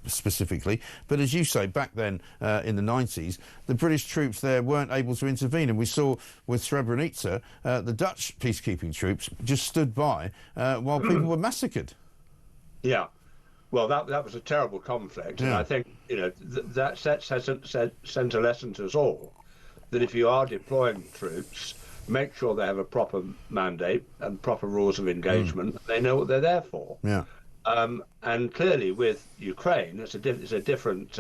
Speaker 2: specifically, but as you say, back then in the 90s, the British troops there weren't able to intervene, and we saw with Srebrenica the Dutch peacekeeping troops just stood by while people were massacred.
Speaker 14: Yeah, well, that was a terrible conflict, and I think, you know, that sent a lesson to us all that if you are deploying troops, make sure they have a proper mandate and proper rules of engagement. They know what they're there for.
Speaker 2: Yeah.
Speaker 14: And clearly with Ukraine, it's a different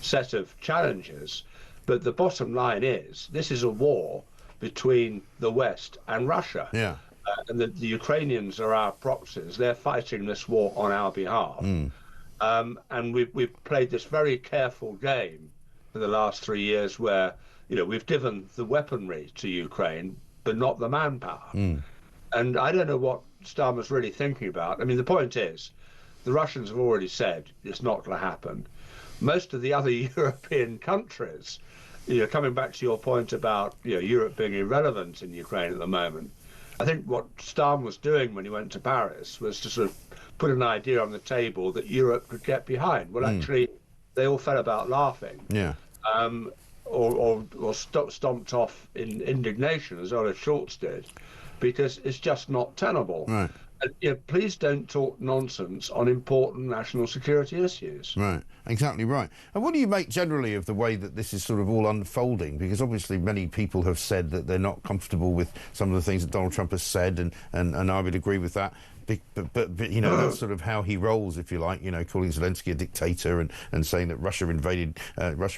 Speaker 14: set of challenges, but the bottom line is this is a war between the West and Russia.
Speaker 2: Yeah.
Speaker 14: And the Ukrainians are our proxies. They're fighting this war on our behalf. And we've played this very careful game for the last 3 years where, you know, we've given the weaponry to Ukraine, but not the manpower. And I don't know what Starmer's really thinking about. I mean, the point is, the Russians have already said it's not going to happen. Most of the other European countries, you know, coming back to your point about, you know, Europe being irrelevant in Ukraine at the moment, I think what Starmer was doing when he went to Paris was to sort of put an idea on the table that Europe could get behind. Well, actually, they all fell about laughing.
Speaker 2: Yeah.
Speaker 14: Or stomped off in indignation, as Olaf Scholz did, because it's just not tenable.
Speaker 2: Right.
Speaker 14: And, you know, please don't talk nonsense on important national security issues.
Speaker 2: Right, exactly right. And what do you make generally of the way that this is sort of all unfolding? Because obviously many people have said that they're not comfortable with some of the things that Donald Trump has said, and I would agree with that. But you know, that's sort of how he rolls, if you like, you know, calling Zelensky a dictator and saying that Russia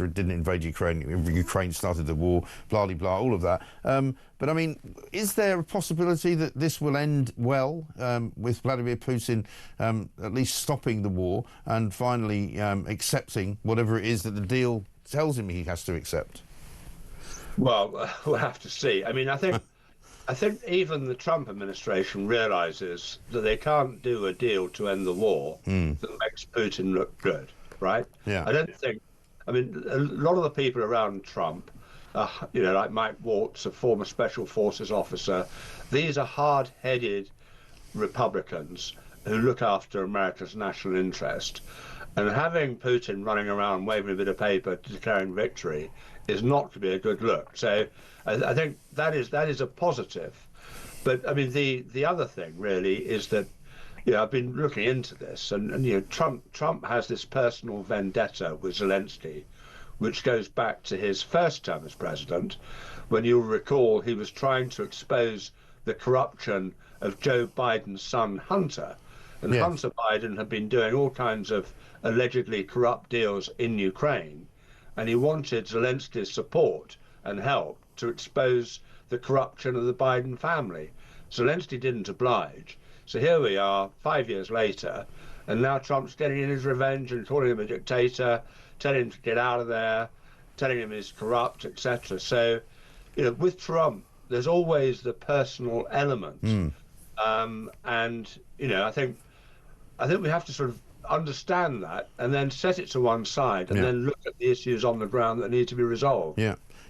Speaker 2: didn't invade Ukraine, Ukraine started the war, blah, blah, blah, all of that. But, I mean, is there a possibility that this will end well with Vladimir Putin at least stopping the war and finally accepting whatever it is that the deal tells him he has to accept?
Speaker 14: Well, we'll have to see. I mean, I think even the Trump administration realizes that they can't do a deal to end the war that makes Putin look good, right?
Speaker 2: Yeah.
Speaker 14: I don't think, I mean, a lot of the people around Trump, you know, like Mike Waltz, a former Special Forces officer, these are hard-headed Republicans who look after America's national interest. And having Putin running around waving a bit of paper declaring victory is not to be a good look. So I think that is a positive. But I mean, the other thing really is that Yeah, I've been looking into this, and you know, Trump has this personal vendetta with Zelensky, which goes back to his first term as president, when you'll recall he was trying to expose the corruption of Joe Biden's son Hunter, and Hunter Biden had been doing all kinds of allegedly corrupt deals in Ukraine, and he wanted Zelensky's support and help to expose the corruption of the Biden family. Zelensky didn't oblige. So here we are 5 years later, and now Trump's getting in his revenge and calling him a dictator, telling him to get out of there, telling him he's corrupt, etc. So, you know, with Trump, there's always the personal element. And, you know, I think we have to sort of understand that and then set it to one side and then look at the issues on the ground that need to be resolved.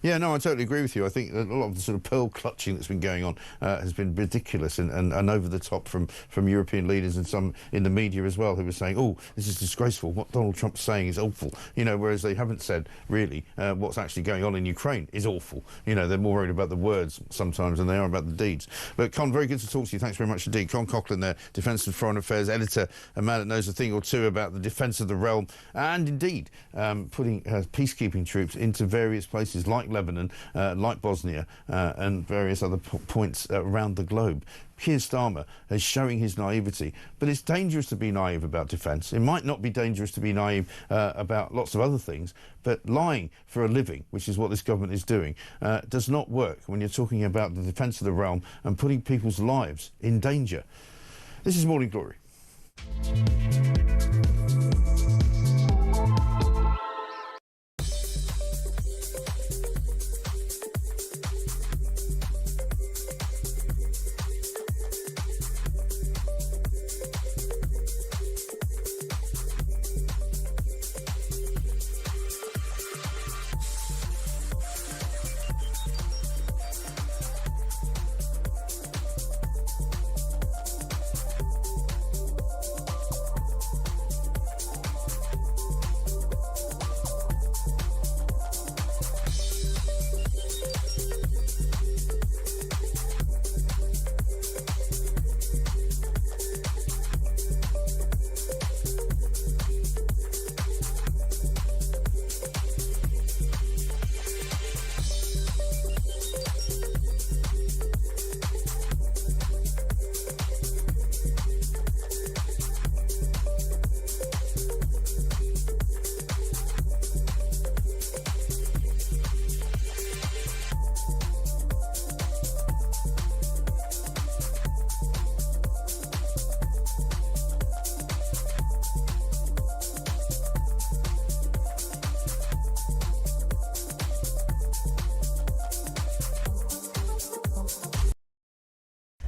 Speaker 2: Yeah, no, I totally agree with you. I think that a lot of the sort of pearl clutching that's been going on has been ridiculous and over the top from European leaders and some in the media as well, who were saying, oh, this is disgraceful, what Donald Trump's saying is awful, you know, whereas they haven't said really what's actually going on in Ukraine is awful. You know, they're more worried about the words sometimes than they are about the deeds. But Con, very good to talk to you. Thanks very much indeed. Con Coughlin there, Defence and Foreign Affairs editor, a man that knows a thing or two about the defence of the realm and indeed putting peacekeeping troops into various places like Lebanon, like Bosnia and various other points around the globe. Keir Starmer is showing his naivety, but it's dangerous to be naive about defence. It might not be dangerous to be naive about lots of other things, but lying for a living, which is what this government is doing, does not work when you're talking about the defence of the realm and putting people's lives in danger. This is Morning Glory.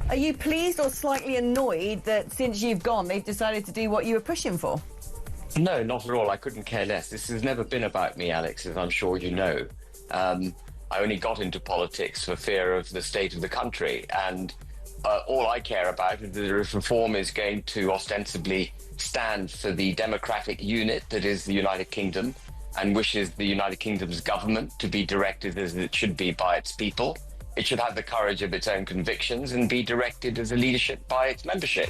Speaker 11: Are you pleased or slightly annoyed that since you've gone, they've decided to do what you were pushing for?
Speaker 9: No, not at all. I couldn't care less. This has never been about me, Alex, as I'm sure you know. I only got into politics for fear of the state of the country. And all I care about is that the reform is going to ostensibly stand for the democratic unit that is the United Kingdom and wishes the United Kingdom's government to be directed as it should be by its people. It should have the courage of its own convictions and be directed as a leadership by its membership.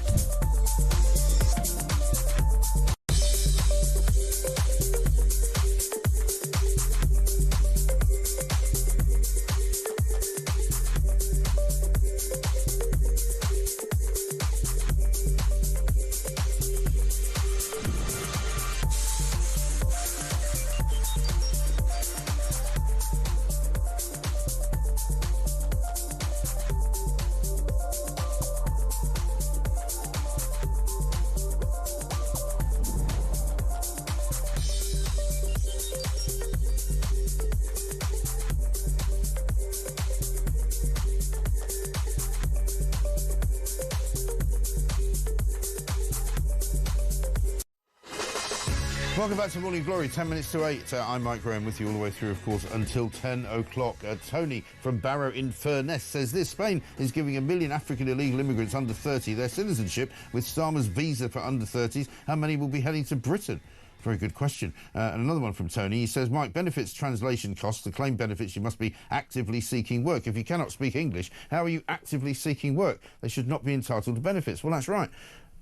Speaker 2: Welcome back to Morning Glory, 10 minutes to 8. I'm Mike Graham with you all the way through, of course, until 10 o'clock. Tony from Barrow in Furness says this: Spain is giving 1 million African illegal immigrants under 30 their citizenship with Starmer's visa for under 30s. How many will be heading to Britain? Very good question. And another one from Tony. He says, Mike, benefits translation costs. To claim benefits, you must be actively seeking work. If you cannot speak English, how are you actively seeking work? They should not be entitled to benefits. Well, that's right.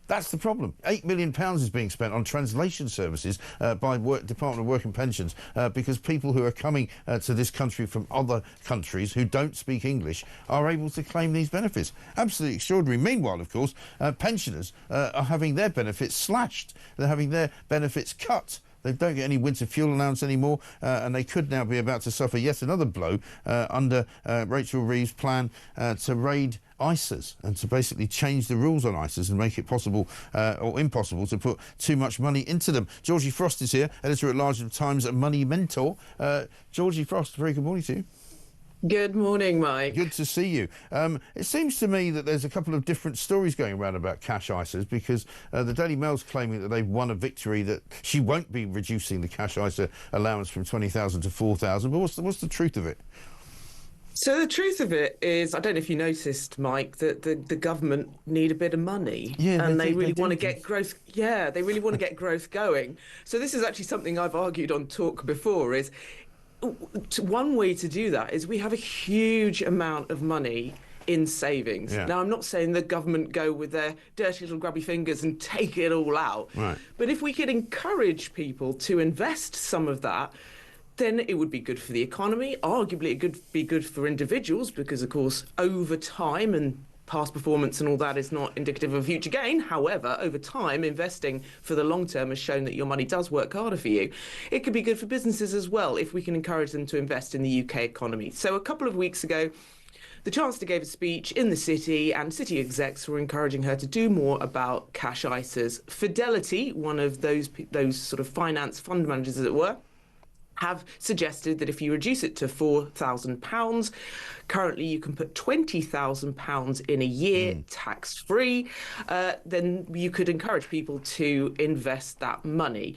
Speaker 2: That's the problem. £8 million is being spent on translation services by Department of Work and Pensions because people who are coming to this country from other countries who don't speak English are able to claim these benefits. Absolutely extraordinary. Meanwhile, of course, pensioners are having their benefits slashed. They're having their benefits cut. They don't get any winter fuel allowance anymore, and they could now be about to suffer yet another blow under Rachel Reeves' plan to raid ISAs and to basically change the rules on ISAs and make it possible or impossible to put too much money into them. Georgie Frost is here, editor-at-large of Times Money Mentor. Georgie Frost, very good morning to you.
Speaker 15: Good morning, Mike.
Speaker 2: Good to see you. It seems to me that there's a couple of different stories going around about cash ISAs because the Daily Mail's claiming that they've won a victory, that she won't be reducing the cash ISA allowance from 20,000 to 4,000. But what's the truth of it?
Speaker 15: So the truth of it is, I don't know if you noticed, Mike, that the government need a bit of money, and they really want to get growth. Yeah, they really want to get growth going. So this is actually something I've argued on Talk before. Is one way to do that is we have a huge amount of money in savings. Yeah. Now, I'm not saying the government go with their dirty little grubby fingers and take it all out. Right. But if we could encourage people to invest some of that, then it would be good for the economy. Arguably, it could be good for individuals because, of course, over time and past performance and all that is not indicative of future gain. However, over time, investing for the long term has shown that your money does work harder for you. It could be good for businesses as well if we can encourage them to invest in the UK economy. So a couple of weeks ago, the Chancellor gave a speech in the City, and City execs were encouraging her to do more about cash ISAs. Fidelity, one of those sort of finance fund managers, as it were, have suggested that if you reduce it to £4,000, currently you can put £20,000 in a year, tax-free, then you could encourage people to invest that money.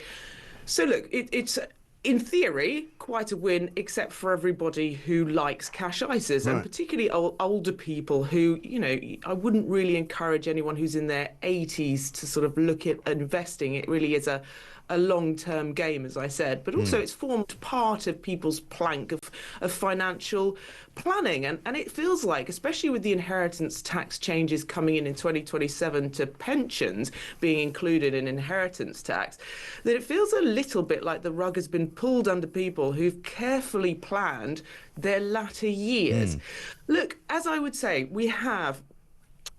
Speaker 15: So look, it's in theory quite a win, except for everybody who likes cash ISAs, and particularly older people who, you know, I wouldn't really encourage anyone who's in their 80s to sort of look at investing. It really is a long-term game, as I said, but also it's formed part of people's plank of financial planning. And it feels like, especially with the inheritance tax changes coming in 2027 to pensions being included in inheritance tax, that it feels a little bit like the rug has been pulled under people who've carefully planned their latter years. Look, as I would say, we have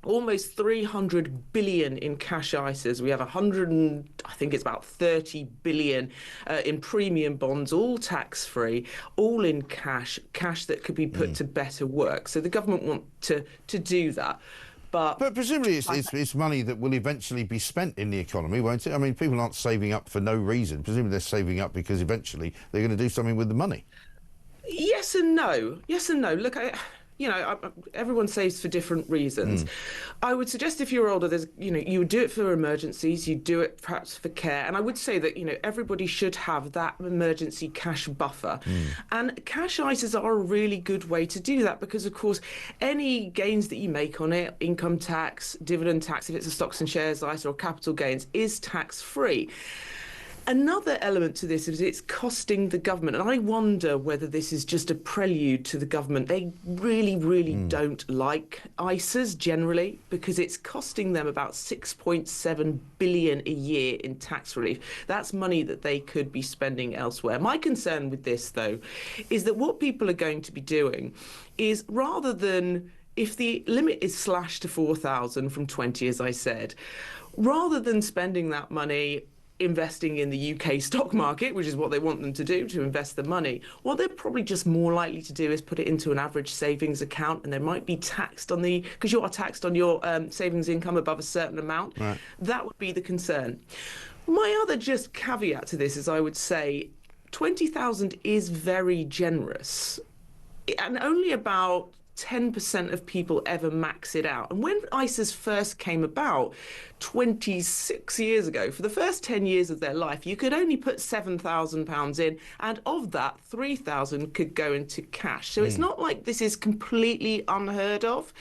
Speaker 15: almost 300 billion in cash ISAs. We have I think it's about 30 billion in premium bonds, all tax-free, all in cash that could be put to better work. So the government want to do that. But
Speaker 2: presumably it's money that will eventually be spent in the economy, won't it? I mean, people aren't saving up for no reason. Presumably they're saving up because eventually they're going to do something with the money.
Speaker 15: Yes and no. Yes and no. Look, everyone saves for different reasons. I would suggest if you're older, you would do it for emergencies, you do it perhaps for care. And I would say that, everybody should have that emergency cash buffer. And cash ISAs are a really good way to do that because, of course, any gains that you make on it, income tax, dividend tax, if it's a stocks and shares ISA or capital gains, is tax-free. Another element to this is it's costing the government, and I wonder whether this is just a prelude to the government. They really don't like ISAs generally because it's costing them about 6.7 billion a year in tax relief. That's money that they could be spending elsewhere. My concern with this, though, is that what people are going to be doing is, rather than, if the limit is slashed to 4,000 from 20, as I said, rather than spending that money investing in the UK stock market, which is what they want them to do, to invest the money, what they're probably just more likely to do is put it into an average savings account, and they might be taxed on because you are taxed on your savings income above a certain amount. That would be the concern. My other just caveat to this is I would say 20,000 is very generous, and only about 10% of people ever max it out. And when ISAs first came about 26 years ago, for the first 10 years of their life, you could only put £7,000 in, and of that, 3,000 could go into cash. So it's not like this is completely unheard of.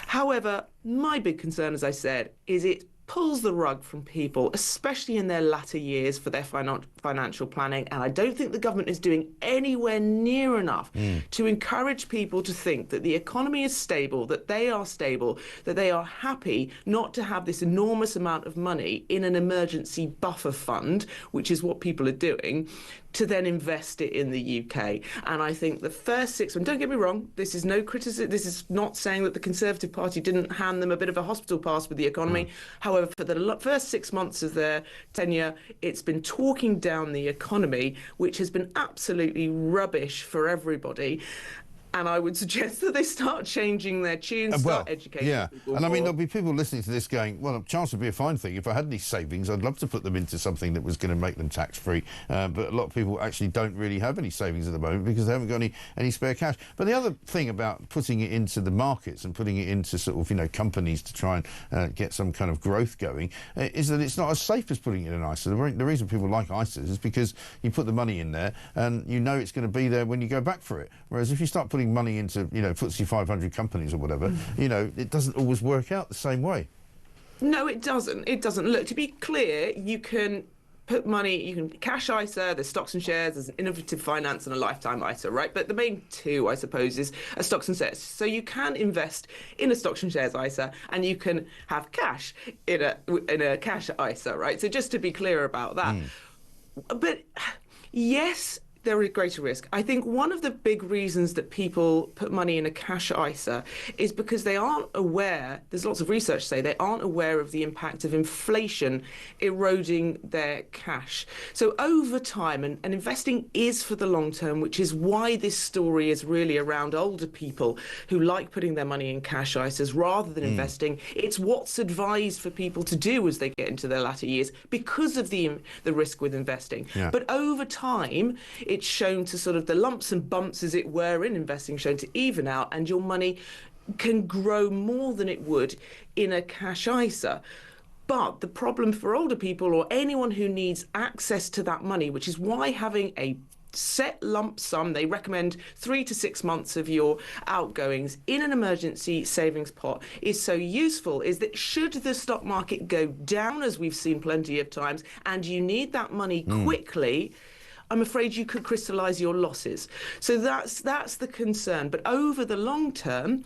Speaker 15: However, my big concern, as I said, is it pulls the rug from people, especially in their latter years, for their financial planning. And I don't think the government is doing anywhere near enough to encourage people to think that the economy is stable, that they are happy not to have this enormous amount of money in an emergency buffer fund, which is what people are doing, to then invest it in the UK. And I think the first 6 months, don't get me wrong, this is no criticism, this is not saying that the Conservative Party didn't hand them a bit of a hospital pass with the economy. However, for the first 6 months of their tenure, it's been talking down the economy, which has been absolutely rubbish for everybody. And I would suggest that they start changing their tune, start educating people.
Speaker 2: And I mean, there'll be people listening to this going, well, a chance would be a fine thing. If I had these savings, I'd love to put them into something that was going to make them tax-free. But a lot of people actually don't really have any savings at the moment because they haven't got any spare cash. But the other thing about putting it into the markets and putting it into sort of, you know, companies to try and get some kind of growth going is that it's not as safe as putting it in ISA. The reason people like ISAs is because you put the money in there and you know it's going to be there when you go back for it. Whereas if you start putting money into, you know, FTSE 500 companies or whatever, you know, it doesn't always work out the same way.
Speaker 15: No, it doesn't. It doesn't. Look, to be clear, you can put money, you can cash ISA, there's stocks and shares, there's an innovative finance and a lifetime ISA, right? But the main two, I suppose, is a stocks and shares. So you can invest in a stocks and shares ISA and you can have cash in a cash ISA, right? So just to be clear about that. But yes, there is greater risk. I think one of the big reasons that people put money in a cash ISA is because they aren't aware, there's lots of research say, they aren't aware of the impact of inflation eroding their cash. So over time, and investing is for the long term, which is why this story is really around older people who like putting their money in cash ISAs rather than investing. It's what's advised for people to do as they get into their latter years because of the risk with investing. But over time, it's shown to sort of the lumps and bumps, as it were, in investing shown to even out, and your money can grow more than it would in a cash ISA. But the problem for older people or anyone who needs access to that money, which is why having a set lump sum, they recommend 3 to 6 months of your outgoings in an emergency savings pot, is so useful, is that should the stock market go down, as we've seen plenty of times, and you need that money quickly, I'm afraid you could crystallise your losses. So that's the concern. But over the long term,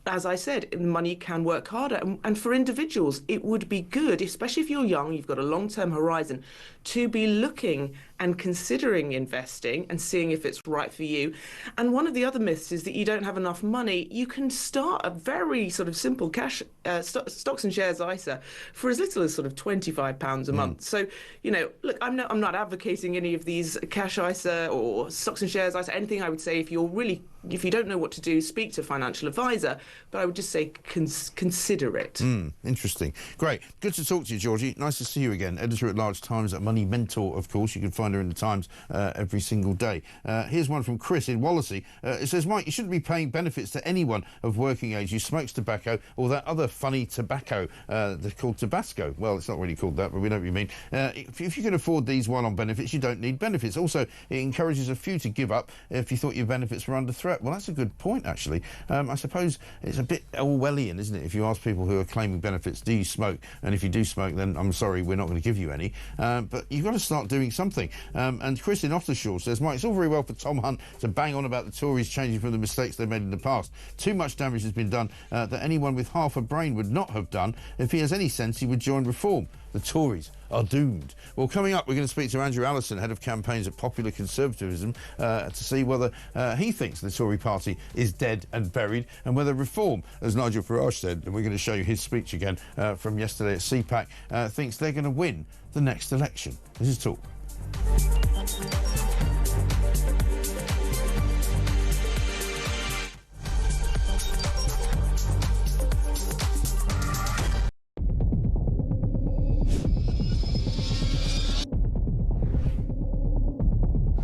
Speaker 15: as I said, money can work harder. And for individuals, it would be good, especially if you're young, you've got a long-term horizon, to be looking and considering investing and seeing if it's right for you. And one of the other myths is that you don't have enough money. You can start a very sort of simple cash stocks and shares ISA for as little as sort of £25 a month. So, you know, look, I'm not advocating any of these cash ISA or stocks and shares ISA. Anything I would say, if you don't know what to do, speak to a financial advisor. But I would just say consider it.
Speaker 2: Interesting. Great. Good to talk to you, Georgie. Nice to see you again. Editor-at-Large Times, a Money Mentor, of course. You can find her in the Times every single day. Here's one from Chris in Wallasey. It says, Mike, you shouldn't be paying benefits to anyone of working age who smokes tobacco or that other funny tobacco that's called Tabasco. Well, it's not really called that, but we know what you mean. If you can afford these one-on benefits, you don't need benefits. Also, it encourages a few to give up if you thought your benefits were under threat. Well, that's a good point, actually. I suppose it's a bit Orwellian, isn't it? If you ask people who are claiming benefits, do you smoke? And if you do smoke, then I'm sorry, we're not going to give you any. But you've got to start doing something. And Chris in Ottershaw says, Mike, it's all very well for Tom Hunt to bang on about the Tories changing from the mistakes they made in the past. Too much damage has been done that anyone with half a brain would not have done. If he has any sense, he would join Reform. The Tories are doomed. Well, coming up, we're going to speak to Andrew Allison, head of campaigns at Popular Conservatism, to see whether he thinks the Tory party is dead and buried and whether Reform, as Nigel Farage said, and we're going to show you his speech again from yesterday at CPAC, thinks they're going to win the next election. This is Talk.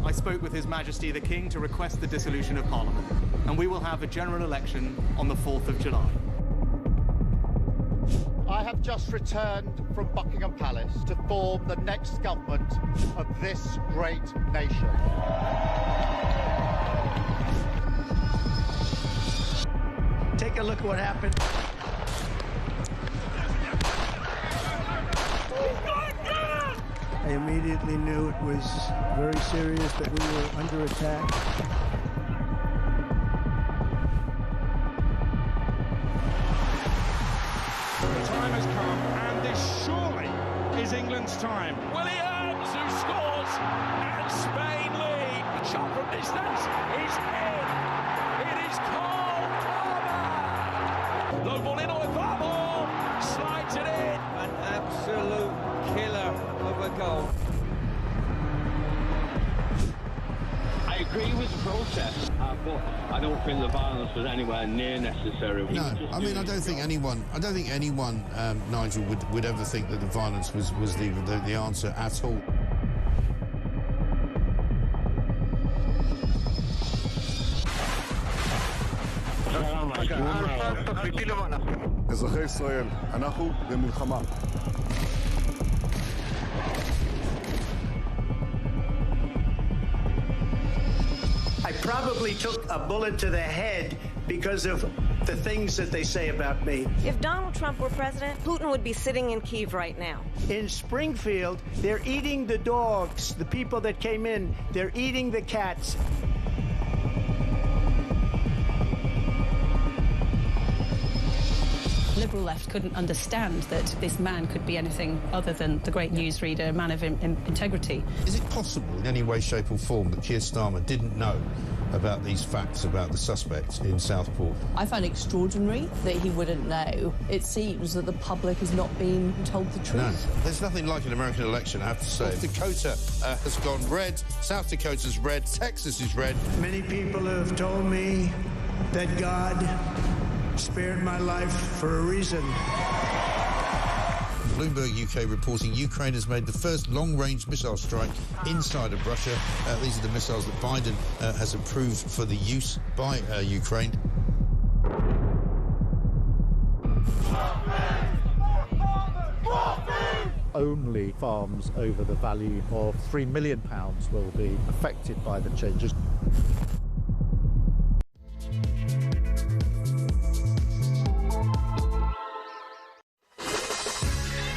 Speaker 16: I spoke with His Majesty the King to request the dissolution of Parliament, and we will have a general election on the 4th of July.
Speaker 18: I have just returned from Buckingham Palace to form the next government of this great nation.
Speaker 4: Take a look at what happened. They immediately knew it was very serious, that we were under attack.
Speaker 19: The time has come, and this surely is England's time. Williams, who scores, and Spain lead. The shot from distance is in. It is Cole Palmer. Low ball in on Palmer, slides it in.
Speaker 20: An absolute killer of a goal.
Speaker 1: I agree with the protest, but I don't think the violence was anywhere near necessary.
Speaker 2: No, I mean, I don't think anyone, Nigel, would ever think that the violence was the answer at all.
Speaker 3: אזרחי ישראל, אנחנו במלחמה.
Speaker 4: I probably took a bullet to the head because of the things that they say about me.
Speaker 5: If Donald Trump were president, Putin would be sitting in Kyiv right now.
Speaker 4: In Springfield, they're eating the dogs, the people that came in, they're eating the cats.
Speaker 6: Liberal left couldn't understand that this man could be anything other than the great newsreader, a man of integrity.
Speaker 2: Is it possible in any way, shape or form that Keir Starmer didn't know about these facts about the suspects in Southport?
Speaker 7: I find it extraordinary that he wouldn't know. It seems that the public has not been told the truth.
Speaker 2: No, there's nothing like an American election, I have to say. North Dakota has gone red, South Dakota's red, Texas is red.
Speaker 4: Many people have told me that God spared my life for a reason.
Speaker 2: Bloomberg UK reporting Ukraine has made the first long-range missile strike inside of Russia. These are the missiles that Biden has approved for the use by Ukraine.
Speaker 8: Only farms over the value of £3 million will be affected by the changes.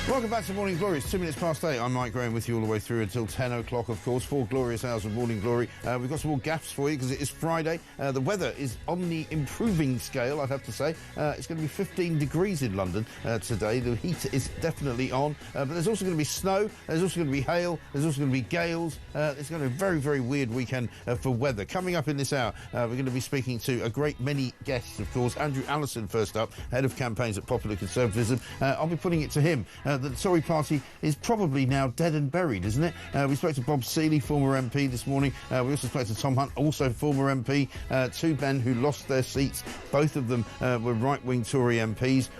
Speaker 2: Welcome back to Morning Glory. It's 2 minutes past 8. I'm Mike Graham with you all the way through until 10 o'clock, of course. 4 glorious hours of Morning Glory. We've got some more gaffes for you because it is Friday. The weather is on the improving scale, I'd have to say. It's going to be 15 degrees in London today. The heat is definitely on. But there's also going to be snow. There's also going to be hail. There's also going to be gales. It's going to be a very, very weird weekend for weather. Coming up in this hour, we're going to be speaking to a great many guests, of course. Andrew Allison, first up, head of campaigns at Popular Conservatism. I'll be putting it to him. The Tory party is probably now dead and buried, isn't it? We spoke to Bob Seeley, former MP, this morning. We also spoke to Tom Hunt, also former MP. Two men who lost their seats. Both of them were right-wing Tory MPs.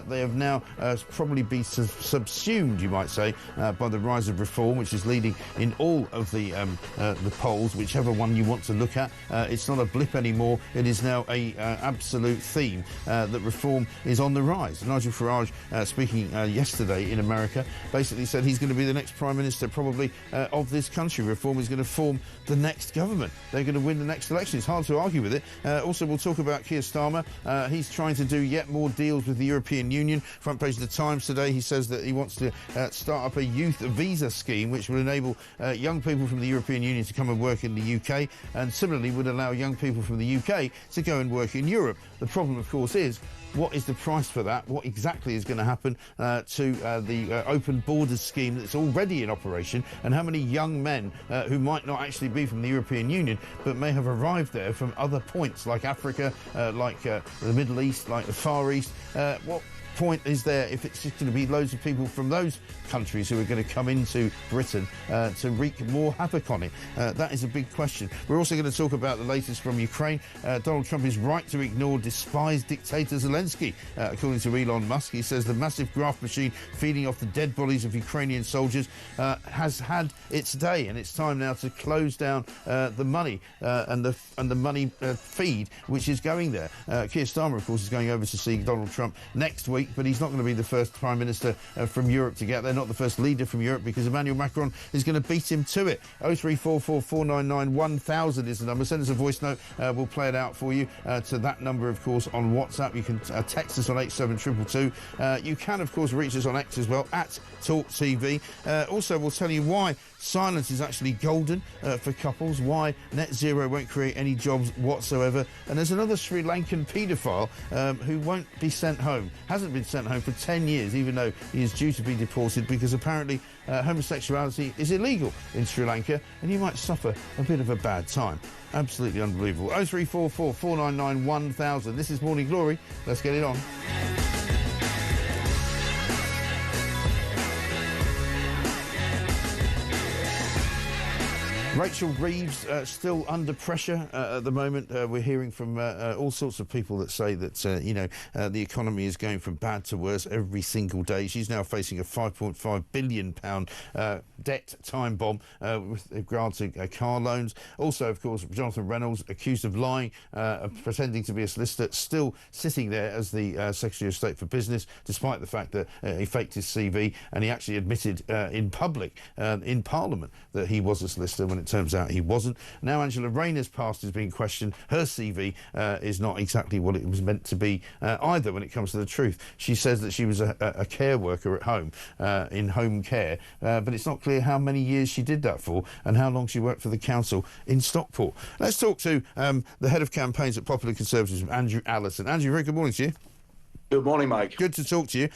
Speaker 2: They have now probably been subsumed, you might say, by the rise of reform, which is leading in all of the polls, whichever one you want to look at. It's not a blip anymore. It is now a absolute theme that reform is on the rise. Nigel Farage, speaking yesterday in America, basically said he's going to be the next Prime Minister probably of this country. Reform is going to form the next government. They're going to win the next election. It's hard to argue with it. Also, we'll talk about Keir Starmer. He's trying to do yet more deals with the European Union. Front page of the Times today, he says that he wants to start up a youth visa scheme which will enable young people from the European Union to come and work in the UK, and similarly would allow young people from the UK to go and work in Europe. The problem, of course, is what is the price for that? What exactly is going to happen to the open borders scheme that's already in operation? And how many young men who might not actually be from the European Union but may have arrived there from other points like Africa, like the Middle East, like the Far East? What point is there if it's just going to be loads of people from those countries who are going to come into Britain to wreak more havoc on it? That is a big question. We're also going to talk about the latest from Ukraine. Donald Trump is right to ignore despised dictator Zelensky. According to Elon Musk, he says the massive graft machine feeding off the dead bodies of Ukrainian soldiers has had its day, and it's time now to close down the money and the money feed which is going there. Keir Starmer, of course, is going over to see Donald Trump next week. week, but he's not going to be the first Prime Minister from Europe to get there, not the first leader from Europe, because Emmanuel Macron is going to beat him to it. 0344 499 1000 is the number. Send us a voice note. We'll play it out for you to that number, of course, on WhatsApp. You can text us on 87222. You can, of course, reach us on X as well, at talkTV. Also, we'll tell you why silence is actually golden for couples, why net zero won't create any jobs whatsoever. And there's another Sri Lankan paedophile who won't be sent home, hasn't been sent home for 10 years, even though he is due to be deported, because apparently homosexuality is illegal in Sri Lanka, and you might suffer a bit of a bad time. Absolutely unbelievable. 0344 499 1000. This is Morning Glory. Let's get it on. Rachel Reeves still under pressure at the moment. We're hearing from all sorts of people that say that, the economy is going from bad to worse every single day. She's now facing a £5.5 billion debt time bomb with regard to car loans. Also, of course, Jonathan Reynolds, accused of lying, pretending to be a solicitor, still sitting there as the Secretary of State for Business, despite the fact that he faked his CV, and he actually admitted in public, in Parliament, that he was a solicitor when it turns out he wasn't. Now Angela Rayner's past is being questioned. Her CV is not exactly what it was meant to be either when it comes to the truth. She says that she was a care worker at home, in home care, but it's not clear how many years she did that for and how long she worked for the council in Stockport. Let's talk to the head of campaigns at Popular Conservatism, Andrew Allison. Andrew, very good morning to you.
Speaker 10: Good morning, Mike.
Speaker 2: Good to talk to you.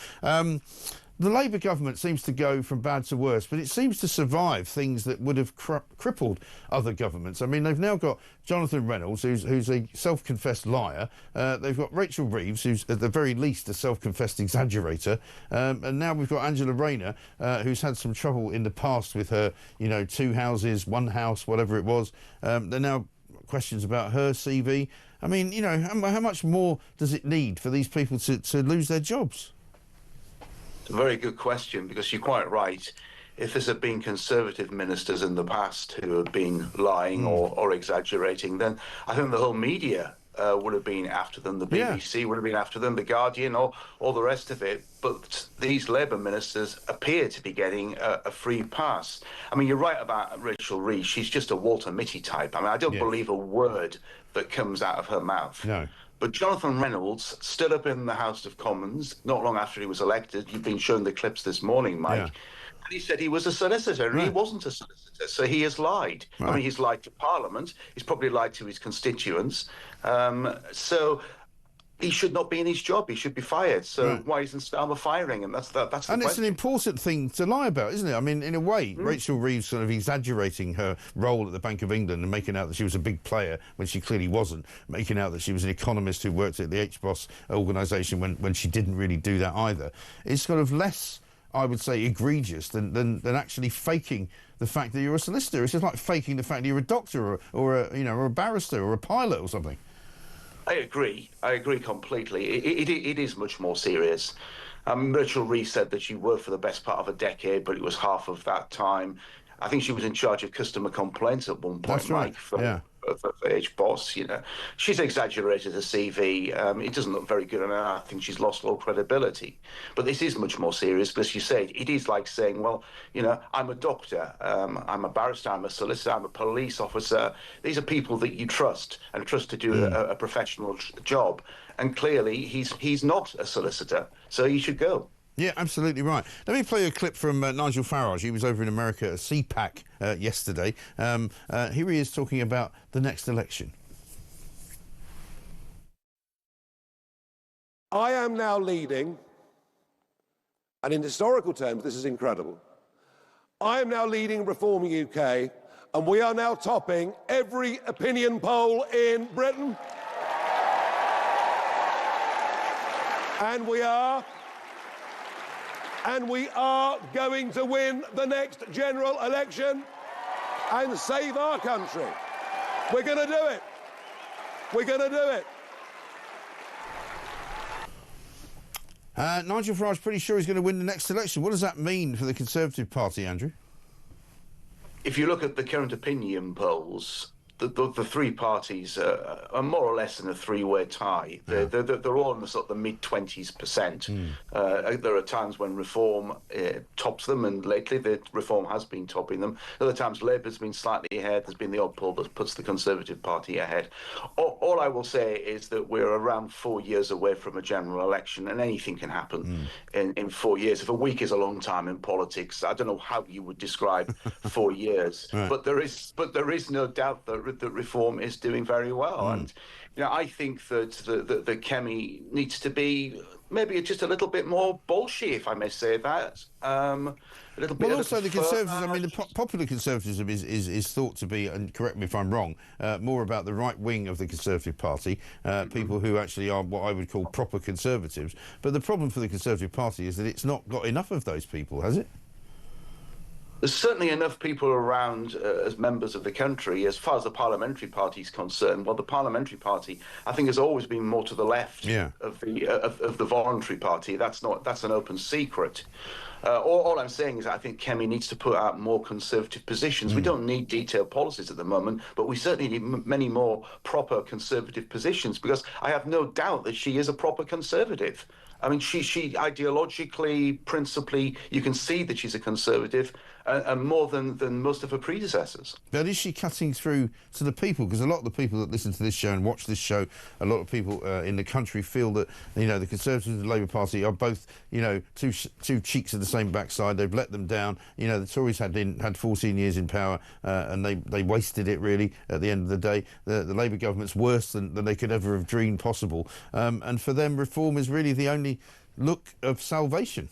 Speaker 2: The Labour government seems to go from bad to worse, but it seems to survive things that would have crippled other governments. I mean, they've now got Jonathan Reynolds, who's a self-confessed liar. They've got Rachel Reeves, who's at the very least a self-confessed exaggerator. And now we've got Angela Rayner, who's had some trouble in the past with her, 2 houses, 1 house, whatever it was. There are now questions about her CV. I mean, how much more does it need for these people to lose their jobs?
Speaker 10: A very good question, because you're quite right. If there had been Conservative ministers in the past who had been lying or exaggerating, then I think the whole media would have been after them. The BBC would have been after them, The Guardian, or all the rest of it. But these Labour ministers appear to be getting a free pass. I mean, you're right about Rachel Reeves. She's just a Walter Mitty type. I mean, I don't believe a word that comes out of her mouth. No. But Jonathan Reynolds stood up in the House of Commons not long after he was elected. You've been shown the clips this morning, Mike. Yeah. And he said he was a solicitor, and he wasn't a solicitor, so he has lied. Right. I mean, he's lied to Parliament. He's probably lied to his constituents. So he should not be in his job. He should be fired. So why isn't Starmer firing him? That's the question.
Speaker 2: It's an important thing to lie about, isn't it? I mean, in a way, Rachel Reeves sort of exaggerating her role at the Bank of England and making out that she was a big player when she clearly wasn't, making out that she was an economist who worked at the HBOS organisation when she didn't really do that either, is sort of less, I would say, egregious than actually faking the fact that you're a solicitor. It's just like faking the fact that you're a doctor or a barrister or a pilot or something.
Speaker 10: I agree completely. It is much more serious. Rachel Reeves said that she worked for the best part of a decade, but it was half of that time. I think she was in charge of customer complaints at one point. That's right. Mike, for HBOS, she's exaggerated her CV. It doesn't look very good, and I think she's lost all credibility. But this is much more serious, because you say it is like saying, well, I'm a doctor, I'm a barrister, I'm a solicitor, I'm a police officer. These are people that you trust and trust to do a professional job. And clearly, he's not a solicitor, so he should go.
Speaker 2: Yeah, absolutely right. Let me play a clip from Nigel Farage. He was over in America at CPAC yesterday. Here he is talking about the next election.
Speaker 21: I am now leading, and in historical terms, this is incredible. I am now leading Reform UK, and we are now topping every opinion poll in Britain. And we are going to win the next general election and save our country. We're going to do it. We're going to do it.
Speaker 2: Nigel Farage pretty sure he's going to win the next election. What does that mean for the Conservative Party, Andrew?
Speaker 10: If you look at the current opinion polls, the three parties are more or less in a three-way tie. They're all in the sort of the mid-20s%. There are times when Reform tops them, and lately the Reform has been topping them. Other times Labour's been slightly ahead. There's been the odd poll that puts the Conservative Party ahead. All I will say is that we're around 4 years away from a general election, and anything can happen in 4 years. If a week is a long time in politics, I don't know how you would describe 4 years, but there is no doubt that Reform is doing very well. And I think that the Kemi needs to be maybe just a little bit more bolshy, if I may say that. A little bit.
Speaker 2: Well, also the Conservatives. I mean, the popular Conservatism is thought to be, and correct me if I'm wrong, more about the right wing of the Conservative Party, people who actually are what I would call proper Conservatives. But the problem for the Conservative Party is that it's not got enough of those people, has it?
Speaker 10: There's certainly enough people around as members of the country. As far as the parliamentary party is concerned, well, the parliamentary party, I think, has always been more to the left of the voluntary party. That's an open secret. All I'm saying is I think Kemi needs to put out more conservative positions. We don't need detailed policies at the moment, but we certainly need many more proper conservative positions, because I have no doubt that she is a proper conservative. I mean, she ideologically, principally, you can see that she's a conservative, and more than most of her predecessors.
Speaker 2: But is she cutting through to the people? Because a lot of the people that listen to this show and watch this show, a lot of people in the country feel that, the Conservatives and the Labour Party are both, two cheeks of the same backside. They've let them down. The Tories had 14 years in power, and they wasted it, really, at the end of the day. The Labour government's worse than they could ever have dreamed possible. And for them, Reform is really the only look of salvation.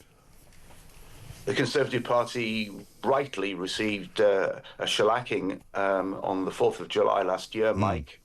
Speaker 10: The Conservative Party rightly received a shellacking on the 4th of July last year, Mike.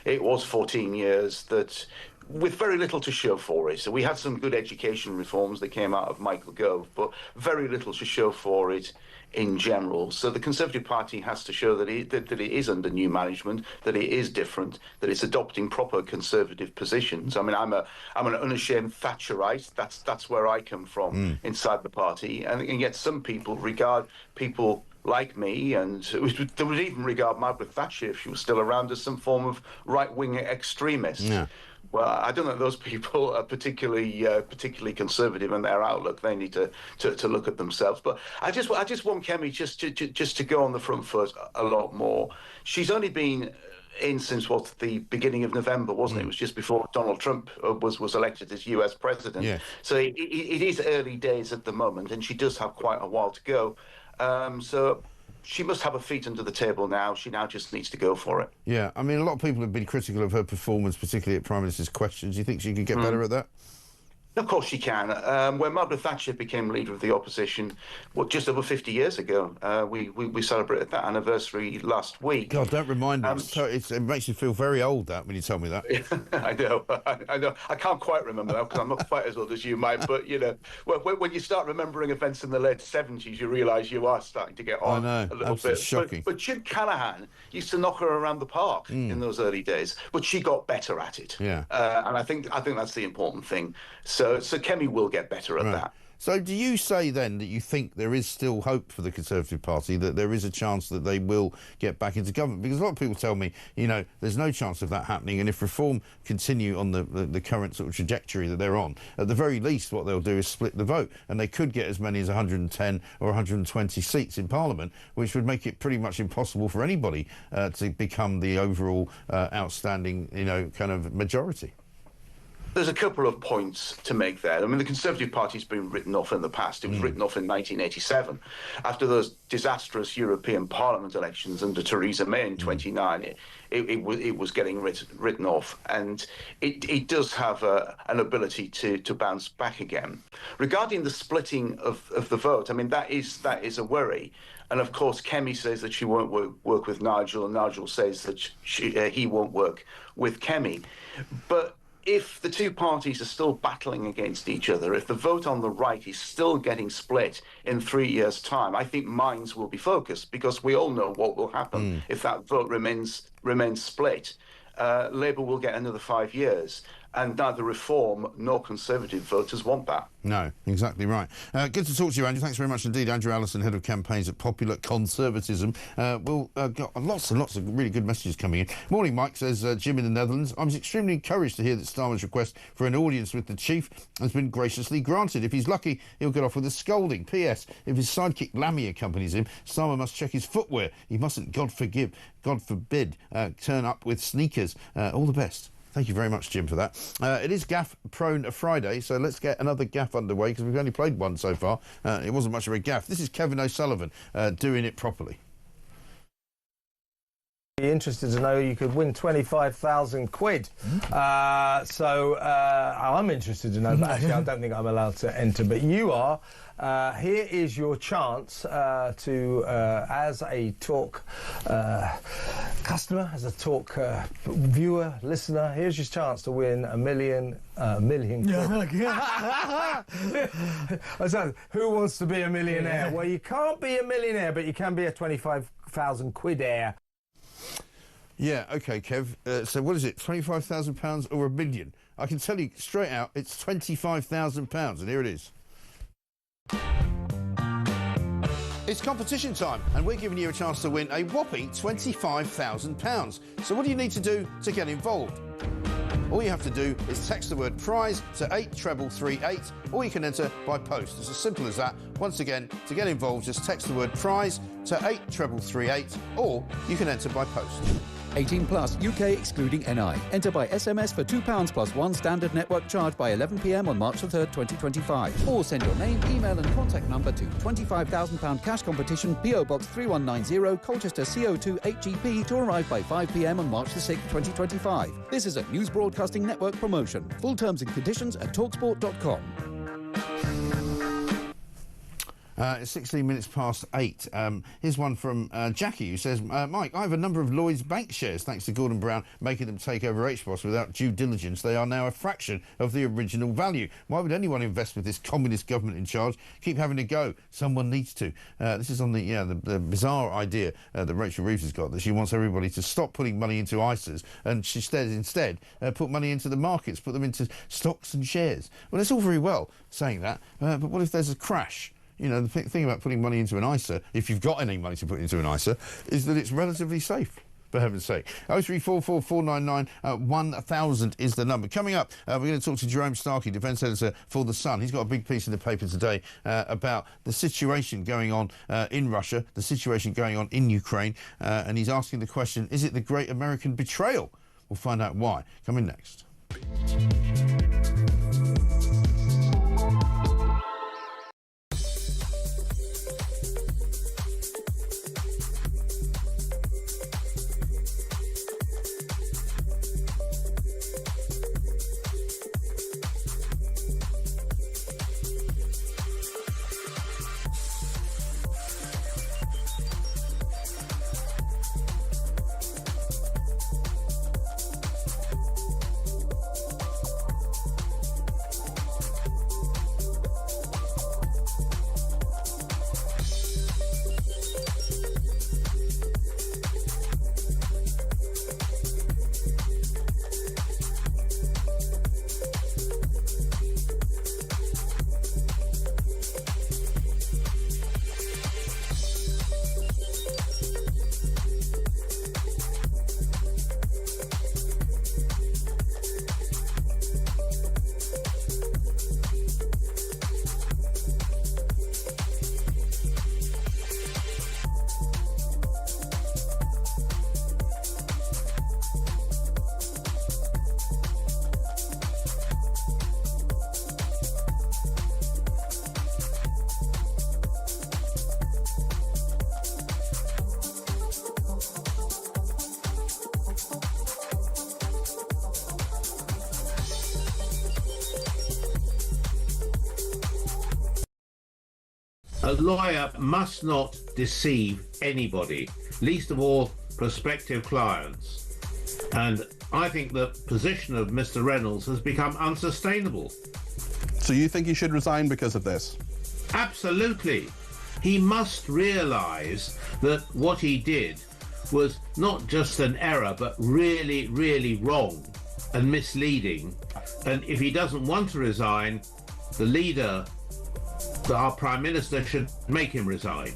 Speaker 10: It was 14 years that, with very little to show for it. So we had some good education reforms that came out of Michael Gove, but very little to show for it in general. So the Conservative Party has to show that it is under new management, that it is different, that it's adopting proper conservative positions. I mean, I'm an unashamed Thatcherite. That's where I come from inside the party, and yet some people regard people like me, and they would even regard Margaret Thatcher, if she was still around, as some form of right-wing extremist. Yeah. Well, I don't think those people are particularly conservative in their outlook. They need to look at themselves. But I just want Kemi just to go on the front foot a lot more. She's only been in since the beginning of November, wasn't it? It was just before Donald Trump was elected as US president. Yeah. So it is early days at the moment, and she does have quite a while to go. So she must have her feet under the table now. She now just needs to go for it.
Speaker 2: Yeah, I mean, a lot of people have been critical of her performance, particularly at Prime Minister's Questions. Do you think she could get better at that?
Speaker 10: Of course she can. When Margaret Thatcher became leader of the opposition, just over 50 years ago, we celebrated that anniversary last week.
Speaker 2: God, don't remind me. It makes you feel very old, that, when you tell me that.
Speaker 10: I know. I can't quite remember that because I'm not quite as old as you, Mike. But, when you start remembering events in the late 70s, you realise you are starting to get on a little bit.
Speaker 2: Shocking.
Speaker 10: But Jim Callaghan used to knock her around the park in those early days, but she got better at it.
Speaker 2: Yeah.
Speaker 10: And I think that's the important thing. So Kemi will get better at that.
Speaker 2: So do you say then that you think there is still hope for the Conservative Party, that there is a chance that they will get back into government? Because a lot of people tell me, there's no chance of that happening, and if Reform continue on the current sort of trajectory that they're on, at the very least what they'll do is split the vote, and they could get as many as 110 or 120 seats in Parliament, which would make it pretty much impossible for anybody to become the overall outstanding, kind of majority.
Speaker 10: There's a couple of points to make there. I mean, the Conservative Party's been written off in the past. It was written off in 1987. After those disastrous European Parliament elections under Theresa May in 29, it was getting written off. And it does have an ability to bounce back again. Regarding the splitting of the vote, I mean, that is a worry. And, of course, Kemi says that she won't work with Nigel, and Nigel says that he won't work with Kemi. But if the two parties are still battling against each other, if the vote on the right is still getting split in 3 years' time, I think minds will be focused, because we all know what will happen if that vote remains split. Labour will get another 5 years. and neither Reform nor Conservative voters want that.
Speaker 2: No, exactly right. Good to talk to you, Andrew. Thanks very much indeed. Andrew Allison, Head of Campaigns at Popular Conservatism. Got lots and lots of really good messages coming in. Morning, Mike, says Jim in the Netherlands. I was extremely encouraged to hear that Starmer's request for an audience with the Chief has been graciously granted. If he's lucky, he'll get off with a scolding. P.S. If his sidekick Lammy accompanies him, Starmer must check his footwear. He mustn't, God forbid, turn up with sneakers. All the best. Thank you very much, Jim, for that. It is Gaff-prone Friday, so let's get another gaff underway, because we've only played one so far. It wasn't much of a gaff. This is Kevin O'Sullivan doing it properly.
Speaker 12: Be interested to know you could win 25,000 quid. I'm interested to know, but actually I don't think I'm allowed to enter, but you are. Here is your chance to, as a talk customer, as a talk viewer, listener, here's your chance to win a million quid. Who wants to be a millionaire? Well, you can't be a millionaire, but you can be a 25,000 quid heir.
Speaker 2: Yeah, OK, Kev. So what is it, £25,000 or $1 million? I can tell you straight out, it's £25,000, and here it is. It's competition time, and we're giving you a chance to win a whopping £25,000. So what do you need to do to get involved? All you have to do is text the word prize to 83338, or you can enter by post. It's as simple as that. Once again, to get involved, just text the word prize to 83338, or you can enter by post.
Speaker 22: 18 plus, UK excluding NI. Enter by SMS for £2 plus one standard network charge by 11 p.m. on March the 3rd, 2025. Or send your name, email and contact number to £25,000 cash competition, PO Box 3190, Colchester CO2 8GP, to arrive by 5 p.m. on March the 6th, 2025. This is a News Broadcasting Network promotion. Full terms and conditions at talksport.com.
Speaker 2: It's 16 minutes past 8. Here's one from Jackie, who says, Mike, I have a number of Lloyds Bank shares, thanks to Gordon Brown making them take over HBOS without due diligence. They are now a fraction of the original value. Why would anyone invest with this communist government in charge? Keep having a go. Someone needs to. This is on the bizarre idea that Rachel Reeves has got, that she wants everybody to stop putting money into ISAs and she instead put money into the markets, put them into stocks and shares. Well, it's all very well saying that, but what if there's a crash? You know, the thing about putting money into an ISA, if you've got any money to put into an ISA, is that it's relatively safe, for heaven's sake. 0344499 1000 is the number. Coming up, we're going to talk to Jerome Starkey, defence editor for The Sun. He's got a big piece in the paper today about the situation going on in Russia, the situation going on in Ukraine, and he's asking the question, is it the great American betrayal? We'll find out why. Coming next.
Speaker 23: A lawyer must not deceive anybody, least of all prospective clients. And I think the position of Mr. Reynolds has become unsustainable.
Speaker 24: So you think he should resign because of this?
Speaker 23: Absolutely. He must realise that what he did was not just an error, but really, really wrong. and misleading. And if he doesn't want to resign, the leader, our Prime Minister, should make him resign.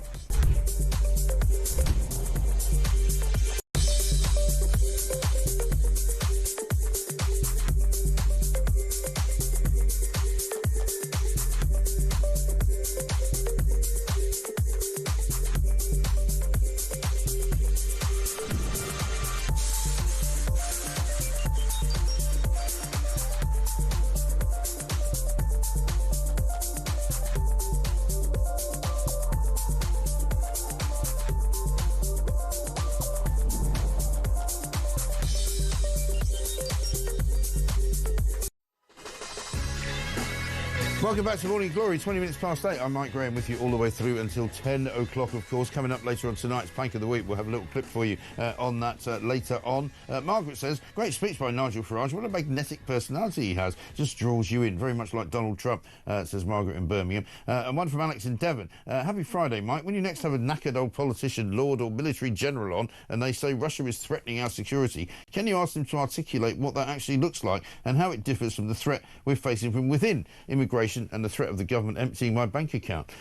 Speaker 2: Welcome back to Morning Glory, 20 minutes past 8. I'm Mike Graham with you all the way through until 10 o'clock, of course. Coming up later on tonight's Plank of the Week, we'll have a little clip for you on that later on. Margaret says, great speech by Nigel Farage. What a magnetic personality he has. Just draws you in, very much like Donald Trump, says Margaret in Birmingham. And one from Alex in Devon. Happy Friday, Mike. When you next have a knackered old politician, lord or military general on, and they say Russia is threatening our security, can you ask them to articulate what that actually looks like and how it differs from the threat we're facing from within immigration and the threat of the government emptying my bank account,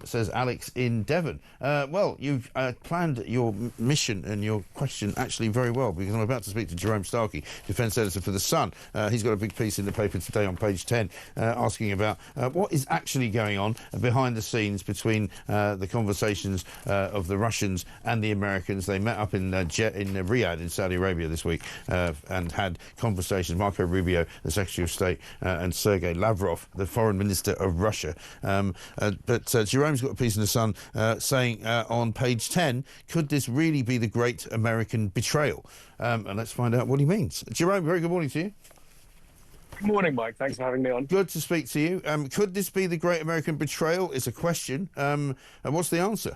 Speaker 2: says Alex in Devon. Well, you've planned your mission and your question actually very well, because I'm about to speak to Jerome Starkey, defence editor for The Sun. He's got a big piece in the paper today on page 10 asking about what is actually going on behind the scenes between the conversations of the Russians and the Americans. They met up in Riyadh in Saudi Arabia this week and had conversations. Marco Rubio, the Secretary of State, and Sergei Lavrov, the Foreign Minister of Russia. But Jerome's got a piece in The Sun saying on page 10, could this really be the great American betrayal? And let's find out what he means. Jerome, very good morning to you.
Speaker 11: Good morning, Mike. Thanks for having me on.
Speaker 2: Good to speak to you. Could this be the great American betrayal? Is a question. And what's the answer?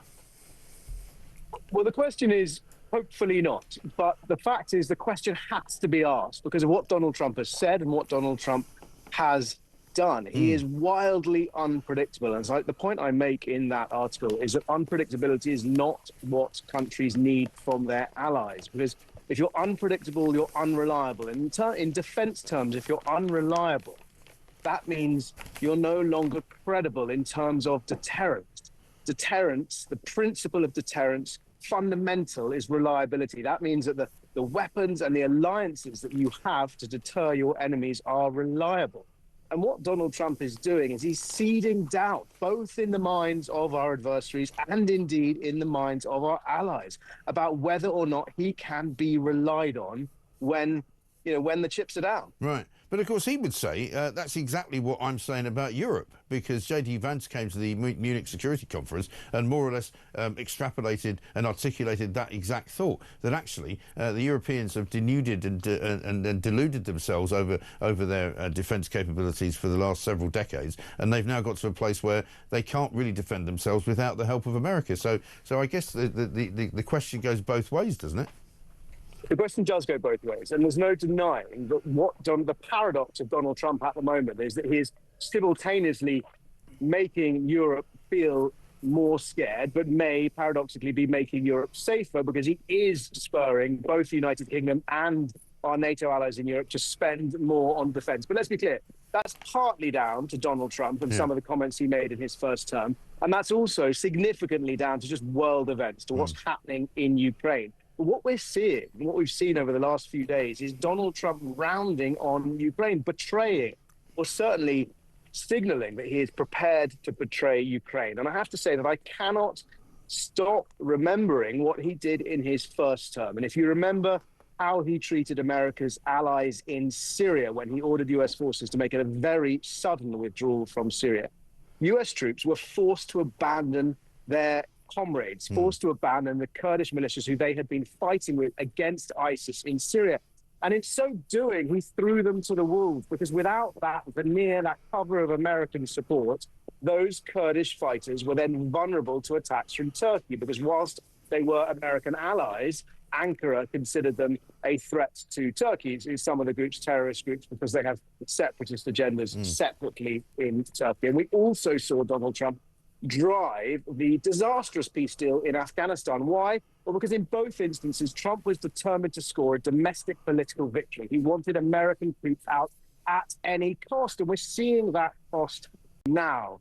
Speaker 11: Well, the question is hopefully not. But the fact is the question has to be asked because of what Donald Trump has said and what Donald Trump has done. He is wildly unpredictable. And so the point I make in that article is that unpredictability is not what countries need from their allies. Because if you're unpredictable, you're unreliable. And in defense terms, if you're unreliable, that means you're no longer credible in terms of deterrence. Deterrence, the principle of deterrence, fundamental is reliability. That means that the weapons and the alliances that you have to deter your enemies are reliable. And what Donald Trump is doing is he's seeding doubt, both in the minds of our adversaries and indeed in the minds of our allies, about whether or not he can be relied on when the chips are down.
Speaker 2: Right. But of course he would say that's exactly what I'm saying about Europe, because J.D. Vance came to the Munich Security Conference and more or less extrapolated and articulated that exact thought, that actually the Europeans have denuded and deluded themselves over their defence capabilities for the last several decades, and they've now got to a place where they can't really defend themselves without the help of America. So I guess the question goes both ways, doesn't it?
Speaker 11: The question does go both ways, and there's no denying that the paradox of Donald Trump at the moment is that he is simultaneously making Europe feel more scared, but may paradoxically be making Europe safer, because he is spurring both the United Kingdom and our NATO allies in Europe to spend more on defence. But let's be clear, that's partly down to Donald Trump and some of the comments he made in his first term, and that's also significantly down to just world events, to what's happening in Ukraine. But what we're seeing, what we've seen over the last few days, is Donald Trump rounding on Ukraine, betraying, or certainly signaling that he is prepared to betray Ukraine. And I have to say that I cannot stop remembering what he did in his first term. And if you remember how he treated America's allies in Syria when he ordered US forces to make a very sudden withdrawal from Syria, US troops were forced to abandon their comrades, forced to abandon the Kurdish militias who they had been fighting with against ISIS in Syria. And in so doing, he threw them to the wolves, because without that veneer, that cover of American support, those Kurdish fighters were then vulnerable to attacks from Turkey, because whilst they were American allies, Ankara considered them a threat to Turkey, to some of the groups, terrorist groups, because they have separatist agendas separately in Turkey. And we also saw Donald Trump drive the disastrous peace deal in Afghanistan. Why? Well, because in both instances, Trump was determined to score a domestic political victory. He wanted American troops out at any cost, and we're seeing that cost now.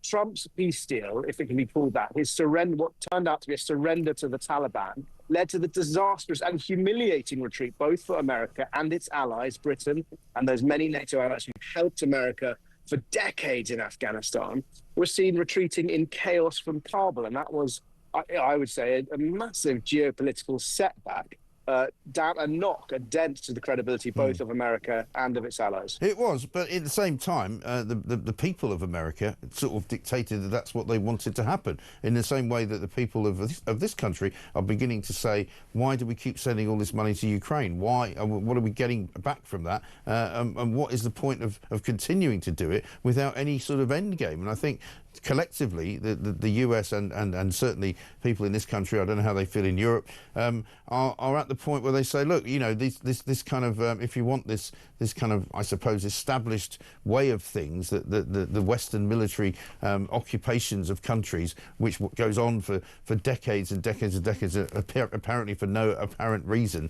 Speaker 11: Trump's peace deal, if it can be called that, his surrender, what turned out to be a surrender to the Taliban, led to the disastrous and humiliating retreat, both for America and its allies, Britain, and those many NATO allies who helped America for decades in Afghanistan, were seen retreating in chaos from Kabul. And that was, I would say, a massive geopolitical setback. A dent to the credibility both of America and of its allies.
Speaker 2: It was, but at the same time, the people of America sort of dictated that that's what they wanted to happen, in the same way that the people of this country are beginning to say, why do we keep sending all this money to Ukraine? Why? What are we getting back from that? And what is the point of continuing to do it without any sort of end game? And I think collectively, the US and certainly people in this country, I don't know how they feel in Europe, are at the point where they say, look, this kind of, if you want this kind of, I suppose, established way of things, that the Western military occupations of countries, which goes on for decades and decades and decades, apparently for no apparent reason,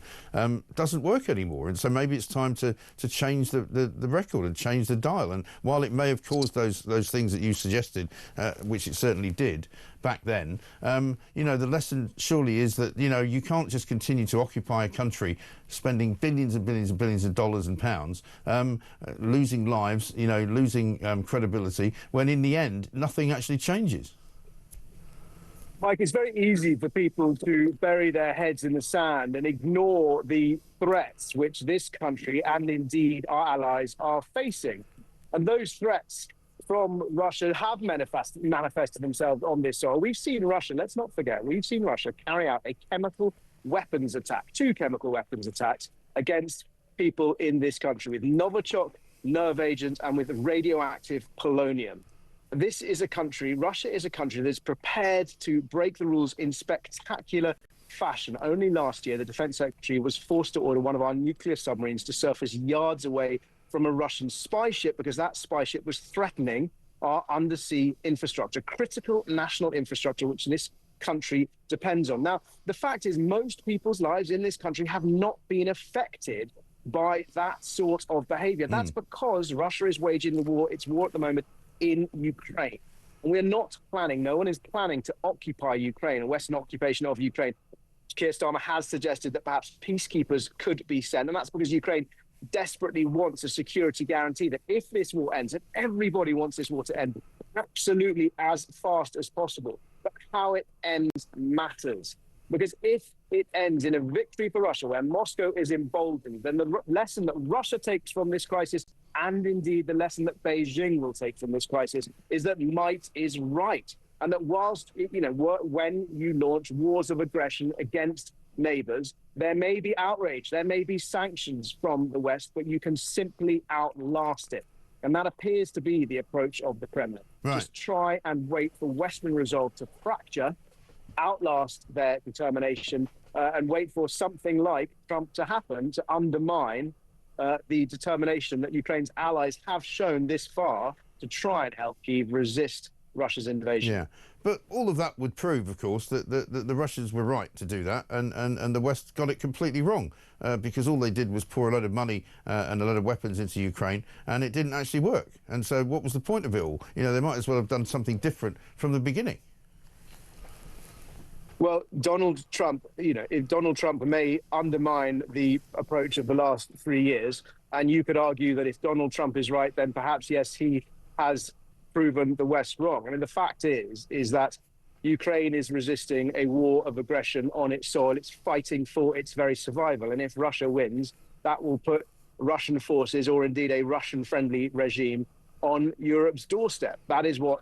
Speaker 2: doesn't work anymore. And so maybe it's time to change the record and change the dial. And while it may have caused those things that you suggested, which it certainly did back then, the lesson surely is that, you can't just continue to occupy a country spending billions and billions and billions of dollars and pounds, losing lives, losing credibility, when in the end, nothing actually changes.
Speaker 11: Mike, it's very easy for people to bury their heads in the sand and ignore the threats which this country and indeed our allies are facing. And those threats from Russia have manifested themselves on this soil. We've seen Russia, let's not forget, we've seen Russia carry out a chemical weapons attack, 2 chemical weapons attacks against people in this country with Novichok nerve agents and with radioactive polonium. This is a country, Russia is a country that's prepared to break the rules in spectacular fashion. Only last year, the Defense Secretary was forced to order one of our nuclear submarines to surface yards away from a Russian spy ship because that spy ship was threatening our undersea infrastructure, critical national infrastructure, which this country depends on. Now, the fact is most people's lives in this country have not been affected by that sort of behavior. That's because Russia is waging the war, its war at the moment, in Ukraine. And we're not planning, no one is planning to occupy Ukraine, a Western occupation of Ukraine. Keir Starmer has suggested that perhaps peacekeepers could be sent, and that's because Ukraine desperately wants a security guarantee that if this war ends, and everybody wants this war to end absolutely as fast as possible, but how it ends matters. Because if it ends in a victory for Russia, where Moscow is emboldened, then the lesson that Russia takes from this crisis, and indeed the lesson that Beijing will take from this crisis, is that might is right. And that whilst, when you launch wars of aggression against neighbors, there may be outrage, there may be sanctions from the West, but you can simply outlast it. And that appears to be the approach of the Kremlin.
Speaker 2: Right.
Speaker 11: Just try and wait for Western resolve to fracture, outlast their determination, and wait for something like Trump to happen to undermine the determination that Ukraine's allies have shown this far to try and help Kyiv resist Russia's invasion.
Speaker 2: Yeah, but all of that would prove, of course, that the Russians were right to do that, and the West got it completely wrong, because all they did was pour a lot of money and a lot of weapons into Ukraine, and it didn't actually work. And so what was the point of it all? They might as well have done something different from the beginning.
Speaker 11: Well, Donald Trump, if Donald Trump may undermine the approach of the last 3 years, and you could argue that if Donald Trump is right, then perhaps, yes, he has proven the West wrong. I mean, the fact is that Ukraine is resisting a war of aggression on its soil. It's fighting for its very survival. And if Russia wins, that will put Russian forces, or indeed a Russian-friendly regime, on Europe's doorstep. That is what,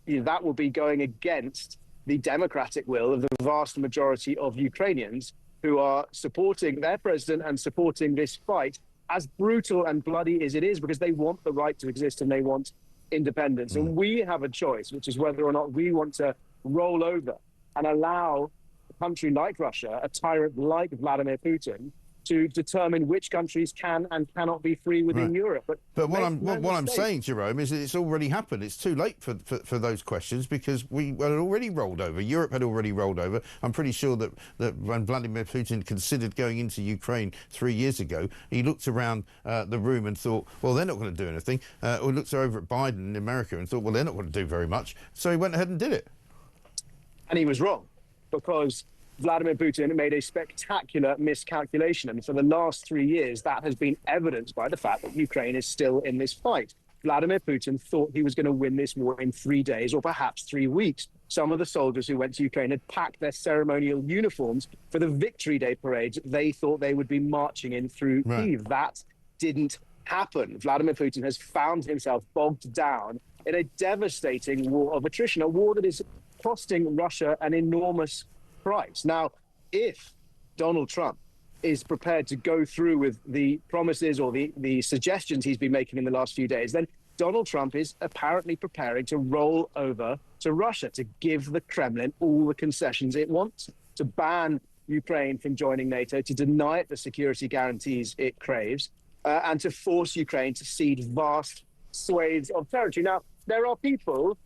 Speaker 11: that will be going against the democratic will of the vast majority of Ukrainians who are supporting their president and supporting this fight, as brutal and bloody as it is, because they want the right to exist and they want independence. And we have a choice, which is whether or not we want to roll over and allow a country like Russia, a tyrant like Vladimir Putin, to determine which countries can and cannot be free within Europe.
Speaker 2: But what I'm saying, Jerome, is that it's already happened. It's too late for those questions because we had already rolled over. Europe had already rolled over. I'm pretty sure that when Vladimir Putin considered going into Ukraine 3 years ago, he looked around the room and thought, well, they're not going to do anything. Or looked over at Biden in America and thought, well, they're not going to do very much. So he went ahead and did it.
Speaker 11: And he was wrong, because Vladimir Putin made a spectacular miscalculation. And for the last 3 years, that has been evidenced by the fact that Ukraine is still in this fight. Vladimir Putin thought he was going to win this war in 3 days or perhaps 3 weeks. Some of the soldiers who went to Ukraine had packed their ceremonial uniforms for the Victory Day parades they thought they would be marching in through Kyiv. That didn't happen. Vladimir Putin has found himself bogged down in a devastating war of attrition, a war that is costing Russia an enormous price. Now, if Donald Trump is prepared to go through with the promises or the suggestions he's been making in the last few days, then Donald Trump is apparently preparing to roll over to Russia, to give the Kremlin all the concessions it wants, to ban Ukraine from joining NATO, to deny it the security guarantees it craves, and to force Ukraine to cede vast swathes of territory. Now, there are people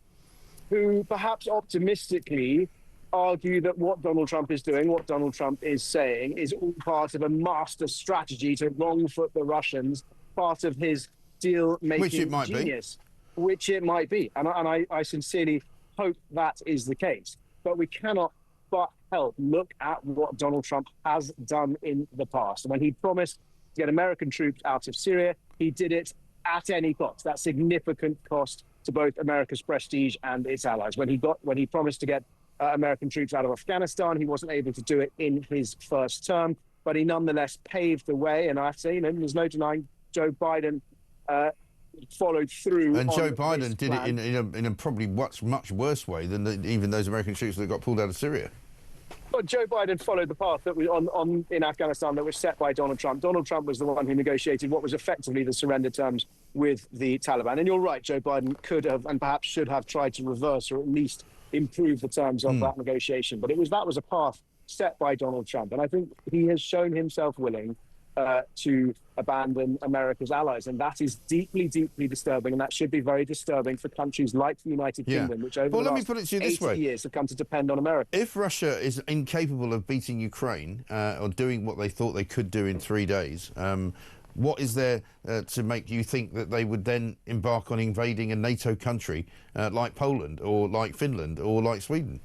Speaker 11: who perhaps optimistically argue that what Donald Trump is doing, what Donald Trump is saying, is all part of a master strategy to wrong-foot the Russians, part of his deal-making genius. Which it might be. And I sincerely hope that is the case. But we cannot but help look at what Donald Trump has done in the past. When he promised to get American troops out of Syria, he did it at any cost, that significant cost to both America's prestige and its allies. When he promised to get American troops out of Afghanistan, he wasn't able to do it in his first term, but he nonetheless paved the way. And I have to say, there's no denying Joe Biden followed through.
Speaker 2: And Joe Biden did it in a probably much worse way than even those American troops that got pulled out of Syria.
Speaker 11: But Joe Biden followed the path that was in Afghanistan that was set by Donald Trump. Donald Trump was the one who negotiated what was effectively the surrender terms with the Taliban. And you're right, Joe Biden could have and perhaps should have tried to reverse or at least improve the terms of that negotiation. But that was a path set by Donald Trump. And I think he has shown himself willing to abandon America's allies. And that is deeply, deeply disturbing. And that should be very disturbing for countries like the United Kingdom, which over the last 80 years have come to depend on America.
Speaker 2: If Russia is incapable of beating Ukraine or doing what they thought they could do in 3 days, what is there to make you think that they would then embark on invading a NATO country like Poland or like Finland or like Sweden?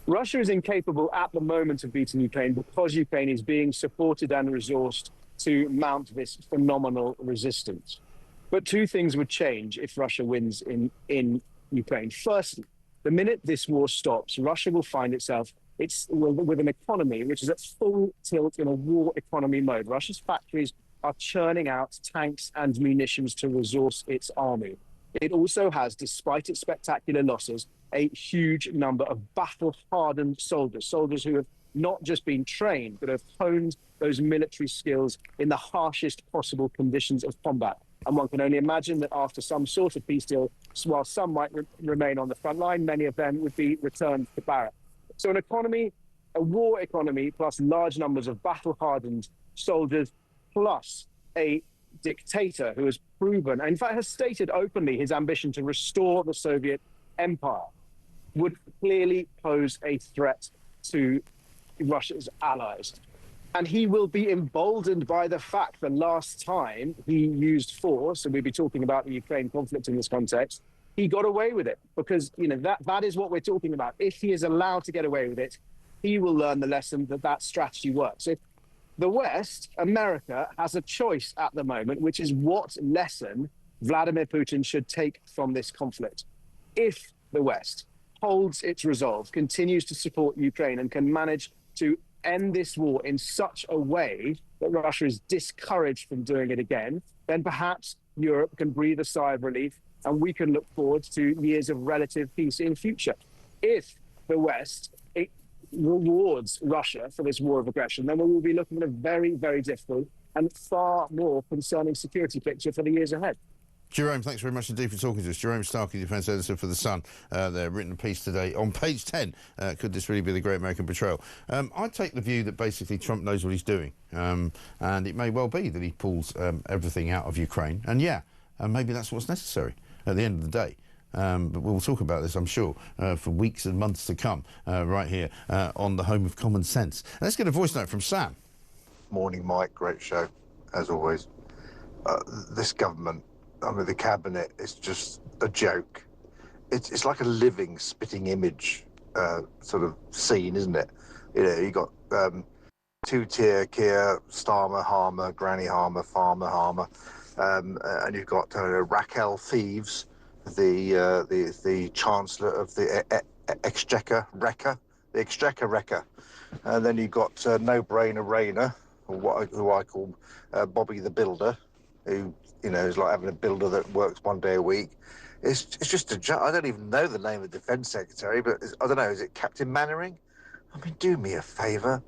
Speaker 11: Russia is incapable at the moment of beating Ukraine because Ukraine is being supported and resourced to mount this phenomenal resistance. But two things would change if Russia wins in Ukraine. Firstly, the minute this war stops, Russia will find itself with an economy which is at full tilt in a war economy mode. Russia's factories are churning out tanks and munitions to resource its army. It also has, despite its spectacular losses, a huge number of battle-hardened soldiers who have not just been trained, but have honed those military skills in the harshest possible conditions of combat. And one can only imagine that after some sort of peace deal, while some might remain on the front line, many of them would be returned to barracks. So an economy, a war economy, plus large numbers of battle-hardened soldiers, plus a dictator who has proven, and in fact has stated openly his ambition to restore the Soviet empire, would clearly pose a threat to Russia's allies. And he will be emboldened by the fact that last time he used force, and we'd be talking about the Ukraine conflict in this context, he got away with it because, that is what we're talking about. If he is allowed to get away with it, he will learn the lesson that strategy works. If the West, America, has a choice at the moment, which is what lesson Vladimir Putin should take from this conflict. If the West holds its resolve, continues to support Ukraine, and can manage to end this war in such a way that Russia is discouraged from doing it again, then perhaps Europe can breathe a sigh of relief and we can look forward to years of relative peace in future. If the West rewards Russia for this war of aggression, then we will be looking at a very, very difficult and far more concerning security picture for the years ahead.
Speaker 2: Jerome, thanks very much indeed for talking to us. Jerome Starkey, defence editor for The Sun. They're written a piece today on page 10. Could this really be the Great American Betrayal? I take the view that basically Trump knows what he's doing. And it may well be that he pulls everything out of Ukraine. And maybe that's what's necessary at the end of the day. But we'll talk about this, I'm sure, for weeks and months to come, right here on the home of common sense. Let's get a voice note from Sam.
Speaker 9: Morning, Mike. Great show, as always. This government, the cabinet, is just a joke. It's like a living, spitting image sort of scene, isn't it? You got two-tier Keir, Starmer, Harmer, Granny Harmer, Farmer Harmer, and you've got Raquel Thieves, the Chancellor of the Exchequer Wrecker, the Exchequer Wrecker, and then you've got No-Brainer Rayner, who I call Bobby the Builder, who is like having a builder that works 1 day a week. It's just a joke. I don't even know the name of the Defence Secretary, but I don't know. Is it Captain Mannering? Do me a favour.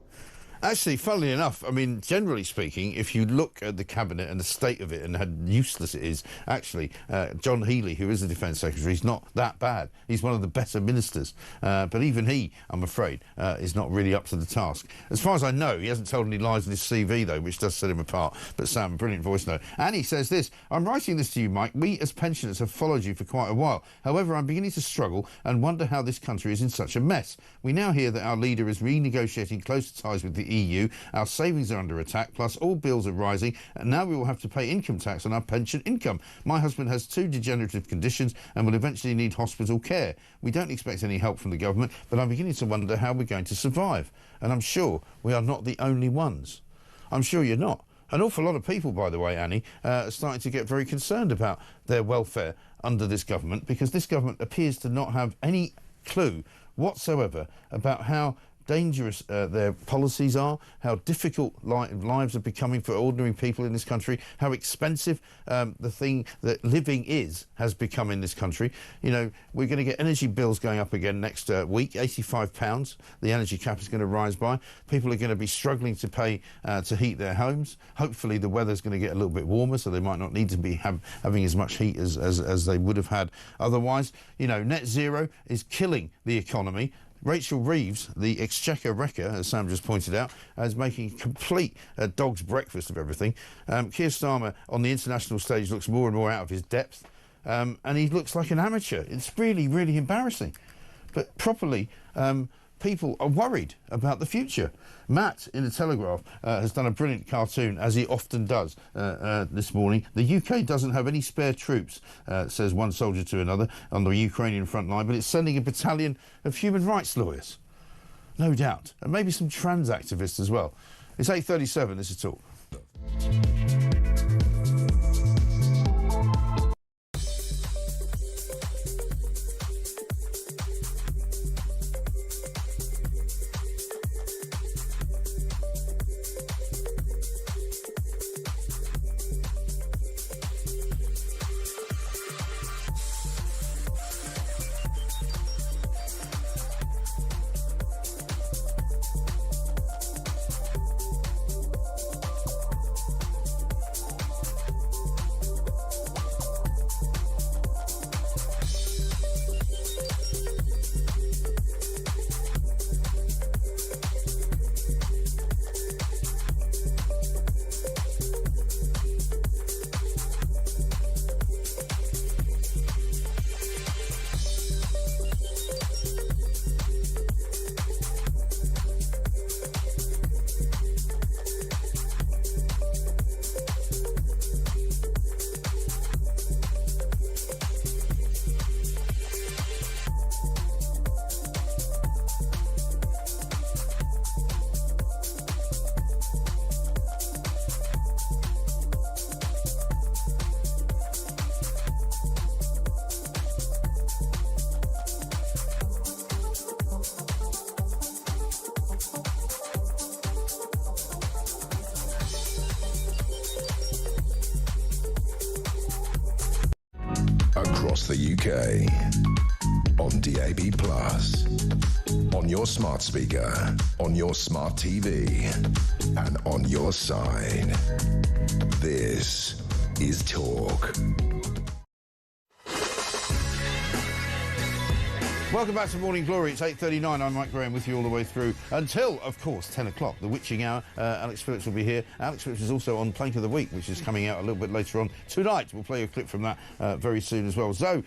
Speaker 2: Actually, funnily enough, generally speaking, if you look at the cabinet and the state of it and how useless it is, actually, John Healey, who is the Defence Secretary, is not that bad. He's one of the better ministers. But even he, I'm afraid, is not really up to the task. As far as I know, he hasn't told any lies in his CV, though, which does set him apart. But Sam, brilliant voice note. And he says this: I'm writing this to you, Mike. We, as pensioners, have followed you for quite a while. However, I'm beginning to struggle and wonder how this country is in such a mess. We now hear that our leader is renegotiating closer ties with the EU, our savings are under attack, plus all bills are rising, and now we will have to pay income tax on our pension income. My husband has 2 degenerative conditions and will eventually need hospital care. We don't expect any help from the government, but I'm beginning to wonder how we're going to survive. And I'm sure we are not the only ones. I'm sure you're not. An awful lot of people, by the way, Annie, are starting to get very concerned about their welfare under this government, because this government appears to not have any clue whatsoever about how dangerous their policies are, how difficult lives are becoming for ordinary people in this country, how expensive the thing that living has become in this country. We're going to get energy bills going up again next week, £85 the energy cap is going to rise by. People are going to be struggling to pay to heat their homes. Hopefully the weather's going to get a little bit warmer, so they might not need to be having as much heat as they would have had otherwise. Net zero is killing the economy. Rachel Reeves, the Exchequer Wrecker, as Sam just pointed out, is making a complete dog's breakfast of everything. Keir Starmer on the international stage looks more and more out of his depth, and he looks like an amateur. It's really, really embarrassing. But properly, people are worried about the future. Matt in the Telegraph has done a brilliant cartoon, as he often does this morning. The UK doesn't have any spare troops, says one soldier to another on the Ukrainian front line, but it's sending a battalion of human rights lawyers. No doubt. And maybe some trans activists as well. It's 8:37, this is Talk.
Speaker 13: Across the UK, on DAB+, on your smart speaker, on your smart TV, and on your side. This is Talk.
Speaker 2: Welcome back to Morning Glory. It's 8:39. I'm Mike Graham with you all the way through until, of course, 10 o'clock, the witching hour. Alex Phillips will be here. Alex Phillips is also on Plank of the Week, which is coming out a little bit later on tonight. We'll play a clip from that very soon as well. Zoe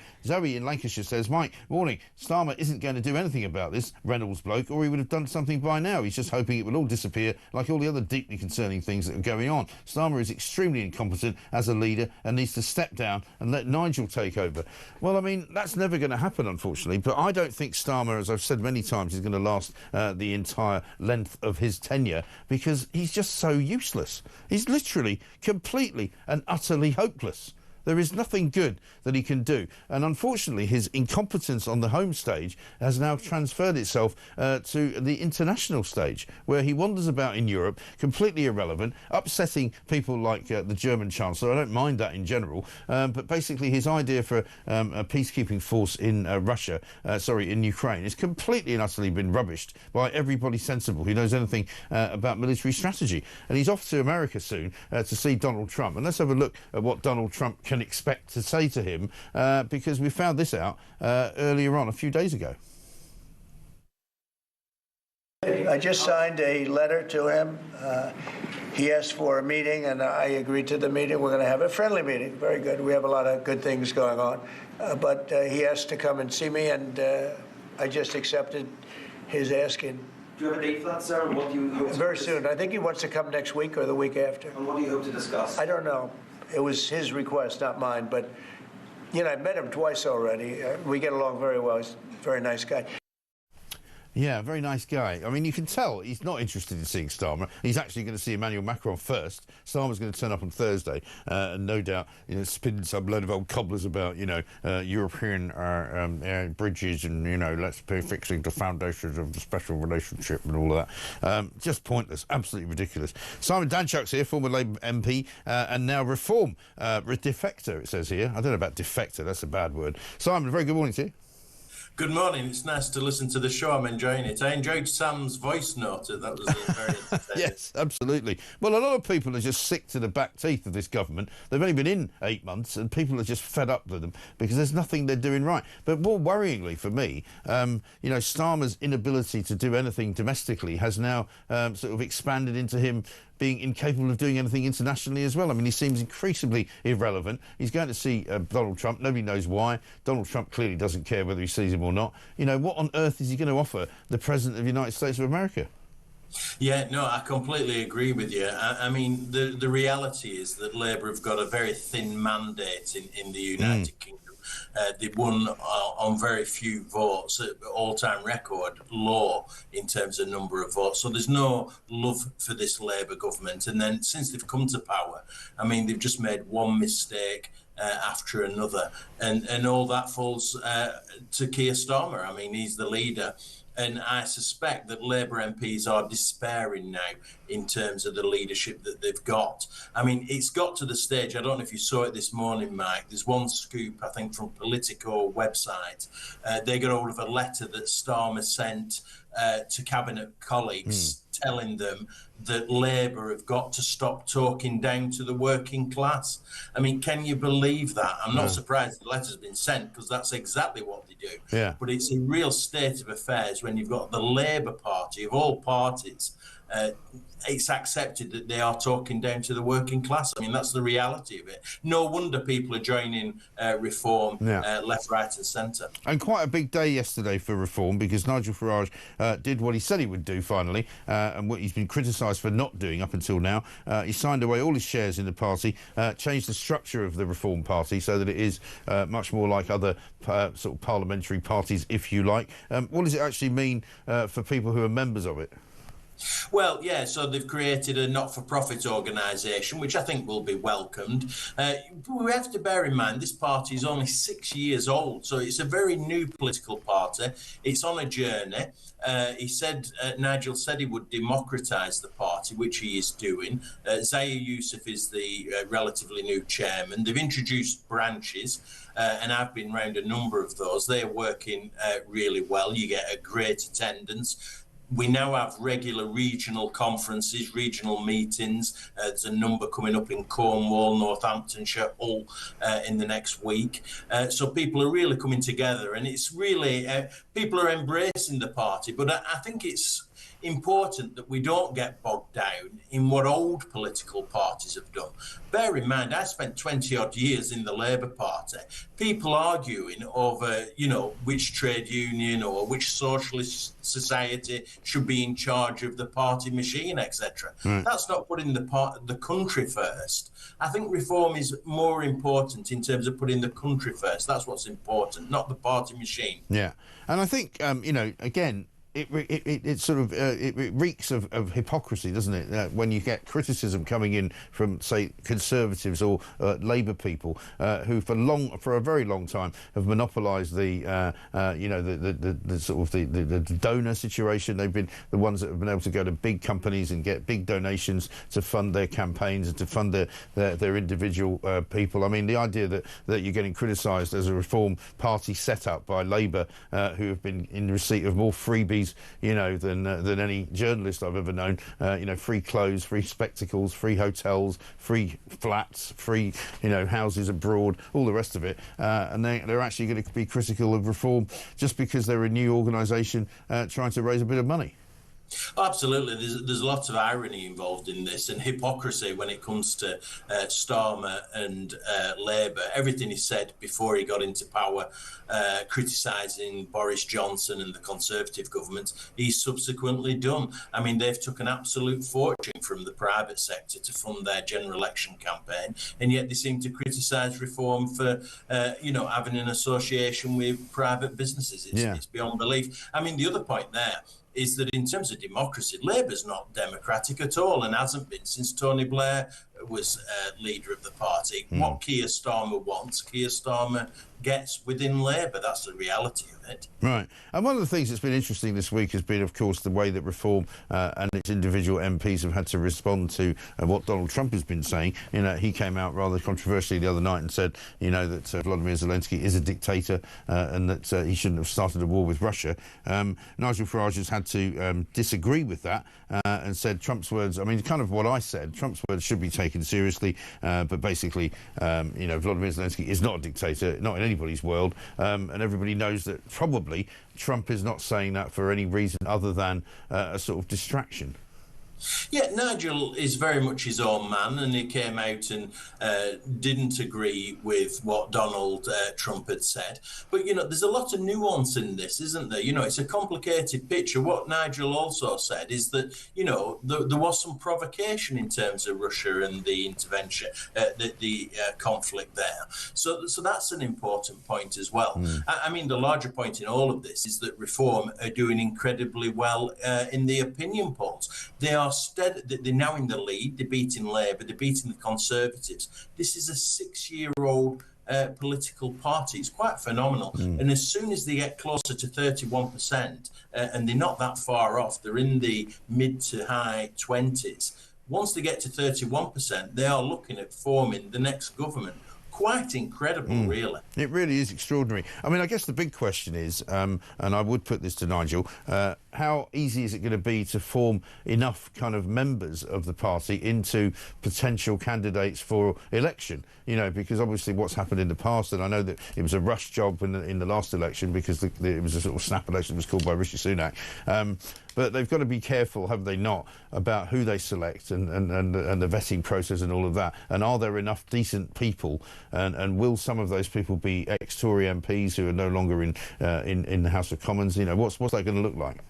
Speaker 2: in Lancashire says, Mike, morning. Starmer isn't going to do anything about this Reynolds bloke, or he would have done something by now. He's just hoping it will all disappear like all the other deeply concerning things that are going on. Starmer is extremely incompetent as a leader and needs to step down and let Nigel take over. Well, I mean, that's never going to happen, unfortunately, but I don't think Starmer, as I've said many times, is going to last the entire length of his tenure because he's just so useless. He's literally completely and utterly hopeless. There is nothing good that he can do. And unfortunately, his incompetence on the home stage has now transferred itself to the international stage, where he wanders about in Europe, completely irrelevant, upsetting people like the German Chancellor. I don't mind that in general. But basically, his idea for a peacekeeping force in in Ukraine is completely and utterly been rubbished by everybody sensible who knows anything about military strategy. And he's off to America soon to see Donald Trump. And let's have a look at what Donald Trump can expect to say to him, because we found this out earlier on, a few days ago.
Speaker 4: I just signed a letter to him. He asked for a meeting, and I agreed to the meeting. We're going to have a friendly meeting. Very good. We have a lot of good things going on. But he asked to come and see me, and I just accepted his asking.
Speaker 14: Do you have a date for that, sir? And what do you hope to
Speaker 4: Very soon. I think he wants to come next week or the week after.
Speaker 14: And what do you hope to discuss?
Speaker 4: I don't know. It was his request, not mine. But, you know, I've met him twice already. We get along very well. He's a very nice guy.
Speaker 2: Yeah, very nice guy. I mean, you can tell he's not interested in seeing Starmer. He's actually going to see Emmanuel Macron first. Starmer's going to turn up on Thursday and no doubt, you know, spin some load of old cobblers about, you know, European bridges and, you know, let's be fixing the foundations of the special relationship and all of that. Just pointless, absolutely ridiculous. Simon Danchuk's here, former Labour MP and now Reform defector, it says here. I don't know about defector, that's a bad word. Simon, very good morning to you.
Speaker 15: Good morning. It's nice to listen to the show. I'm enjoying it. I enjoyed Sam's voice note. That was very entertaining.
Speaker 2: Yes, absolutely. Well, a lot of people are just sick to the back teeth of this government. They've only been in 8 months and people are just fed up with them because there's nothing they're doing right. But more worryingly for me, you know, Starmer's inability to do anything domestically has now sort of expanded into him being incapable of doing anything internationally as well. I mean, he seems increasingly irrelevant. He's going to see Donald Trump. Nobody knows why. Donald Trump clearly doesn't care whether he sees him or not. You know, what on earth is he going to offer the President of the United States of America?
Speaker 15: Yeah, no, I completely agree with you. I mean, the reality is that Labour have got a very thin mandate in the United Kingdom. They won on very few votes, all-time record low in terms of number of votes. So there's no love for this Labour government. And then since they've come to power, I mean, they've just made one mistake after another. And all that falls to Keir Starmer. I mean, he's the leader. And I suspect that Labour MPs are despairing now in terms of the leadership that they've got. I mean, it's got to the stage, I don't know if you saw it this morning, Mike, there's one scoop, I think, from Politico website. They got hold of a letter that Starmer sent to Cabinet colleagues telling them that Labour have got to stop talking down to the working class. I mean, can you believe that? I'm not surprised the letter's been sent because that's exactly what they do.
Speaker 2: Yeah.
Speaker 15: But it's a real state of affairs when you've got the Labour Party, of all parties, it's accepted that they are talking down to the working class. I mean, that's the reality of it. No wonder people are joining Reform left, right and centre.
Speaker 2: And quite a big day yesterday for Reform because Nigel Farage did what he said he would do finally and what he's been criticised for not doing up until now. He signed away all his shares in the party, changed the structure of the Reform Party so that it is much more like other sort of parliamentary parties, if you like. What does it actually mean for people who are members of it?
Speaker 15: Well, yeah, so they've created a not-for-profit organisation, which I think will be welcomed. We have to bear in mind this party is only 6 years old, so it's a very new political party. It's on a journey. He said, Nigel said he would democratise the party, which he is doing. Zahir Yousaf is the relatively new chairman. They've introduced branches, and I've been round a number of those. They're working really well. You get a great attendance. We now have regular regional conferences, regional meetings. There's a number coming up in Cornwall, Northamptonshire, Hull in the next week. So people are really coming together, and it's really, people are embracing the party. But I think it's important that we don't get bogged down in what old political parties have done. Bear in mind, I spent 20 odd years in the Labour Party. People arguing over, you know, which trade union or which socialist society should be in charge of the party machine, etc. That's not putting the country first. I think reform is more important in terms of putting the country first. That's what's important, not the party machine.
Speaker 2: Yeah, and I think, you know, again, it sort of it reeks of hypocrisy, doesn't it? When you get criticism coming in from, say, Conservatives or Labour people who, for a very long time, have monopolised the you know, the sort of the donor situation. They've been the ones that have been able to go to big companies and get big donations to fund their campaigns and to fund their individual people. I mean, the idea that you're getting criticised as a Reform Party set up by Labour, who have been in receipt of more freebies, you know, than any journalist I've ever known. You know, free clothes, free spectacles, free hotels, free flats, free, you know, houses abroad, all the rest of it. And they're actually going to be critical of reform just because they're a new organisation trying to raise a bit of money.
Speaker 15: Absolutely. There's lots of irony involved in this and hypocrisy when it comes to Starmer and Labour. Everything he said before he got into power, criticising Boris Johnson and the Conservative government, he's subsequently done. I mean, they've took an absolute fortune from the private sector to fund their general election campaign, and yet they seem to criticise reform for, you know, having an association with private businesses. It's beyond belief. I mean, the other point there is that in terms of democracy, Labour's not democratic at all and hasn't been since Tony Blair was leader of the party. What Keir Starmer wants, Keir Starmer gets within Labour. That's the reality of it.
Speaker 2: Right. And one of the things that's been interesting this week has been, of course, the way that Reform and its individual MPs have had to respond to what Donald Trump has been saying. You know, he came out rather controversially the other night and said, you know, that Vladimir Zelensky is a dictator and that he shouldn't have started a war with Russia. Nigel Farage has had to disagree with that and said Trump's words, I mean, kind of what I said, Trump's words should be taken seriously, but basically, you know, Vladimir Zelensky is not a dictator, not in anybody's world, and everybody knows that probably Trump is not saying that for any reason other than a sort of distraction.
Speaker 15: Yeah, Nigel is very much his own man, and he came out and didn't agree with what Donald Trump had said. But, you know, there's a lot of nuance in this, isn't there? You know, it's a complicated picture. What Nigel also said is that, you know, there was some provocation in terms of Russia and the intervention, the conflict there. So that's an important point as well. I mean, the larger point in all of this is that Reform are doing incredibly well in the opinion polls. They are they're now in the lead. They're beating Labour, they're beating the Conservatives. This is a 6-year-old political party. It's quite phenomenal. And as soon as they get closer to 31%, and they're not that far off, they're in the mid to high 20s. Once they get to 31%, they are looking at forming the next government. Quite incredible, really.
Speaker 2: It really is extraordinary. I mean, I guess the big question is, and I would put this to Nigel, how easy is it going to be to form enough kind of members of the party into potential candidates for election? You know, because obviously what's happened in the past, and I know that it was a rush job in the last election because it was a sort of snap election, it was called by Rishi Sunak. But they've got to be careful, have they not, about who they select and the vetting process and all of that. And are there enough decent people? And will some of those people be ex-Tory MPs who are no longer in the House of Commons? You know, what's that going to look like?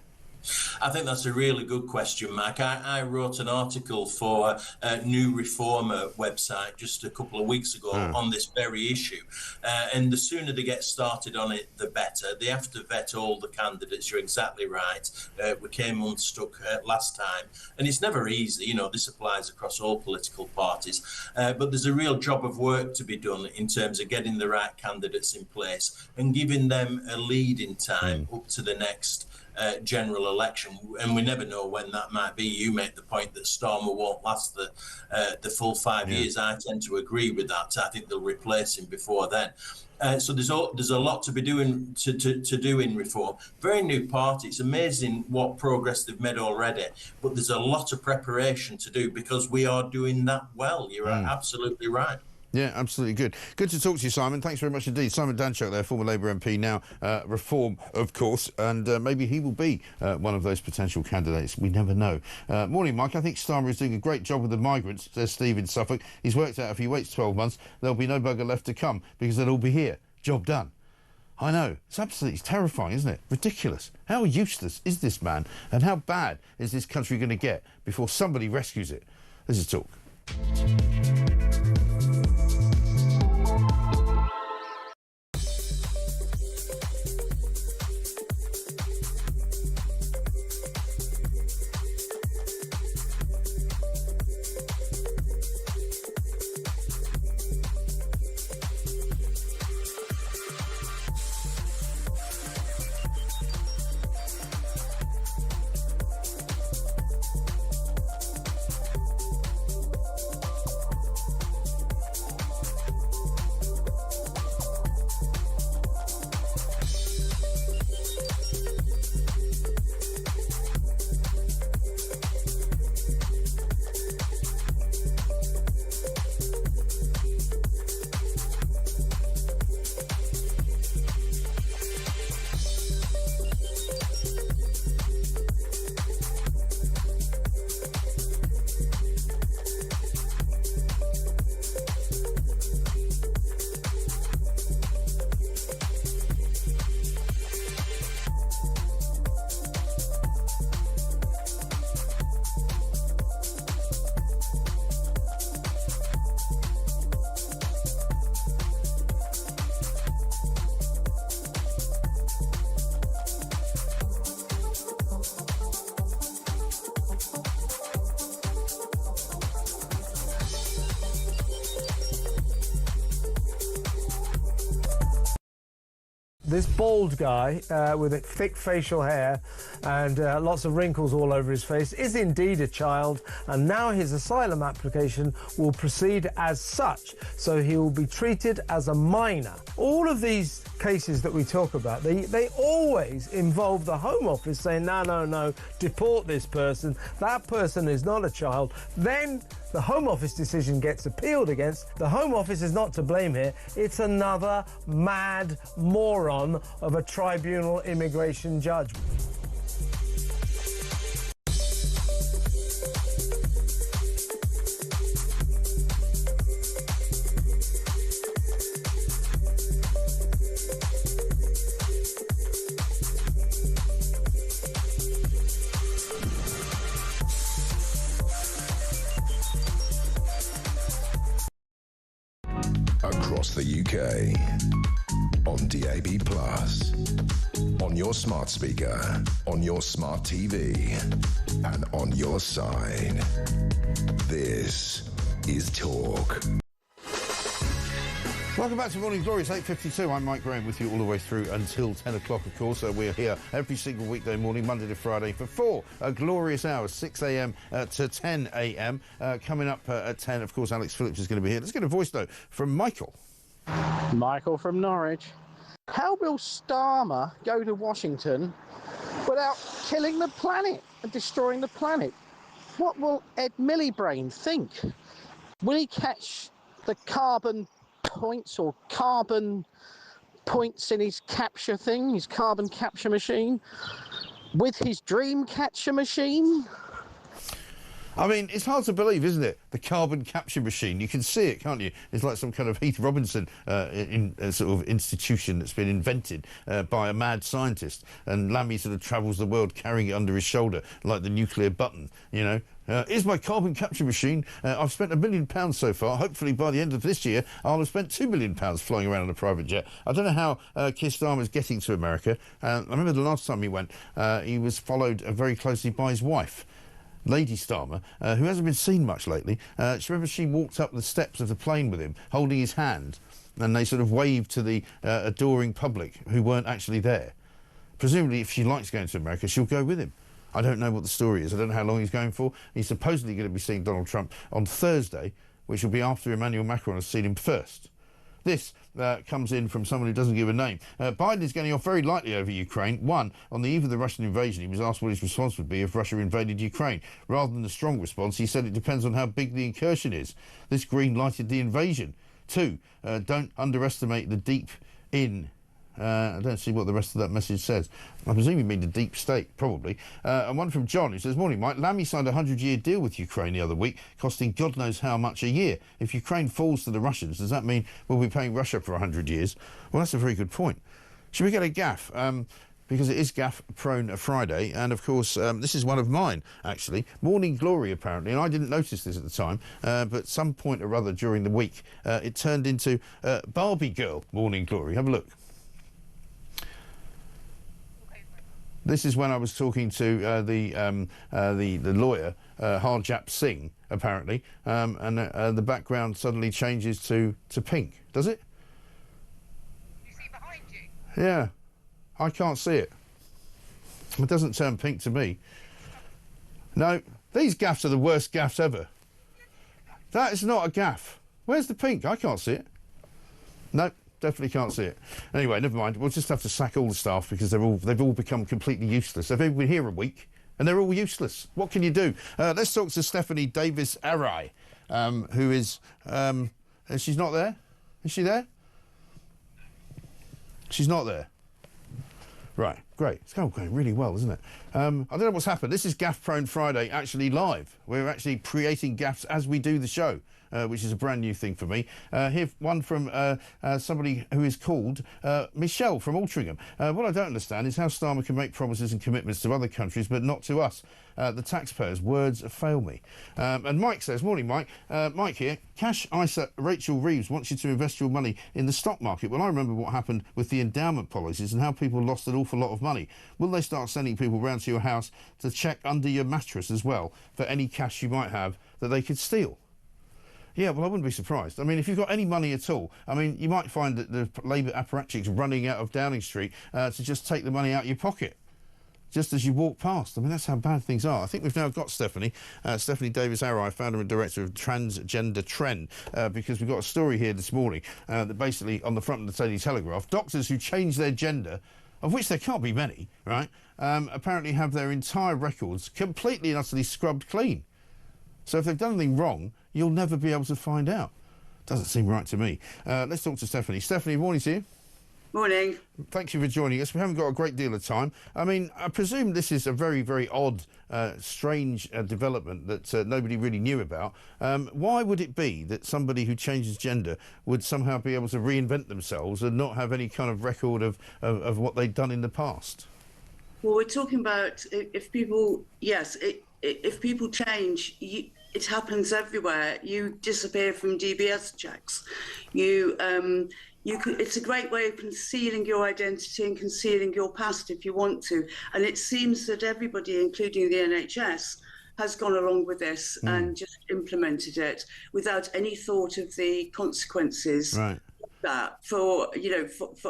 Speaker 15: I think that's a really good question, Mac. I wrote an article for a New Reformer website just a couple of weeks ago on this very issue. And the sooner they get started on it, the better. They have to vet all the candidates. You're exactly right. We came unstuck last time. And it's never easy. You know, this applies across all political parties. But there's a real job of work to be done in terms of getting the right candidates in place and giving them a lead in time up to the next general election. election, and we never know when that might be. You make the point that Starmer won't last the full 5 years. I tend to agree with that. I think they'll replace him before then. So there's a lot to be doing to do in reform. Very new party. It's amazing what progress they've made already, but there's a lot of preparation to do because we are doing that well. You're absolutely right.
Speaker 2: Yeah, absolutely good. Good to talk to you, Simon. Thanks very much indeed. Simon Danchuk there, former Labour MP, now Reform, of course, and maybe he will be one of those potential candidates. We never know. Morning, Mike. I think Starmer is doing a great job with the migrants, says Steve in Suffolk. He's worked out if he waits 12 months, there'll be no bugger left to come because they'll all be here. Job done. I know. It's absolutely terrifying, isn't it? Ridiculous. How useless is this man, and how bad is this country going to get before somebody rescues it? This is Talk.
Speaker 12: This bald guy with a thick facial hair and lots of wrinkles all over his face is indeed a child, and now his asylum application will proceed as such, so he will be treated as a minor. All of these cases that we talk about, they always involve the Home Office saying, no, deport this person, that person is not a child. Then the Home Office decision gets appealed against. The Home Office is not to blame here. It's another mad moron of a tribunal immigration judge.
Speaker 13: Across the UK, on DAB+, on your smart speaker, on your smart TV, and on your side. This is Talk.
Speaker 2: Welcome back to Morning Glory. It's 8:52. I'm Mike Graham with you all the way through until 10 o'clock, of course. We're here every single weekday morning, Monday to Friday, for 4 glorious hours, 6 a.m. to 10 a.m. Coming up at 10, of course, Alex Phillips is going to be here. Let's get a voice note from Michael.
Speaker 16: Michael from Norwich. How will Starmer go to Washington without killing the planet and destroying the planet? What will Ed Miliband think? Will he catch the carbon points or carbon points in his capture thing, his carbon capture machine, with his dream catcher machine?
Speaker 2: I mean, it's hard to believe, isn't it? The carbon capture machine. You can see it, can't you? It's like some kind of Heath Robinson sort of institution that's been invented by a mad scientist. And Lammy sort of travels the world carrying it under his shoulder like the nuclear button, you know. Here's my carbon capture machine. I've spent £1 million so far. Hopefully by the end of this year, I'll have spent £2 million flying around on a private jet. I don't know how Keir Starmer's getting to America. I remember the last time he went, he was followed very closely by his wife, Lady Starmer, who hasn't been seen much lately. Remember she walked up the steps of the plane with him, holding his hand, and they sort of waved to the adoring public who weren't actually there. Presumably, if she likes going to America, she'll go with him. I don't know what the story is. I don't know how long he's going for. He's supposedly going to be seeing Donald Trump on Thursday, which will be after Emmanuel Macron has seen him first. This comes in from someone who doesn't give a name. Biden is getting off very lightly over Ukraine. One, on the eve of the Russian invasion, he was asked what his response would be if Russia invaded Ukraine. Rather than a strong response, he said it depends on how big the incursion is. This green-lighted the invasion. Two, don't underestimate the deep in... I don't see what the rest of that message says. I presume you mean the deep state, probably. And one from John, who says, morning, Mike. Lammy signed a 100-year deal with Ukraine the other week, costing God knows how much a year. If Ukraine falls to the Russians, does that mean we'll be paying Russia for 100 years? Well, that's a very good point. Should we get a gaff? Because it is gaff-prone Friday, and, of course, this is one of mine, actually. Morning Glory, apparently, and I didn't notice this at the time, but some point or other during the week, it turned into Barbie Girl Morning Glory. Have a look. This is when I was talking to the lawyer, Harjap Singh, apparently, and the background suddenly changes to pink. Does it? You see behind you? Yeah, I can't see it. It doesn't turn pink to me. No, these gaffes are the worst gaffes ever. That is not a gaff. Where's the pink? I can't see it. No. Definitely can't see it. Anyway, never mind. We'll just have to sack all the staff because they've all become completely useless. They've been here a week and they're all useless. What can you do? Let's talk to Stephanie Davis-Arai, who is... she's not there? Is she there? She's not there. Right, great. It's going really well, isn't it? I don't know what's happened. This is Gaff Prone Friday, actually live. We're actually creating gaffes as we do the show. Which is a brand new thing for me. Here, one from somebody who is called Michelle from Altrincham. What I don't understand is how Starmer can make promises and commitments to other countries, but not to us. The taxpayers' words fail me. And Mike says, morning, Mike. Mike here. Cash ISA Rachel Reeves wants you to invest your money in the stock market. Well, I remember what happened with the endowment policies and how people lost an awful lot of money. Will they start sending people round to your house to check under your mattress as well for any cash you might have that they could steal? Yeah, well, I wouldn't be surprised. I mean, if you've got any money at all, I mean, you might find that the Labour apparatchiks running out of Downing Street to just take the money out of your pocket, just as you walk past. I mean, that's how bad things are. I think we've now got Stephanie Davis-Arai, founder and director of Transgender Trend, because we've got a story here this morning that basically, on the front of the Daily Telegraph, doctors who change their gender, of which there can't be many, right, apparently have their entire records completely and utterly scrubbed clean. So if they've done anything wrong, you'll never be able to find out. Doesn't seem right to me. Let's talk to Stephanie. Stephanie, morning to you.
Speaker 17: Morning.
Speaker 2: Thank you for joining us. We haven't got a great deal of time. I mean, I presume this is a very, very odd, strange development that nobody really knew about. Why would it be that somebody who changes gender would somehow be able to reinvent themselves and not have any kind of record of what they've done in the past?
Speaker 17: Well, we're talking about if people, yes, if people change, it happens everywhere. You disappear from DBS checks. It's a great way of concealing your identity and concealing your past if you want to. And it seems that everybody, including the NHS, has gone along with this and just implemented it without any thought of the consequences.
Speaker 2: Right.
Speaker 17: That for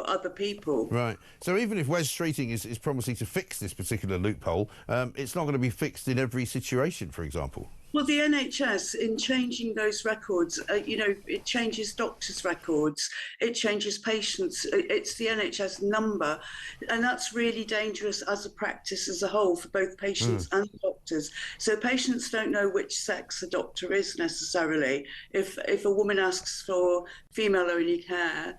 Speaker 17: other people.
Speaker 2: Right. So even if Wes Streeting is promising to fix this particular loophole, it's not going to be fixed in every situation, for example.
Speaker 17: Well, the NHS, in changing those records, it changes doctors' records, it changes patients, it's the NHS number, and that's really dangerous as a practice as a whole for both patients and doctors. So patients don't know which sex a doctor is necessarily. If a woman asks for female-only care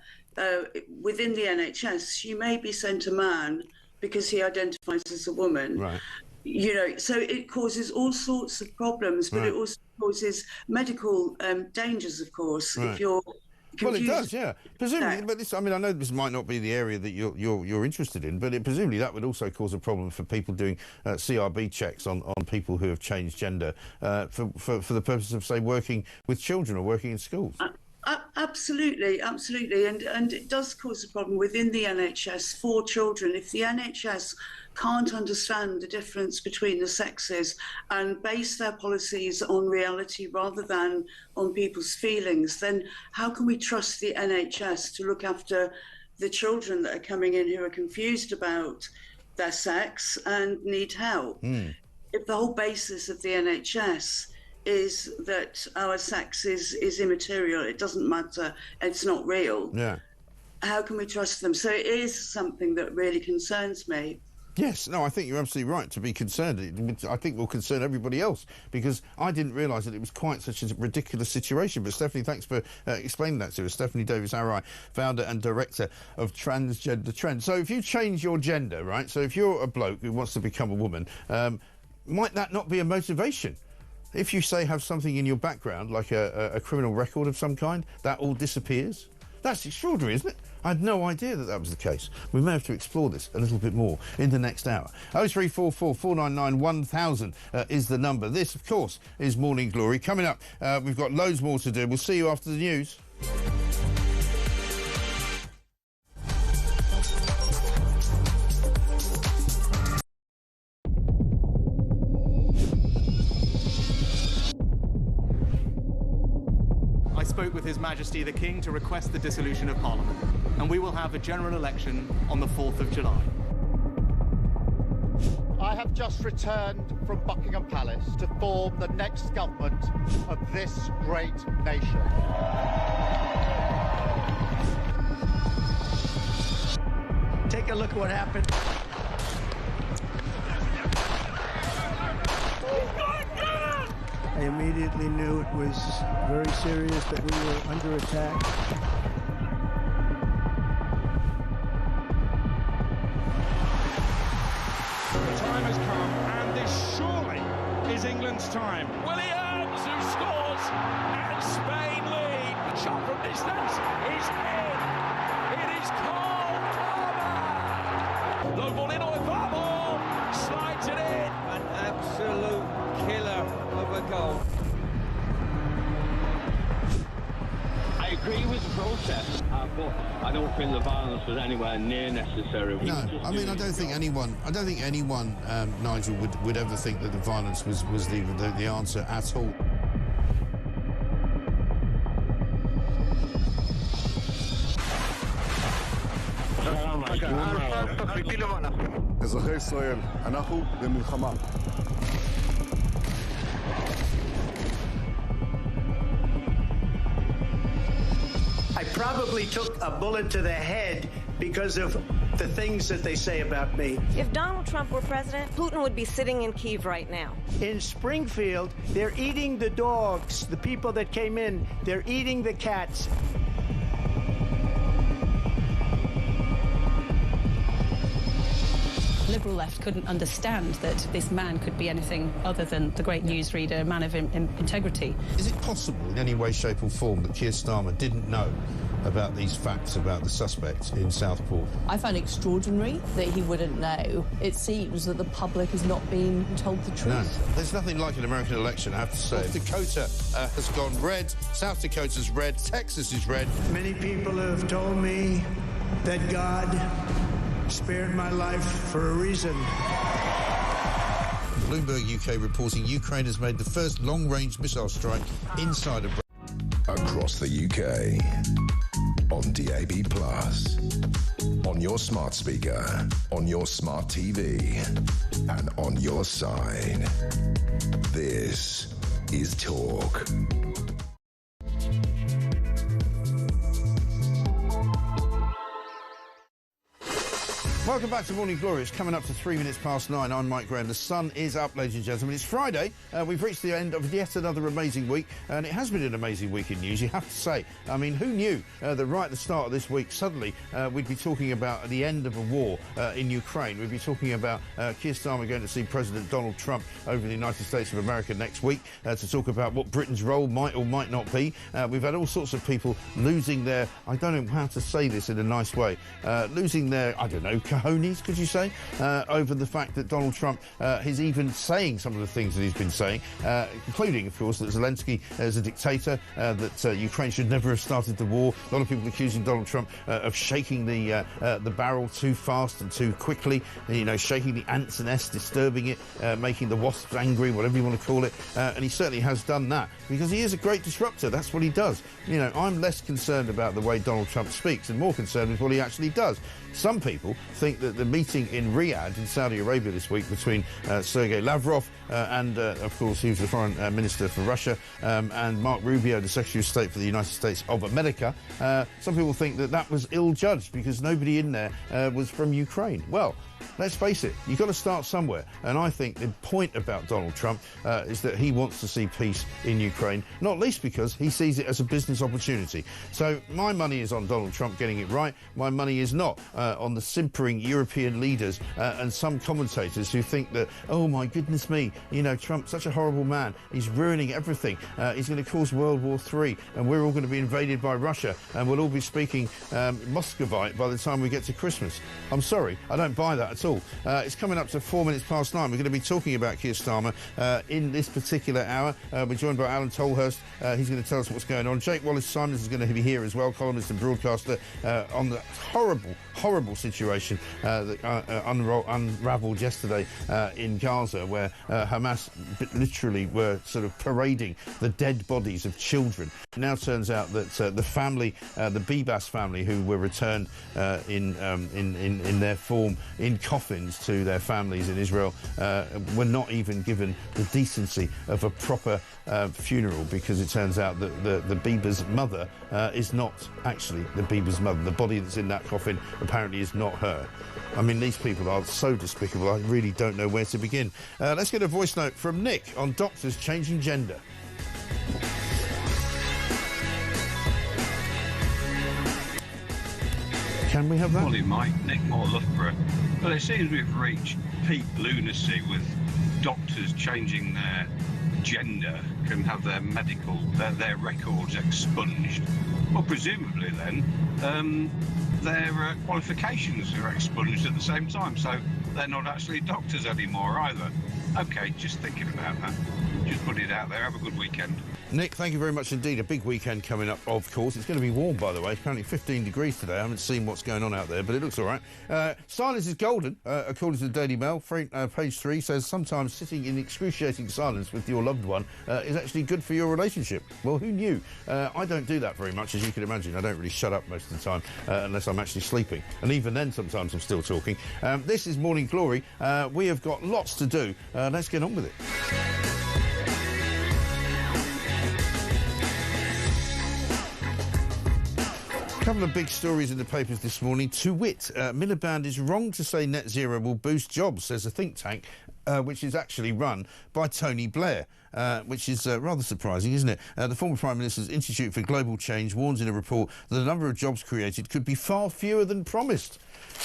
Speaker 17: within the NHS, she may be sent a man because he identifies as a woman.
Speaker 2: Right.
Speaker 17: So it causes all sorts of problems, but it also causes medical dangers, of course, if you're confused.
Speaker 2: Well, it does, yeah. Presumably, but this, I mean, I know this might not be the area that you're interested in, but presumably that would also cause a problem for people doing CRB checks on people who have changed gender for the purpose of, say, working with children or working in schools.
Speaker 17: Absolutely, absolutely. And it does cause a problem within the NHS for children. If the NHS can't understand the difference between the sexes and base their policies on reality rather than on people's feelings, then how can we trust the NHS to look after the children that are coming in who are confused about their sex and need help. If the whole basis of the NHS is that our sex is immaterial, it doesn't matter, it's not real, how can we trust them? So it is something that really concerns me.
Speaker 2: Yes, no, I think you're absolutely right to be concerned. I think will concern everybody else, because I didn't realise that it was quite such a ridiculous situation. But Stephanie, thanks for explaining that to us. Stephanie Davis-Arrai, founder and director of Transgender Trend. So if you change your gender, right, so if you're a bloke who wants to become a woman, might that not be a motivation? If you, say, have something in your background, like a criminal record of some kind, that all disappears? That's extraordinary, isn't it? I had no idea that that was the case. We may have to explore this a little bit more in the next hour. 0344 499 1000 is the number. This, of course, is Morning Glory. Coming up, we've got loads more to do. We'll see you after the news.
Speaker 1: I spoke with His Majesty the King to request the dissolution of Parliament, and we will have a general election on the 4th of July.
Speaker 8: I have just returned from Buckingham Palace to form the next government of this great nation.
Speaker 4: Take a look at what happened. I immediately knew it was very serious, that we were under attack.
Speaker 18: The time has come, and this surely is England's time. Williams, who scores, and Spain lead. The shot from distance is in. It is Cole Palmer. Low ball in, Oivamo slides it in. An absolute killer of a goal.
Speaker 19: I agree with the protest, but I don't think the violence was anywhere near necessary.
Speaker 2: No, I mean, I don't think anyone, Nigel, would ever think that the violence was the answer at all.
Speaker 3: אזרחי ישראל, אנחנו במלחמה.
Speaker 4: I probably took a bullet to the head because of the things that they say about me.
Speaker 5: If Donald Trump were president, Putin would be sitting in Kyiv right now.
Speaker 4: In Springfield, they're eating the dogs, the people that came in, they're eating the cats.
Speaker 6: Liberal left couldn't understand that this man could be anything other than the great newsreader, a man of integrity.
Speaker 2: Is it possible in any way, shape or form that Keir Starmer didn't know about these facts about the suspect in Southport?
Speaker 7: I find it extraordinary that he wouldn't know. It seems that the public has not been told the truth.
Speaker 2: No, there's nothing like an American election, I have to say. North Dakota has gone red, South Dakota's red, Texas is red.
Speaker 4: Many people have told me that God spared my life for a reason.
Speaker 2: Bloomberg UK reporting Ukraine has made the first long-range missile strike inside a...
Speaker 13: Across the UK, on DAB+, on your smart speaker, on your smart TV, and on your side. This is Talk.
Speaker 2: Welcome back to Morning Glory. It's coming up to 3 minutes past 9. I'm Mike Graham. The sun is up, ladies and gentlemen. It's Friday. We've reached the end of yet another amazing week, and it has been an amazing week in news, you have to say. I mean, who knew that right at the start of this week, suddenly we'd be talking about the end of a war in Ukraine. We'd be talking about Keir Starmer going to see President Donald Trump over in the United States of America next week to talk about what Britain's role might or might not be. We've had all sorts of people losing their, I don't know how to say this in a nice way, losing their, I don't know, cojones, could you say, over the fact that Donald Trump is even saying some of the things that he's been saying, including, of course, that Zelensky is a dictator, that Ukraine should never have started the war. A lot of people accusing Donald Trump of shaking the barrel too fast and too quickly, you know, shaking the ants and nests, disturbing it, making the wasps angry, whatever you want to call it. And he certainly has done that because he is a great disruptor. That's what he does. You know, I'm less concerned about the way Donald Trump speaks and more concerned with what he actually does. Some people think think that the meeting in Riyadh in Saudi Arabia this week between Sergei Lavrov and, of course, he was the foreign minister for Russia, and Mark Rubio, the Secretary of State for the United States of America, some people think that that was ill-judged because nobody in there was from Ukraine. Well, let's face it, you've got to start somewhere. And I think the point about Donald Trump is that he wants to see peace in Ukraine, not least because he sees it as a business opportunity. So my money is on Donald Trump getting it right. My money is not on the simpering European leaders and some commentators who think that, oh, my goodness me, you know, Trump's such a horrible man. He's ruining everything. He's going to cause World War III, and we're all going to be invaded by Russia, and we'll all be speaking Muscovite by the time we get to Christmas. I'm sorry, I don't buy that at all. It's coming up to 9 minutes past. We're going to be talking about Keir Starmer in this particular hour. We're joined by Alan Tolhurst. He's going to tell us what's going on. Jake Wallace-Simons is going to be here as well, columnist and broadcaster, on the horrible situation that unravelled yesterday in Gaza, where Hamas literally were sort of parading the dead bodies of children. It now turns out that the family, the Bibas family, who were returned in their form in coffins to their families in Israel, were not even given the decency of a proper funeral, because it turns out that the Bieber's mother is not actually the Bieber's mother. The body that's in that coffin apparently is not her. I mean, these people are so despicable, I really don't know where to begin. Let's get a voice note from Nick on doctors changing gender. Can we have that?
Speaker 10: Morning, Mike. Nick Moore, Loughborough. Well, it seems we've reached peak lunacy with doctors changing their gender, can have their medical, their records expunged. Well, presumably then, their qualifications are expunged at the same time, so they're not actually doctors anymore either. OK, just thinking about that. Just put it out there. Have a good weekend.
Speaker 2: Nick, thank you very much indeed. A big weekend coming up, of course. It's going to be warm, by the way. Apparently 15 degrees today. I haven't seen what's going on out there, but it looks all right. Silence is golden, according to the Daily Mail. Page 3 says sometimes sitting in excruciating silence with your loved one is actually good for your relationship. Well, who knew? I don't do that very much, as you can imagine. I don't really shut up most of the time unless I'm actually sleeping. And even then, sometimes I'm still talking. This is Morning Glory. We have got lots to do. Let's get on with it. A couple of big stories in the papers this morning. To wit, Miliband is wrong to say net zero will boost jobs, says a think tank, which is actually run by Tony Blair. Which is rather surprising, isn't it? The former Prime Minister's Institute for Global Change warns in a report that the number of jobs created could be far fewer than promised.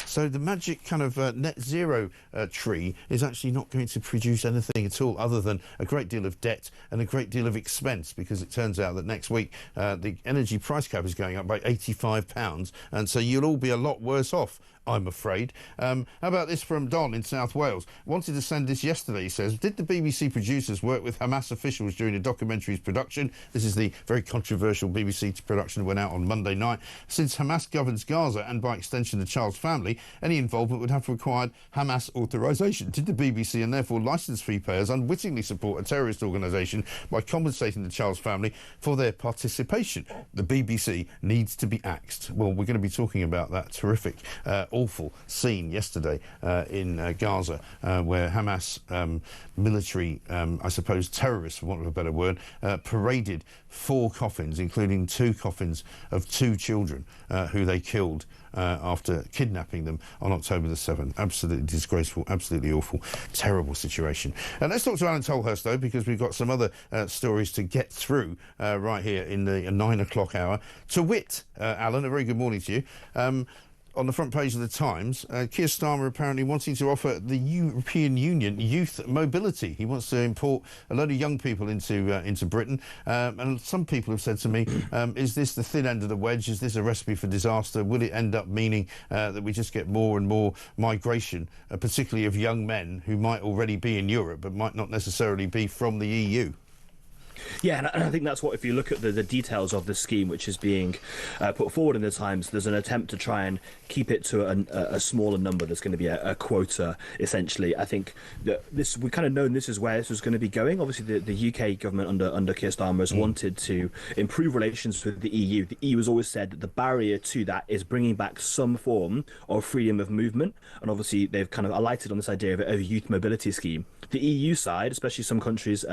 Speaker 2: So the magic kind of net zero tree is actually not going to produce anything at all other than a great deal of debt and a great deal of expense, because it turns out that next week the energy price cap is going up by £85, and so you'll all be a lot worse off, I'm afraid. How about this from Don in South Wales? Wanted to send this yesterday, he says. Did the BBC producers work with Hamas officials during the documentary's production? This is the very controversial BBC production that went out on Monday night. Since Hamas governs Gaza and by extension the child's family, any involvement would have required Hamas authorisation. Did the BBC and therefore licence fee payers unwittingly support a terrorist organisation by compensating the child's family for their participation? The BBC needs to be axed. Well, we're going to be talking about that terrific awful scene yesterday in Gaza, where Hamas military, I suppose terrorists, for want of a better word, paraded 4 coffins, including 2 coffins of 2 children who they killed after kidnapping them on October the 7th. Absolutely disgraceful, absolutely awful, terrible situation. Let's talk to Alan Tolhurst, though, because we've got some other stories to get through right here in the 9 o'clock hour. To wit, Alan, a very good morning to you. On the front page of the Times, Keir Starmer apparently wanting to offer the European Union youth mobility. He wants to import a load of young people into Britain. And some people have said to me, is this the thin end of the wedge? Is this a recipe for disaster? Will it end up meaning that we just get more and more migration, particularly of young men who might already be in Europe but might not necessarily be from the EU?
Speaker 20: Yeah, and I think that's what, if you look at the details of the scheme which is being put forward in the Times, there's an attempt to try and keep it to a smaller number. There's going to be a quota, essentially. I think that we kind of known this is where this was going to be going. Obviously, the UK government under Keir Starmer has wanted to improve relations with the EU. The EU has always said that the barrier to that is bringing back some form of freedom of movement, and obviously they've kind of alighted on this idea of a youth mobility scheme. The EU side, especially some countries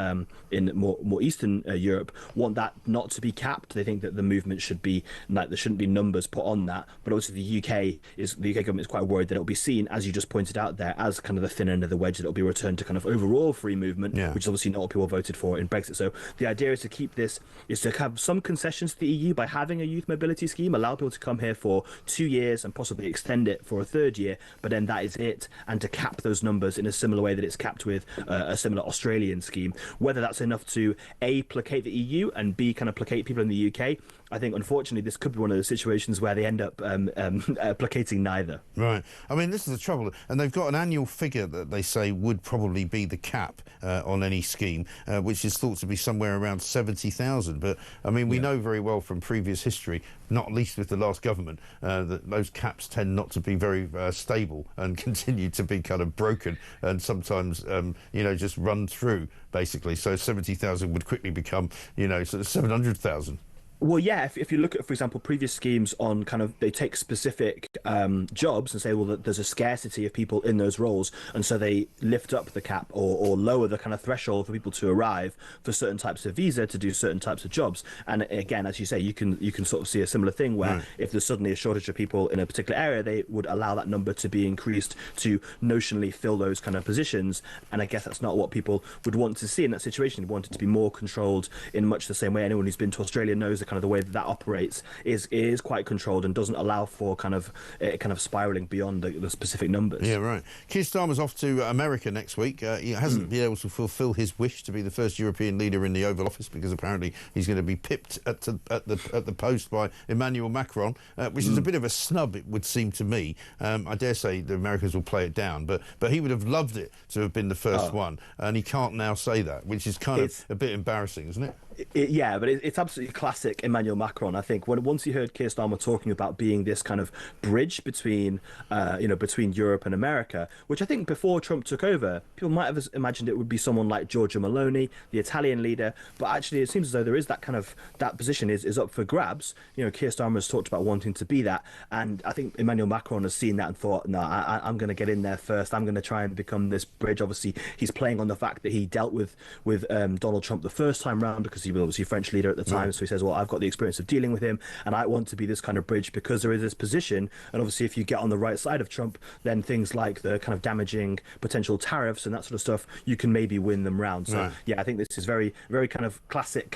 Speaker 20: in more Eastern Europe, want that not to be capped. They think that the movement should be like there shouldn't be numbers put on that. But obviously the UK government is quite worried that it'll be seen, as you just pointed out there, as kind of the thin end of the wedge, that it'll be returned to kind of overall free movement, which is obviously not what people voted for in Brexit. So the idea is to keep this, is to have some concessions to the EU by having a youth mobility scheme, allow people to come here for 2 years and possibly extend it for a third year, but then that is it, and to cap those numbers in a similar way that it's capped with a similar Australian scheme. Whether that's enough to A, placate the EU, and B, kind of placate people in the UK, I think unfortunately this could be one of those situations where they end up placating neither.
Speaker 2: Right. I mean, this is the trouble, and they've got an annual figure that they say would probably be the cap on any scheme, which is thought to be somewhere around 70,000. But I mean, we know very well from previous history, not least with the last government, that those caps tend not to be very stable and continue to be kind of broken and sometimes, just run through, basically. So 70,000 would quickly become, sort of 700,000.
Speaker 20: Well, yeah, if you look at, for example, previous schemes on kind of, they take specific jobs and say, well, that there's a scarcity of people in those roles, and so they lift up the cap or lower the kind of threshold for people to arrive for certain types of visa to do certain types of jobs. And again, as you say, you can sort of see a similar thing where if there's suddenly a shortage of people in a particular area, they would allow that number to be increased to notionally fill those kind of positions. And I guess that's not what people would want to see in that situation. They want it to be more controlled in much the same way. Anyone who's been to Australia knows the kind of the way that operates is quite controlled and doesn't allow for kind of spiraling beyond the specific numbers.
Speaker 2: Yeah, right. Keir Starmer's off to America next week. He hasn't been able to fulfil his wish to be the first European leader in the Oval Office, because apparently he's going to be pipped at the post by Emmanuel Macron, which is a bit of a snub, it would seem to me. I dare say the Americans will play it down, but he would have loved it to have been the first one, and he can't now say that, which is kind of a bit embarrassing, isn't it?
Speaker 20: Yeah, but it's absolutely classic Emmanuel Macron. I think once you heard Keir Starmer talking about being this kind of bridge between Europe and America, which I think before Trump took over, people might have imagined it would be someone like Giorgia Meloni, the Italian leader. But actually, it seems as though there is that position is up for grabs. Keir Starmer has talked about wanting to be that, and I think Emmanuel Macron has seen that and thought, no, I'm going to get in there first. I'm going to try and become this bridge. Obviously, he's playing on the fact that he dealt with Donald Trump the first time round, because he was obviously French leader at the time. So he says, well, I've got the experience of dealing with him, and I want to be this kind of bridge because there is this position. And obviously, if you get on the right side of Trump, then things like the kind of damaging potential tariffs and that sort of stuff, you can maybe win them round. So yeah, I think this is very, very kind of classic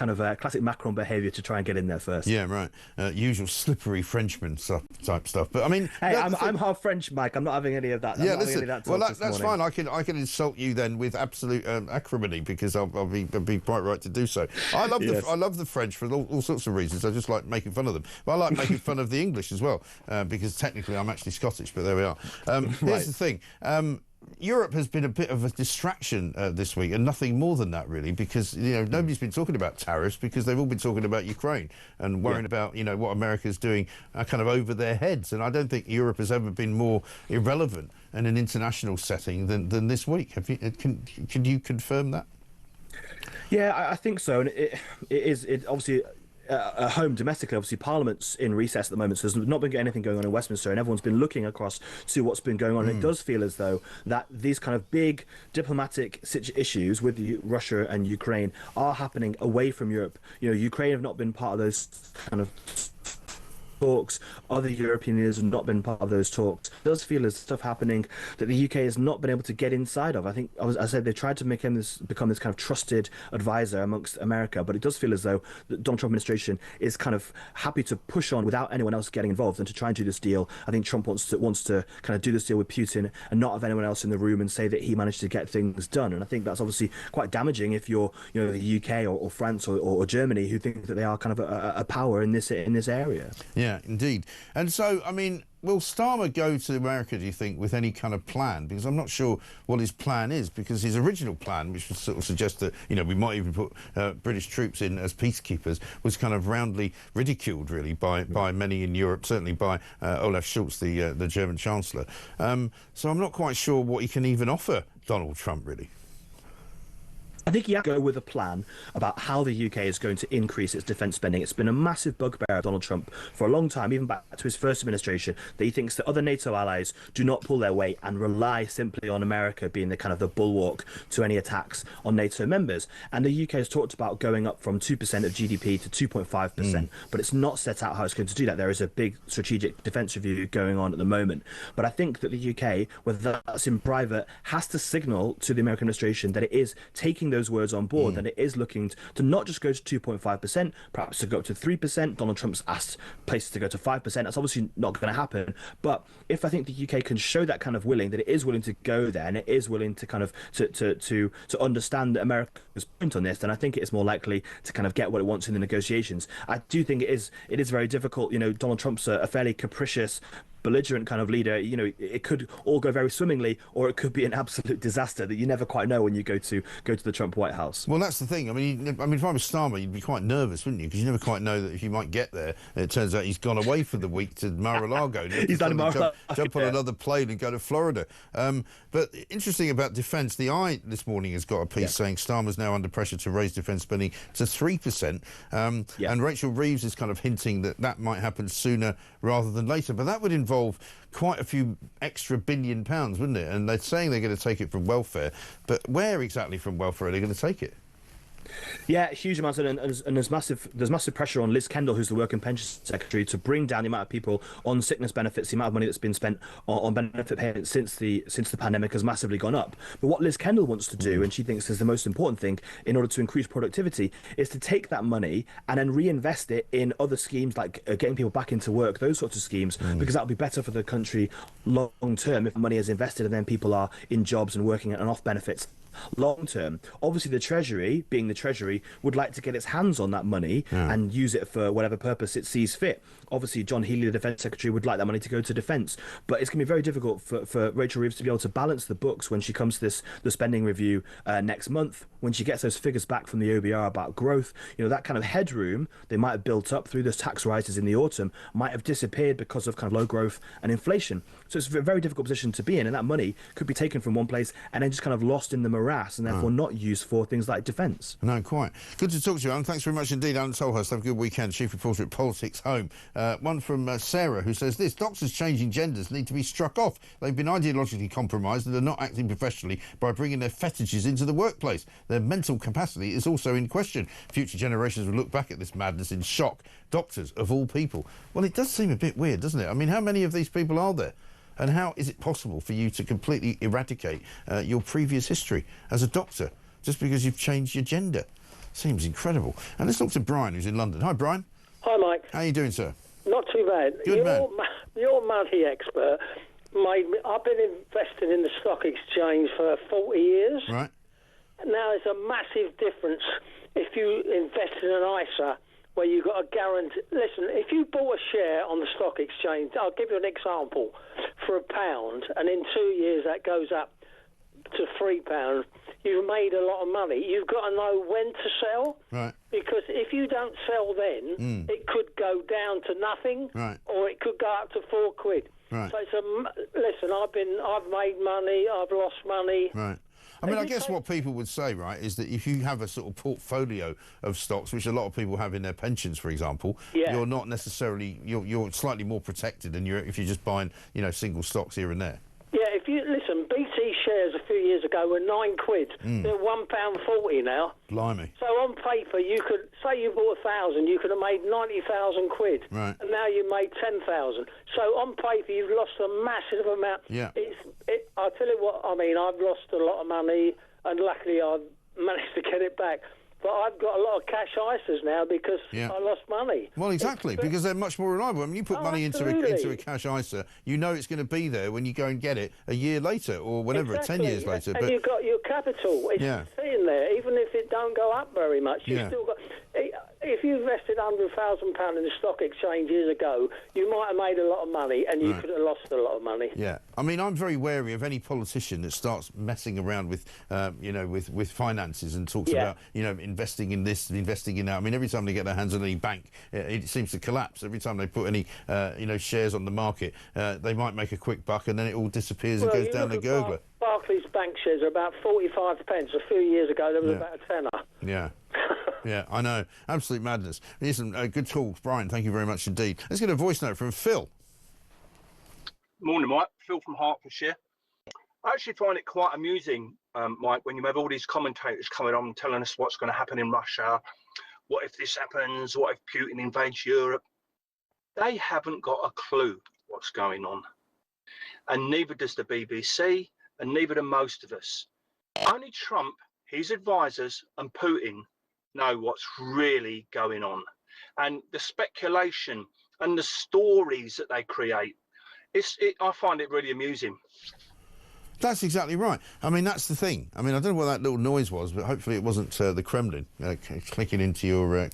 Speaker 20: Macron behaviour to try and get in there first.
Speaker 2: Yeah, right. Usual slippery Frenchman type stuff. But I mean,
Speaker 20: hey, I'm half French, Mike. I'm not having any of that.
Speaker 2: Yeah, listen. Well, that's fine. I can insult you then with absolute acrimony, because I'll be quite right to do so. I love the French for all sorts of reasons. I just like making fun of them. But I like making fun of the English as well, because technically I'm actually Scottish, but there we are. Here's the thing. Europe has been a bit of a distraction this week, and nothing more than that, really, because nobody's been talking about tariffs, because they've all been talking about Ukraine and worrying about what America's doing kind of over their heads. And I don't think Europe has ever been more irrelevant in an international setting than this week. Can you confirm that?
Speaker 20: Yeah, I think so, and it obviously. At home, domestically, obviously, Parliament's in recess at the moment, so there's not been anything going on in Westminster, and everyone's been looking across to what's been going on. And it does feel as though that these kind of big diplomatic issues with Russia and Ukraine are happening away from Europe. Ukraine have not been part of those kind of talks. Other European leaders have not been part of those talks. It does feel as stuff happening that the UK has not been able to get inside of. I think, as I said, they tried to make him become this kind of trusted advisor amongst America, but it does feel as though the Donald Trump administration is kind of happy to push on without anyone else getting involved and to try and do this deal. I think Trump wants to kind of do this deal with Putin and not have anyone else in the room and say that he managed to get things done. And I think that's obviously quite damaging if you're the UK or France or Germany, who think that they are kind of a power in this area.
Speaker 2: Yeah, indeed. And so, I mean, will Starmer go to America, do you think, with any kind of plan? Because I'm not sure what his plan is, because his original plan, which would sort of suggest that, you know, we might even put British troops in as peacekeepers, was kind of roundly ridiculed, really, by many in Europe, certainly by Olaf Scholz, the German Chancellor. So I'm not quite sure what he can even offer Donald Trump, really.
Speaker 20: I think he has to go with a plan about how the UK is going to increase its defence spending. It's been a massive bugbear of Donald Trump for a long time, even back to his first administration, that he thinks that other NATO allies do not pull their weight and rely simply on America being the kind of the bulwark to any attacks on NATO members. And the UK has talked about going up from 2% of GDP to 2.5%, but it's not set out how it's going to do that. There is a big strategic defence review going on at the moment. But I think that the UK, whether that's in private, has to signal to the American administration that it is taking those words on board, that it is looking to not just go to 2.5%, perhaps to go up to 3%. Donald Trump's asked places to go to 5%. That's obviously not going to happen. But if I think the UK can show that kind of willing, that it is willing to go there, and it is willing to kind of to understand that America's point on this, then I think it is more likely to kind of get what it wants in the negotiations. I do think it is very difficult. You know, Donald Trump's a fairly capricious, belligerent kind of leader. You know, it could all go very swimmingly, or it could be an absolute disaster that you never quite know when you go to the Trump White House.
Speaker 2: Well, that's the thing. I mean, if I was Starmer, you'd be quite nervous, wouldn't you? Because you never quite know that if you might get there. It turns out he's gone away for the week to Mar-a-Lago.
Speaker 20: He's done Mar-a-Lago.
Speaker 2: Jump on another plane and go to Florida. But interesting about defence, the Eye this morning has got a piece saying Starmer's now under pressure to raise defence spending to 3%. And Rachel Reeves is kind of hinting that that might happen sooner rather than later. But that would involve quite a few extra £1 billion, wouldn't it? And they're saying they're going to take it from welfare. But where exactly from welfare are they going to take it?
Speaker 20: Yeah, huge amounts, and there's massive pressure on Liz Kendall, who's the Work and Pension Secretary, to bring down the amount of people on sickness benefits. The amount of money that's been spent on benefit payments since the pandemic has massively gone up. But what Liz Kendall wants to do, and she thinks is the most important thing in order to increase productivity, is to take that money and then reinvest it in other schemes like getting people back into work, those sorts of schemes, because that'll be better for the country long term if money is invested and then people are in jobs and working and off benefits long term. Obviously the Treasury, being the Treasury, would like to get its hands on that money and use it for whatever purpose it sees fit. Obviously John Healey, the Defence Secretary, would like that money to go to defence, but it's going to be very difficult for Rachel Reeves to be able to balance the books when she comes to the spending review next month, when she gets those figures back from the OBR about growth. You know, that kind of headroom they might have built up through those tax rises in the autumn might have disappeared because of kind of low growth and inflation. So it's a very difficult position to be in, and that money could be taken from one place and then just kind of lost in the morass, and therefore not used for things like defence.
Speaker 2: No, quite. Good to talk to you, Alan. Thanks very much indeed. Alan Tolhurst, have a good weekend. Chief reporter at Politics Home. One from Sarah, who says this: doctors changing genders need to be struck off. They've been ideologically compromised and are not acting professionally by bringing their fetishes into the workplace. Their mental capacity is also in question. Future generations will look back at this madness in shock. Doctors, of all people. Well, it does seem a bit weird, doesn't it? I mean, how many of these people are there? And how is it possible for you to completely eradicate your previous history as a doctor just because you've changed your gender? Seems incredible. And let's talk to Brian, who's in London. Hi, Brian.
Speaker 21: Hi, Mike.
Speaker 2: How are you doing, sir?
Speaker 21: Not too bad.
Speaker 2: Good, man.
Speaker 21: Your money expert made me... I've been invested in the stock exchange for 40 years.
Speaker 2: Right.
Speaker 21: Now, there's a massive difference if you invest in an ISA where you've got a guarantee. Listen, if you bought a share on the stock exchange, I'll give you an example, for £1, and in 2 years that goes up to £3, you've made a lot of money. You've got to know when to sell.
Speaker 2: Right.
Speaker 21: Because if you don't sell then, it could go down to nothing, or it could go up to £4.
Speaker 2: Right.
Speaker 21: So it's listen, I've made money, I've lost money.
Speaker 2: Right. I mean, I guess what people would say, right, is that if you have a sort of portfolio of stocks, which a lot of people have in their pensions, for example, you're not necessarily, you're slightly more protected than if you're just buying, you know, single stocks here and there.
Speaker 21: Yeah, if you listen, BT shares a few years ago were £9. They're £1.40 now.
Speaker 2: Blimey.
Speaker 21: So on paper, you could say you bought 1,000, you could have made £90,000,
Speaker 2: right?
Speaker 21: And now you made 10,000. So on paper, you've lost a massive amount.
Speaker 2: Yeah.
Speaker 21: I'll tell you what. I mean, I've lost a lot of money, and luckily I've managed to get it back. But I've got a lot of cash ISAs now because I lost money.
Speaker 2: Well, exactly, because they're much more reliable. I mean, you put money into a cash ISA, you know it's going to be there when you go and get it a year later or whenever, 10 years later.
Speaker 21: And you've got your capital. It's sitting there, even if it don't go up very much. You've still got... if you invested £100,000 in the stock exchange years ago, you might have made a lot of money, and you could have lost a lot of money.
Speaker 2: Yeah, I mean, I'm very wary of any politician that starts messing around with, you know, with finances and talks about, you know, investing in this, investing in that. I mean, every time they get their hands on any bank, it seems to collapse. Every time they put any, you know, shares on the market, they might make a quick buck, and then it all disappears and goes down the gurgler.
Speaker 21: Barclays bank shares are about 45 pence. A few years ago, there was about a tenner.
Speaker 2: Yeah. Yeah, I know. Absolute madness. Listen, good talk, Brian. Thank you very much indeed. Let's get a voice note from Phil.
Speaker 11: Morning, Mike. Phil from Hertfordshire. I actually find it quite amusing, Mike, when you have all these commentators coming on telling us what's going to happen in Russia. What if this happens? What if Putin invades Europe? They haven't got a clue what's going on. And neither does the BBC, and neither do most of us. Only Trump, his advisors, and Putin know what's really going on. And the speculation and the stories that they create, I find it really amusing.
Speaker 2: That's exactly right. I mean, that's the thing. I mean, I don't know what that little noise was, but hopefully it wasn't the Kremlin clicking into your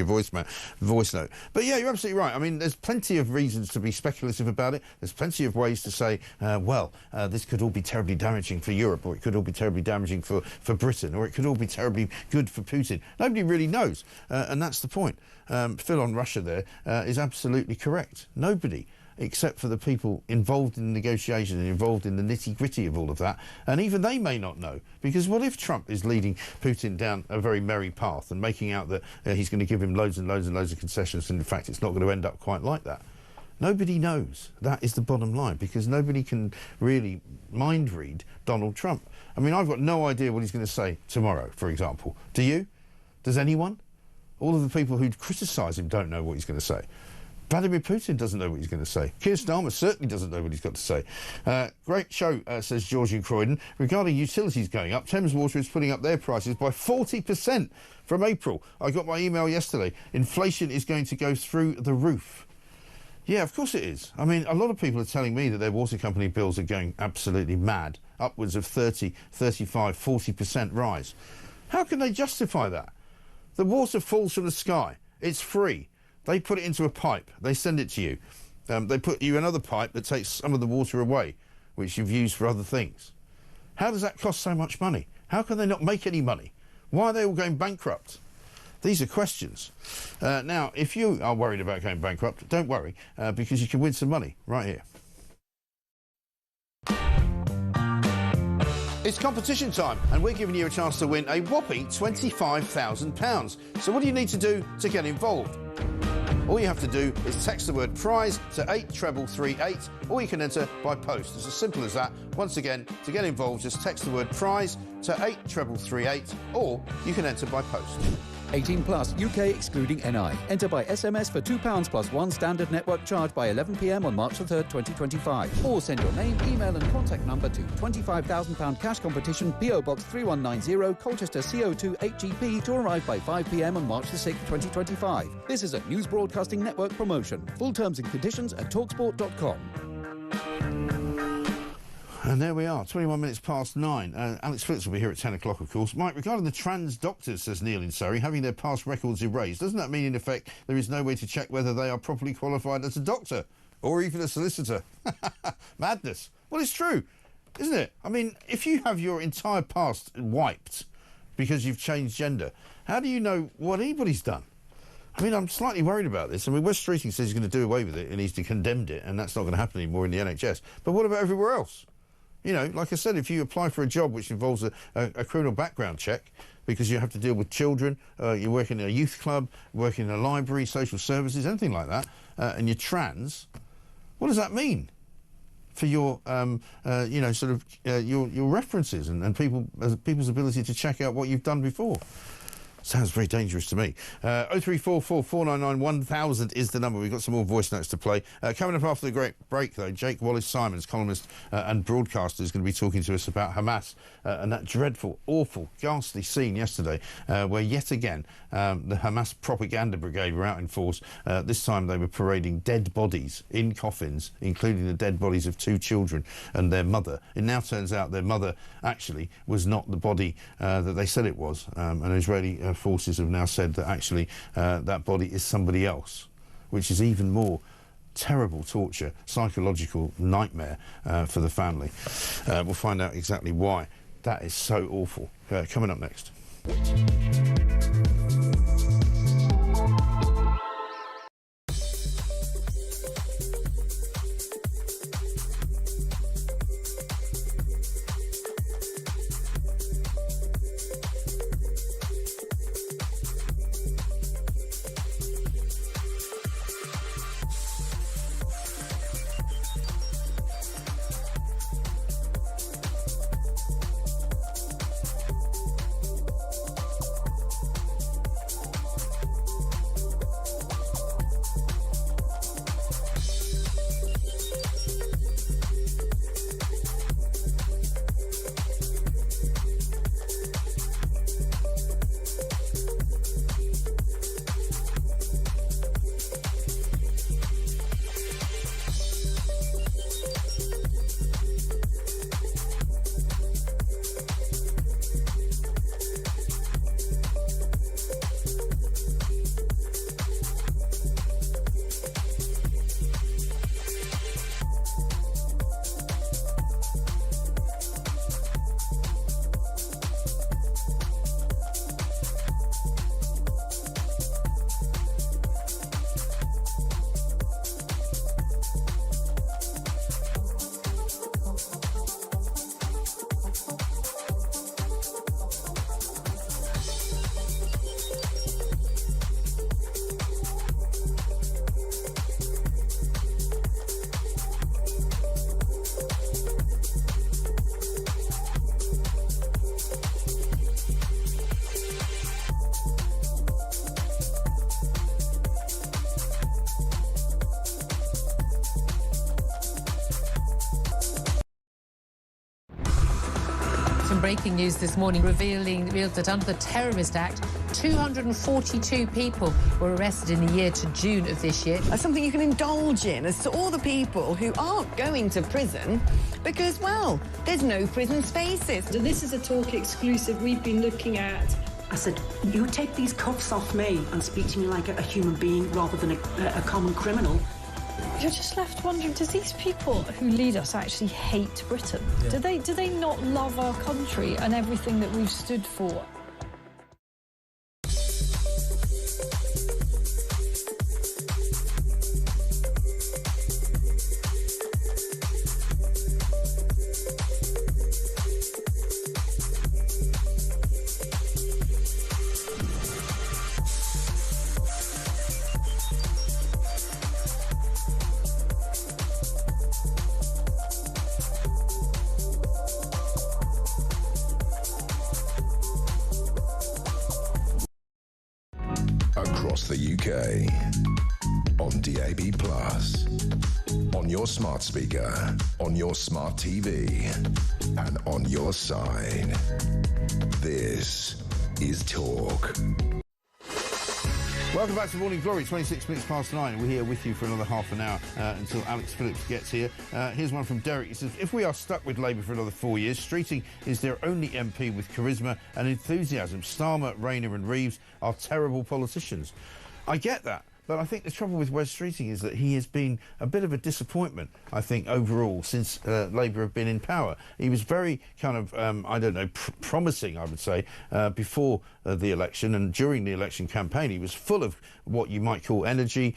Speaker 2: voice note. But yeah, you're absolutely right. I mean, there's plenty of reasons to be speculative about it. There's plenty of ways to say, well, this could all be terribly damaging for Europe, or it could all be terribly damaging for Britain, or it could all be terribly good for Putin. Nobody really knows, and that's the point. Phil on Russia there is absolutely correct. Nobody, except for the people involved in the negotiation and involved in the nitty-gritty of all of that. And even they may not know, because what if Trump is leading Putin down a very merry path and making out that he's going to give him loads and loads and loads of concessions, and in fact it's not going to end up quite like that? Nobody knows. That is the bottom line, because nobody can really mind read Donald Trump. I mean, I've got no idea what he's going to say tomorrow, for example. Do you? Does anyone? All of the people who criticise him don't know what he's going to say. Vladimir Putin doesn't know what he's going to say. Keir Starmer certainly doesn't know what he's got to say. Great show, says George in Croydon. Regarding utilities going up, Thames Water is putting up their prices by 40% from April. I got my email yesterday. Inflation is going to go through the roof. Yeah, of course it is. I mean, a lot of people are telling me that their water company bills are going absolutely mad. Upwards of 30, 35, 40% rise. How can they justify that? The water falls from the sky. It's free. They put it into a pipe. They send it to you. They put you another pipe that takes some of the water away, which you've used for other things. How does that cost so much money? How can they not make any money? Why are they all going bankrupt? These are questions. Now, if you are worried about going bankrupt, don't worry, because you can win some money right here. It's competition time, and we're giving you a chance to win a whopping £25,000. So what do you need to do to get involved? All you have to do is text the word prize to 83338, or you can enter by post. It's as simple as that. Once again, to get involved, just text the word prize to 83338, or you can enter by post.
Speaker 22: 18 plus, UK excluding NI. Enter by SMS for £2 plus one standard network charge by 11 p.m. on March the 3rd, 2025. Or send your name, email and contact number to £25,000 cash competition, PO Box 3190, Colchester CO2 8GP, to arrive by 5 p.m. on March the 6th, 2025. This is a News Broadcasting Network promotion. Full terms and conditions at talksport.com.
Speaker 2: And there we are, 21 minutes past 9. Alex Phillips will be here at 10 o'clock, of course. Mike, regarding the trans doctors, says Neil in Surrey, having their past records erased, doesn't that mean, in effect, there is no way to check whether they are properly qualified as a doctor or even a solicitor? Madness. Well, it's true, isn't it? I mean, if you have your entire past wiped because you've changed gender, how do you know what anybody's done? I mean, I'm slightly worried about this. I mean, Wes Streeting says he's going to do away with it and he's condemned it, and that's not going to happen anymore in the NHS. But what about everywhere else? You know, like I said, if you apply for a job which involves a criminal background check because you have to deal with children, you work in a youth club, work in a library, social services, anything like that, and you're trans, what does that mean for your, you know, sort of your references and people's ability to check out what you've done before? Sounds very dangerous to me. 0344 499 1000 is the number. We've got some more voice notes to play. Coming up after the great break, though, Jake Wallace-Simons, columnist and broadcaster, is going to be talking to us about Hamas and that dreadful, awful, ghastly scene yesterday where yet again the Hamas propaganda brigade were out in force. This time they were parading dead bodies in coffins, including the dead bodies of 2 children and their mother. It now turns out their mother actually was not the body that they said it was. An Israeli forces have now said that actually that body is somebody else, which is even more terrible torture, psychological nightmare for the family. We'll find out exactly why that is so awful. Coming up next.
Speaker 9: Breaking news this morning revealed that under the Terrorist Act, 242 people were arrested in the year to June of this year.
Speaker 14: That's something you can indulge in as to all the people who aren't going to prison because, well, there's no prison spaces.
Speaker 23: So this is a Talk exclusive we've been looking at.
Speaker 24: I said, you take these cuffs off me and speak to me like a human being rather than a common criminal.
Speaker 23: You're just left wondering, does these people who lead us actually hate Britain? Yeah. Do they not love our country and everything that we've stood for?
Speaker 13: Across the UK, on DAB+, on your smart speaker, on your smart TV, and on your side. This is Talk.
Speaker 2: Welcome back to Morning Glory, 26 minutes past 9. We're here with you for another half an hour until Alex Phillips gets here. Here's one from Derek. He says, if we are stuck with Labour for another 4 years, Streeting is their only MP with charisma and enthusiasm. Starmer, Rayner and Reeves are terrible politicians. I get that. But I think the trouble with Wes Streeting is that he has been a bit of a disappointment, I think, overall, since Labour have been in power. He was very kind of, I don't know, promising, I would say, before the election and during the election campaign. He was full of what you might call energy.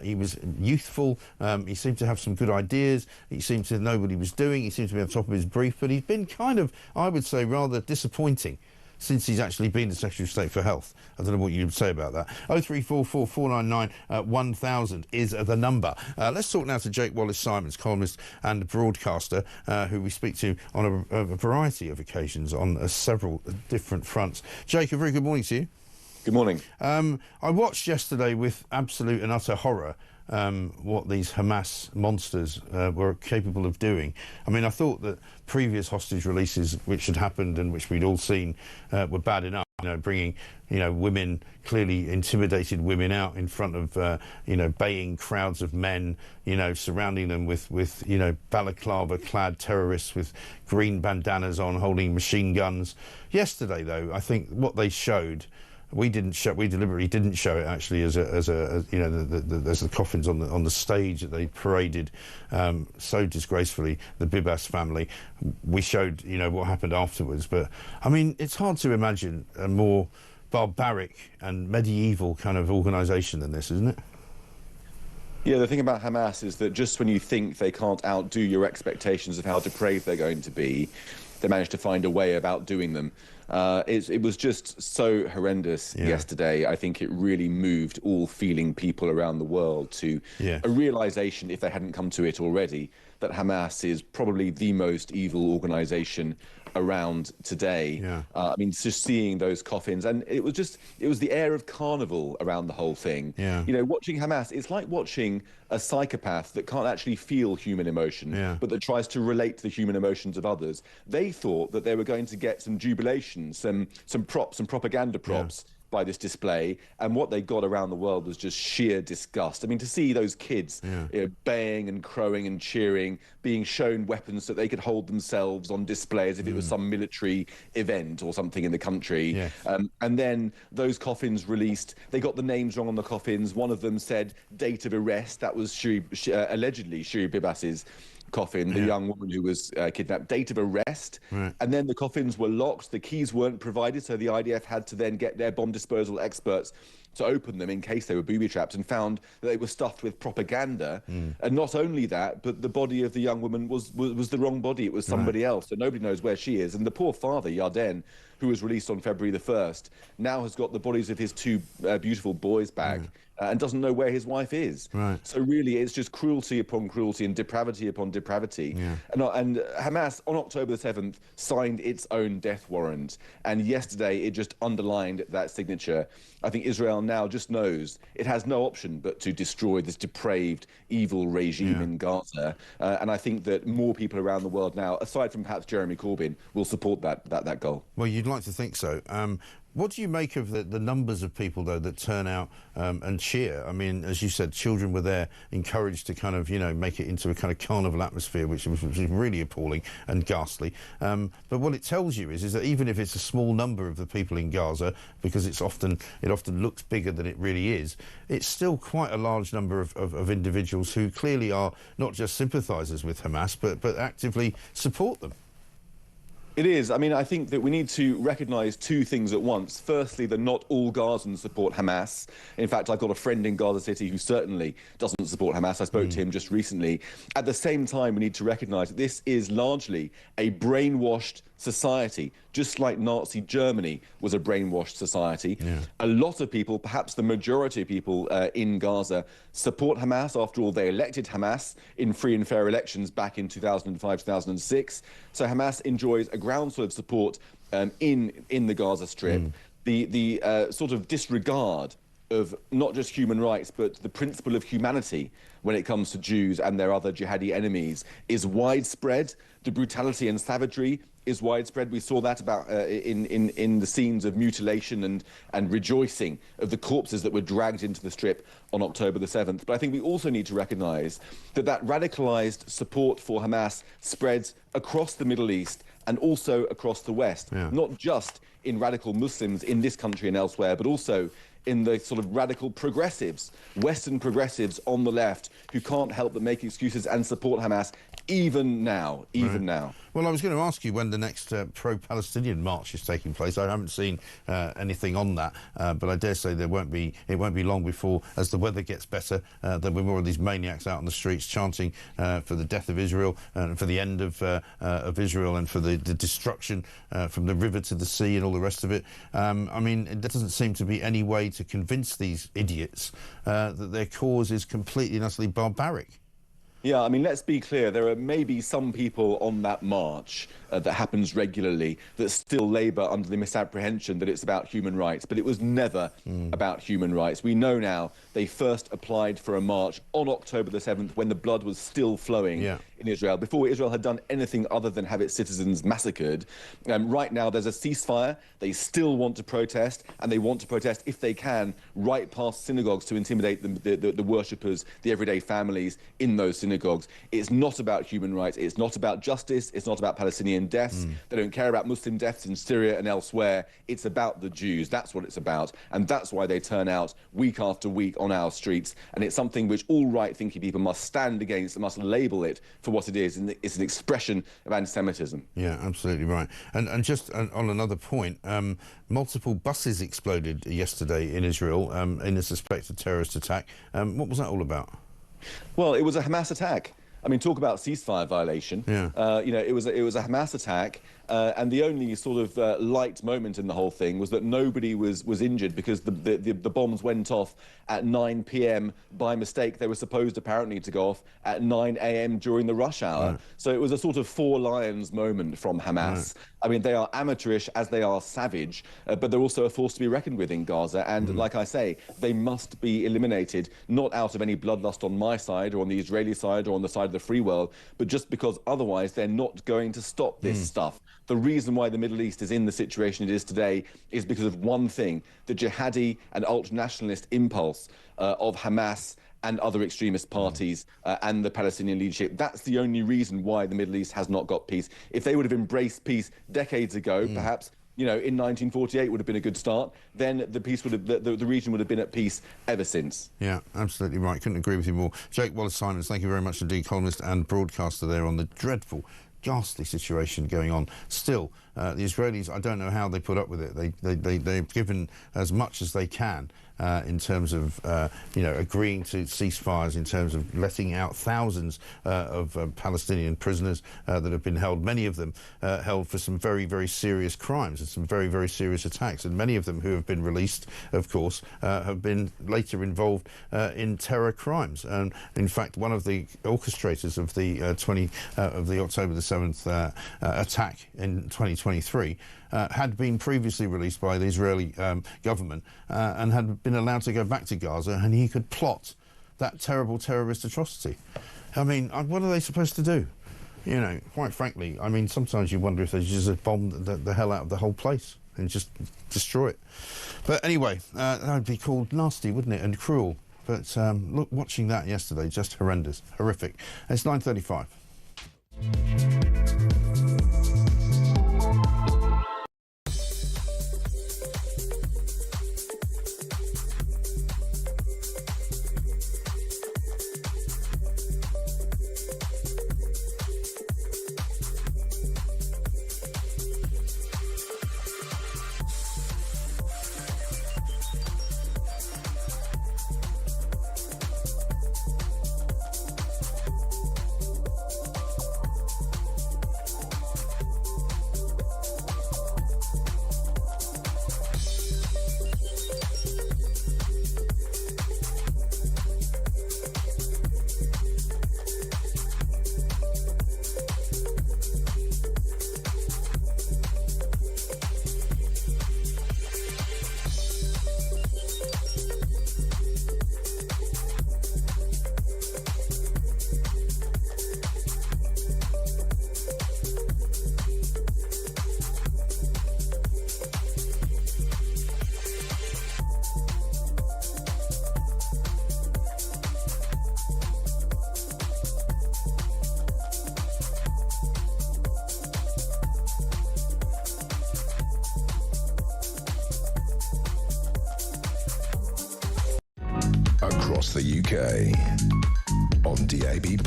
Speaker 2: He was youthful. He seemed to have some good ideas. He seemed to know what he was doing. He seemed to be on top of his brief. But he's been kind of, I would say, rather disappointing since he's actually been the Secretary of State for Health. I don't know what you'd say about that. 0344 499 1000 is the number. Let's talk now to Jake Wallace-Simons, columnist and broadcaster, who we speak to on a variety of occasions on several different fronts. Jake, a very good morning to you.
Speaker 25: Good morning.
Speaker 2: I watched yesterday with absolute and utter horror what these Hamas monsters were capable of doing. I mean, I thought that previous hostage releases which had happened and which we'd all seen were bad enough. You know, bringing, women, clearly intimidated women out in front of, baying crowds of men, surrounding them with balaclava-clad terrorists with green bandanas on, holding machine guns. Yesterday, though, I think what they showed We deliberately didn't show it actually as you know, there's the coffins on the stage that they paraded so disgracefully, the Bibas family. We showed, you know, what happened afterwards, but I mean, it's hard to imagine a more barbaric and medieval kind of organisation than this, isn't it?
Speaker 12: Yeah, the thing about Hamas is that just when you think they can't outdo your expectations of how depraved they're going to be, they manage to find a way of outdoing them. It was just so horrendous yesterday. I think it really moved all feeling people around the world to a realization, if they hadn't come to it already, that Hamas is probably the most evil organization around today. I mean, just seeing those coffins, and it was the air of carnival around the whole thing. You know, watching Hamas, it's like watching a psychopath that can't actually feel human emotion, but that tries to relate to the human emotions of others. They thought that they were going to get some jubilation, some props, some propaganda props by this display, and what they got around the world was just sheer disgust. I mean, to see those kids you know, baying and crowing and cheering, being shown weapons so they could hold themselves on display as if it was some military event or something in the country. And then those coffins released, they got the names wrong on the coffins. One of them said date of arrest. That was allegedly Shiri Bibas's coffin, the young woman who was kidnapped. Date of arrest, and then the coffins were locked, the keys weren't provided, so the IDF had to then get their bomb disposal experts to open them in case they were booby traps, and found that they were stuffed with propaganda. And not only that, but the body of the young woman was the wrong body. It was somebody else, so nobody knows where she is. And the poor father, Yarden, who was released on February the 1st, now has got the bodies of his two beautiful boys back. And doesn't know where his wife is. So really, it's just cruelty upon cruelty and depravity upon depravity. And Hamas, on October the 7th, signed its own death warrant. And yesterday, it just underlined that signature. I think Israel now just knows it has no option but to destroy this depraved, evil regime in Gaza. And I think that more people around the world now, aside from perhaps Jeremy Corbyn, will support that goal.
Speaker 2: Well, you'd like to think so. What do you make of the numbers of people, though, that turn out and cheer? I mean, as you said, children were there, encouraged to kind of, you know, make it into a kind of carnival atmosphere, which was really appalling and ghastly. But what it tells you is that even if it's a small number of the people in Gaza, because it often looks bigger than it really is, it's still quite a large number of individuals who clearly are not just sympathisers with Hamas, but actively support them.
Speaker 12: It is. I mean, I think that we need to recognise two things at once. Firstly, that not all Gazans support Hamas. In fact, I've got a friend in Gaza City who certainly doesn't support Hamas. I spoke to him just recently. At the same time, we need to recognise that this is largely a brainwashed society, just like Nazi Germany was a brainwashed society. A lot of people, perhaps the majority of people in Gaza, support Hamas. After all, they elected Hamas in free and fair elections back in 2005, 2006. So Hamas enjoys a groundswell of support in the Gaza Strip. The sort of disregard of not just human rights, but the principle of humanity when it comes to Jews and their other jihadi enemies is widespread. The brutality and savagery is widespread. We saw that about in the scenes of mutilation and rejoicing of the corpses that were dragged into the Strip on October the 7th. But I think we also need to recognise that radicalised support for Hamas spreads across the Middle East and also across the West, not just in radical Muslims in this country and elsewhere, but also in the sort of radical progressives, Western progressives on the left, who can't help but make excuses and support Hamas even now, now.
Speaker 2: Well, I was going to ask you when the next pro-Palestinian march is taking place. I haven't seen anything on that, but I dare say it won't be long before, as the weather gets better, there'll be more of these maniacs out on the streets chanting for the death of Israel and for the end of Israel and for the destruction from the river to the sea and all the rest of it. I mean, there doesn't seem to be any way to convince these idiots that their cause is completely and utterly barbaric.
Speaker 12: Yeah, I mean, let's be clear. There are maybe some people on that march that happens regularly that still labour under the misapprehension that it's about human rights, but it was never about human rights. We know now they first applied for a march on October the 7th when the blood was still flowing in Israel, before Israel had done anything other than have its citizens massacred. Right now, there's a ceasefire. They still want to protest, and they want to protest, if they can, right past synagogues to intimidate the worshippers, the everyday families in those synagogues. It's not about human rights. It's not about justice. It's not about Palestinian deaths. They don't care about Muslim deaths in Syria and elsewhere. It's about the Jews. That's what it's about. And that's why they turn out week after week on our streets. And it's something which all right-thinking people must stand against and must label it for what it is. And it's an expression of anti-Semitism.
Speaker 2: Yeah, absolutely right. And just on another point, multiple buses exploded yesterday in Israel in a suspected terrorist attack. What was that all about?
Speaker 12: Well, it was a Hamas attack. I mean, talk about ceasefire violation.
Speaker 2: Yeah.
Speaker 12: You know, it was a Hamas attack, and the only sort of light moment in the whole thing was that nobody was injured because the bombs went off at 9 p.m. by mistake. They were supposed apparently to go off at 9 a.m. during the rush hour.
Speaker 2: Right.
Speaker 12: So it was a sort of four lions moment from Hamas. Right. I mean, they are amateurish as they are savage, but they're also a force to be reckoned with in Gaza. And like I say, they must be eliminated, not out of any bloodlust on my side or on the Israeli side or on the side of the free world, but just because otherwise they're not going to stop this stuff. The reason why the Middle East is in the situation it is today is because of one thing, the jihadi and ultranationalist impulse of Hamas and other extremist parties and the Palestinian leadership. That's the only reason why the Middle East has not got peace. If they would have embraced peace decades ago, perhaps, you know, in 1948 would have been a good start, then the peace would have, the region would have been at peace ever since.
Speaker 2: Yeah, absolutely right. Couldn't agree with you more. Jake Wallace-Simons, thank you very much indeed, columnist and broadcaster there on the dreadful, ghastly situation going on. Still, the Israelis, I don't know how they put up with it. They've given as much as they can in terms of, you know, agreeing to ceasefires, in terms of letting out thousands of Palestinian prisoners that have been held, many of them held for some very, very serious crimes and some very, very serious attacks. And many of them who have been released, of course, have been later involved in terror crimes. And in fact, one of the orchestrators of the October the 7th attack in 2023 had been previously released by the Israeli government and had been allowed to go back to Gaza, and he could plot that terrible terrorist atrocity. I mean, what are they supposed to do? You know, quite frankly, I mean, sometimes you wonder if they just bomb the hell out of the whole place and just destroy it. But anyway, that would be called nasty, wouldn't it, and cruel. But look, watching that yesterday, just horrendous, horrific. It's 9:35.
Speaker 13: Across the UK, on DAB+,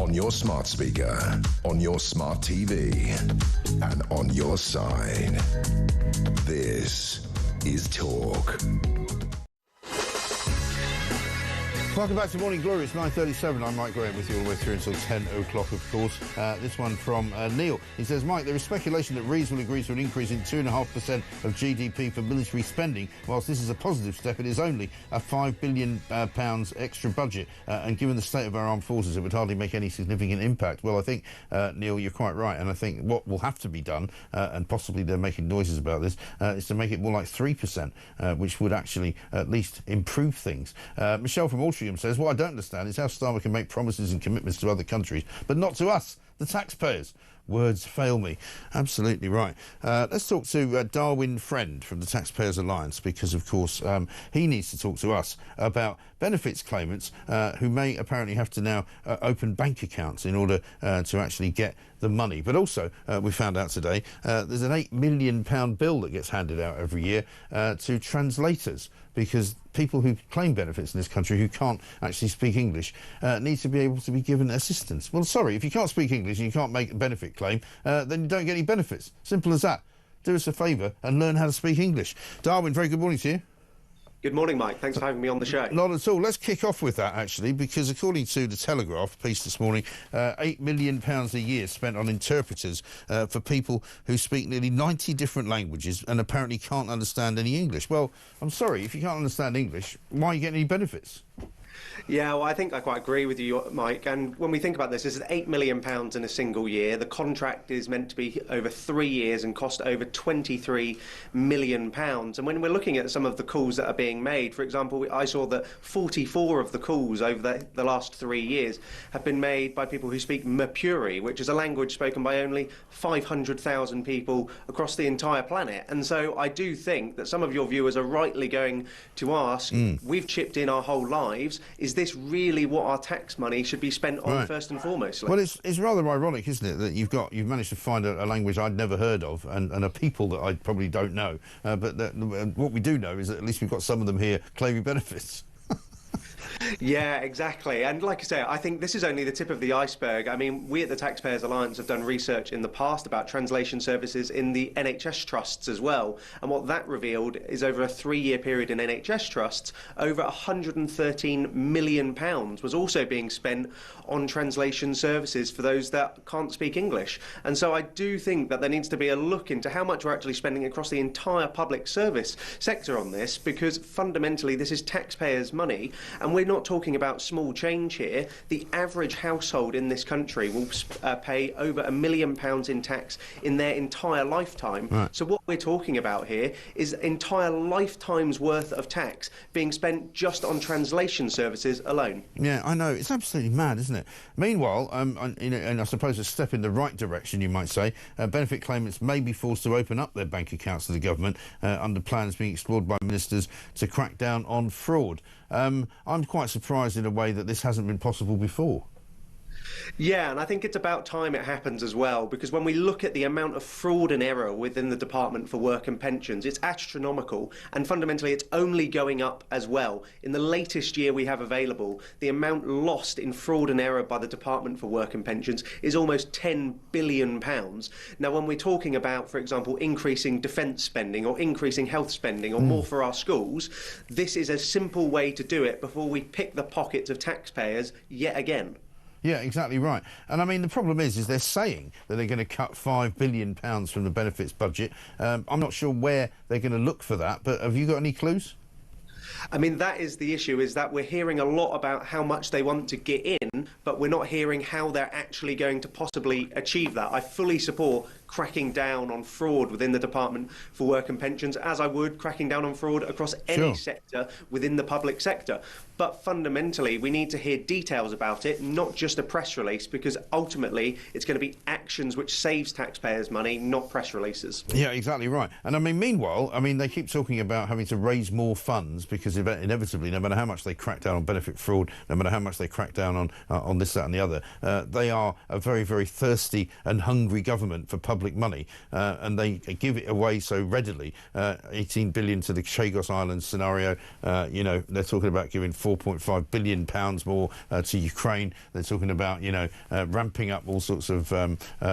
Speaker 13: on your smart speaker, on your smart TV, and on your side. This is Talk.
Speaker 2: Welcome back to Morning Glory. It's 9:37. I'm Mike Graham with you all the way through until 10 o'clock, of course. This one from Neil. He says, Mike, there is speculation that Rees will agree to an increase in 2.5% of GDP for military spending. Whilst this is a positive step, it is only a £5 billion extra budget. And given the state of our armed forces, it would hardly make any significant impact. Well, I think, Neil, you're quite right. And I think what will have to be done, and possibly they're making noises about this, is to make it more like 3%, which would actually at least improve things. Michelle from Altrincham Altrincham says, what I don't understand is how Starmer can make promises and commitments to other countries, but not to us, the taxpayers. Words fail me. Absolutely right. Let's talk to Darwin Friend from the Taxpayers Alliance, because, of course, he needs to talk to us about benefits claimants who may apparently have to now open bank accounts in order to actually get the money. But also, we found out today, there's an £8 million bill that gets handed out every year to translators, because people who claim benefits in this country who can't actually speak English need to be able to be given assistance. Well, sorry, if you can't speak English and you can't make a benefit claim, then you don't get any benefits. Simple as that. Do us a favour and learn how to speak English. Darwin, very good morning to you.
Speaker 1: Good morning, Mike. Thanks for having me on the show.
Speaker 2: Not at all. Let's kick off with that, actually, because according to the Telegraph piece this morning, £8 million a year spent on interpreters for people who speak nearly 90 different languages and apparently can't understand any English. Well, I'm sorry, if you can't understand English, why are you getting any benefits?
Speaker 1: Yeah, well, I think I quite agree with you, Mike. And when we think about this is £8 million in a single year. The contract is meant to be over 3 years and cost over £23 million. And when we're looking at some of the calls that are being made, for example, I saw that 44 of the calls over the last 3 years have been made by people who speak Mapuri, which is a language spoken by only 500,000 people across the entire planet. And so I do think that some of your viewers are rightly going to ask, we've chipped in our whole lives, is this really what our tax money should be spent on first and foremost?
Speaker 2: Well, it's rather ironic, isn't it, that you've managed to find a language I'd never heard of and a people that I probably don't know. But what we do know is that at least we've got some of them here claiming benefits.
Speaker 1: Yeah, exactly. And like I say, I think this is only the tip of the iceberg. I mean, we at the Taxpayers Alliance have done research in the past about translation services in the NHS trusts as well. And what that revealed is over a 3-year period in NHS trusts, over £113 million was also being spent on translation services for those that can't speak English. And so I do think that there needs to be a look into how much we're actually spending across the entire public service sector on this, because fundamentally this is taxpayers' money, and we're not talking about small change here. The average household in this country will pay over £1 million in tax in their entire lifetime. Right. So what we're talking about here is entire lifetimes worth of tax being spent just on translation services alone.
Speaker 2: Yeah, I know. It's absolutely mad, isn't it? Meanwhile, and I suppose a step in the right direction, you might say, benefit claimants may be forced to open up their bank accounts to the government under plans being explored by ministers to crack down on fraud. I'm quite surprised in a way that this hasn't been possible before.
Speaker 1: Yeah, and I think it's about time it happens as well, because when we look at the amount of fraud and error within the Department for Work and Pensions, it's astronomical, and fundamentally it's only going up as well. In the latest year we have available, the amount lost in fraud and error by the Department for Work and Pensions is almost £10 billion. Now, when we're talking about, for example, increasing defence spending or increasing health spending or more for our schools, this is a simple way to do it before we pick the pockets of taxpayers yet again.
Speaker 2: Yeah, exactly right. And I mean, the problem is they're saying that they're going to cut £5 billion from the benefits budget. I'm not sure where they're going to look for that, but have you got any clues?
Speaker 1: I mean, that is the issue, is that we're hearing a lot about how much they want to get in, but we're not hearing how they're actually going to possibly achieve that. I fully support cracking down on fraud within the Department for Work and Pensions, as I would cracking down on fraud across any sector within the public sector. But fundamentally, we need to hear details about it, not just a press release, because ultimately it's going to be actions which saves taxpayers' money, not press releases.
Speaker 2: Yeah, exactly right. And I mean, meanwhile, I mean, they keep talking about having to raise more funds because inevitably, no matter how much they crack down on benefit fraud, no matter how much they crack down on this, that and the other, they are a very, very thirsty and hungry government for public money, and they give it away so readily. 18 billion to the Chagos Islands scenario. You know, they're talking about giving £4.5 billion more to Ukraine. They're talking about, you know, ramping up all sorts of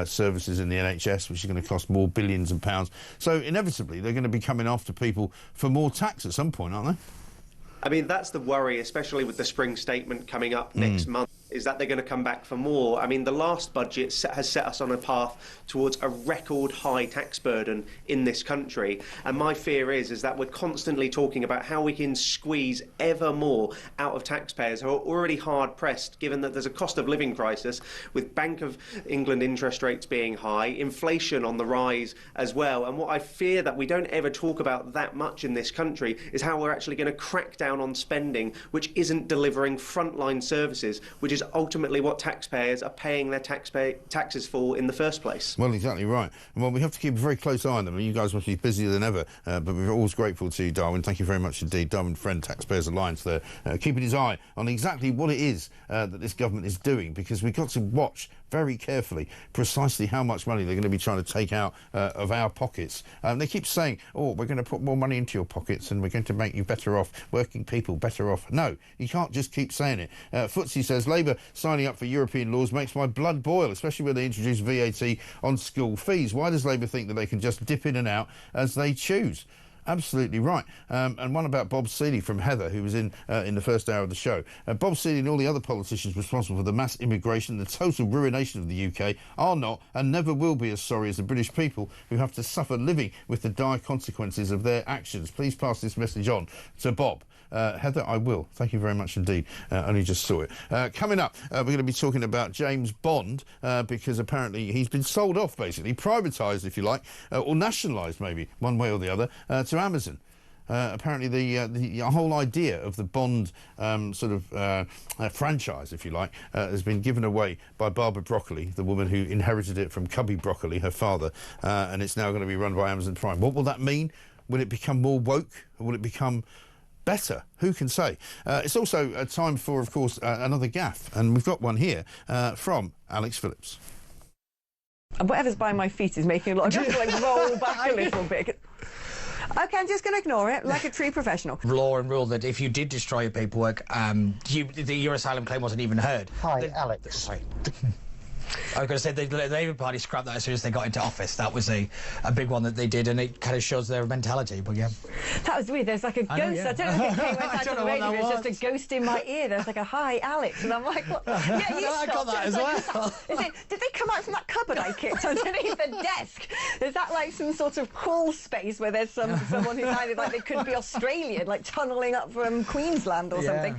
Speaker 2: services in the NHS, which is going to cost more billions of pounds. So inevitably, they're going to be coming after people for more tax at some point, aren't they?
Speaker 1: I mean, that's the worry, especially with the spring statement coming up next month. is that they're going to come back for more. I mean, the last budget has set us on a path towards a record high tax burden in this country. And my fear is that we're constantly talking about how we can squeeze ever more out of taxpayers who are already hard pressed, given that there's a cost of living crisis with Bank of England interest rates being high, inflation on the rise as well. And what I fear that we don't ever talk about that much in this country is how we're actually going to crack down on spending, which isn't delivering frontline services, which is ultimately what taxpayers are paying their taxes for in the first place.
Speaker 2: Well, exactly right. Well, we have to keep a very close eye on them. You guys must be busier than ever, but we're always grateful to you, Darwin. Thank you very much indeed. Darwin Friend, Taxpayers Alliance there, keeping his eye on exactly what it is that this government is doing, because we've got to watch very carefully precisely how much money they're going to be trying to take out of our pockets. They keep saying, oh, we're going to put more money into your pockets and we're going to make you better off, working people better off. No, you can't just keep saying it. Footsie says, Labour signing up for European laws makes my blood boil, especially when they introduce VAT on school fees. Why does Labour think that they can just dip in and out as they choose? Absolutely right. And one about Bob Seeley from Heather, who was in the first hour of the show. Bob Seeley and all the other politicians responsible for the mass immigration and the total ruination of the UK are not and never will be as sorry as the British people who have to suffer living with the dire consequences of their actions. Please pass this message on to Bob. Heather, I will. Thank you very much indeed. Only just saw it. Coming up, we're going to be talking about James Bond, because apparently he's been sold off, basically, privatised, if you like, or nationalised, maybe, one way or the other, to Amazon. Apparently the whole idea of the Bond franchise, if you like, has been given away by Barbara Broccoli, the woman who inherited it from Cubby Broccoli, her father, and it's now going to be run by Amazon Prime. What will that mean? Will it become more woke, or will it become better? Who can say? It's also a time for, of course, another gaffe, and we've got one here from Alex Phillips.
Speaker 14: And whatever's by my feet is making a lot of like roll back a little bit. Okay, I'm just going to ignore it, like a true professional.
Speaker 8: Law and rule that if you did destroy your paperwork, your asylum claim wasn't even heard.
Speaker 15: Hi, Alex.
Speaker 8: Sorry. I was going to say the Labour Party scrapped that as soon as they got into office. That was a big one that they did, and it kind of shows their mentality. But yeah,
Speaker 14: that was weird. There's like a ghost. I don't know if it came out of the radio. It's just a ghost in my ear. There's like a hi, Alex, and I'm like, what? Yeah, you
Speaker 8: I got that as well.
Speaker 14: Did they come out from that cupboard I kicked underneath the desk? Is that like some sort of crawl space where there's someone who sounded like they could be Australian, like tunnelling up from Queensland or something?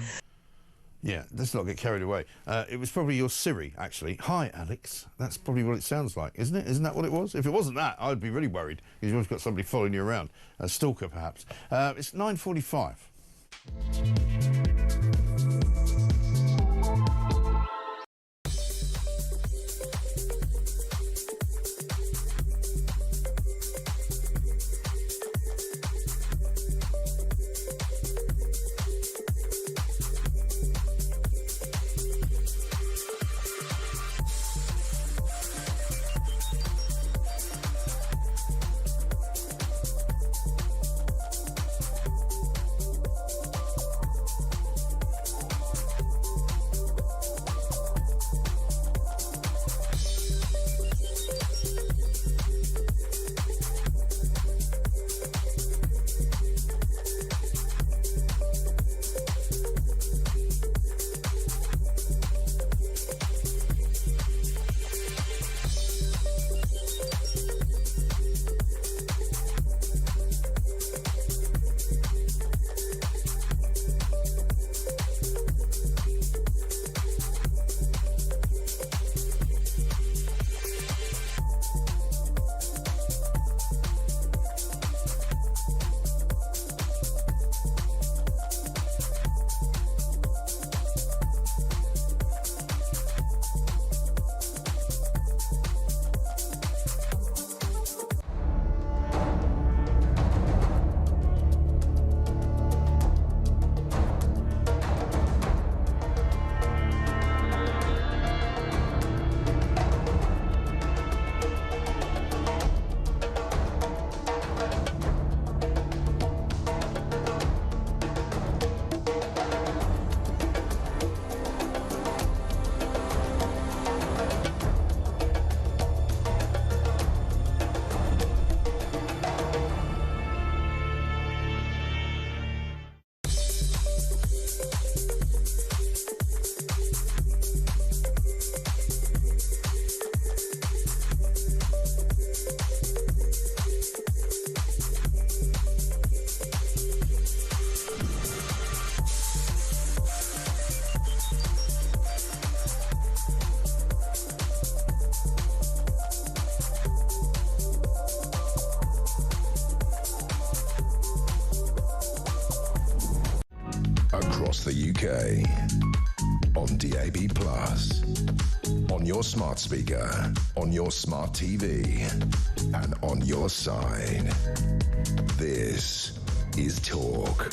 Speaker 2: Yeah, let's not get carried away. It was probably your Siri, actually. Hi, Alex. That's probably what it sounds like, isn't it? Isn't that what it was? If it wasn't that, I'd be really worried, because you've always got somebody following you around. A stalker, perhaps. It's 9:45.
Speaker 13: across the UK. On DAB+, on your smart speaker, on your smart TV, and on your side. This is Talk.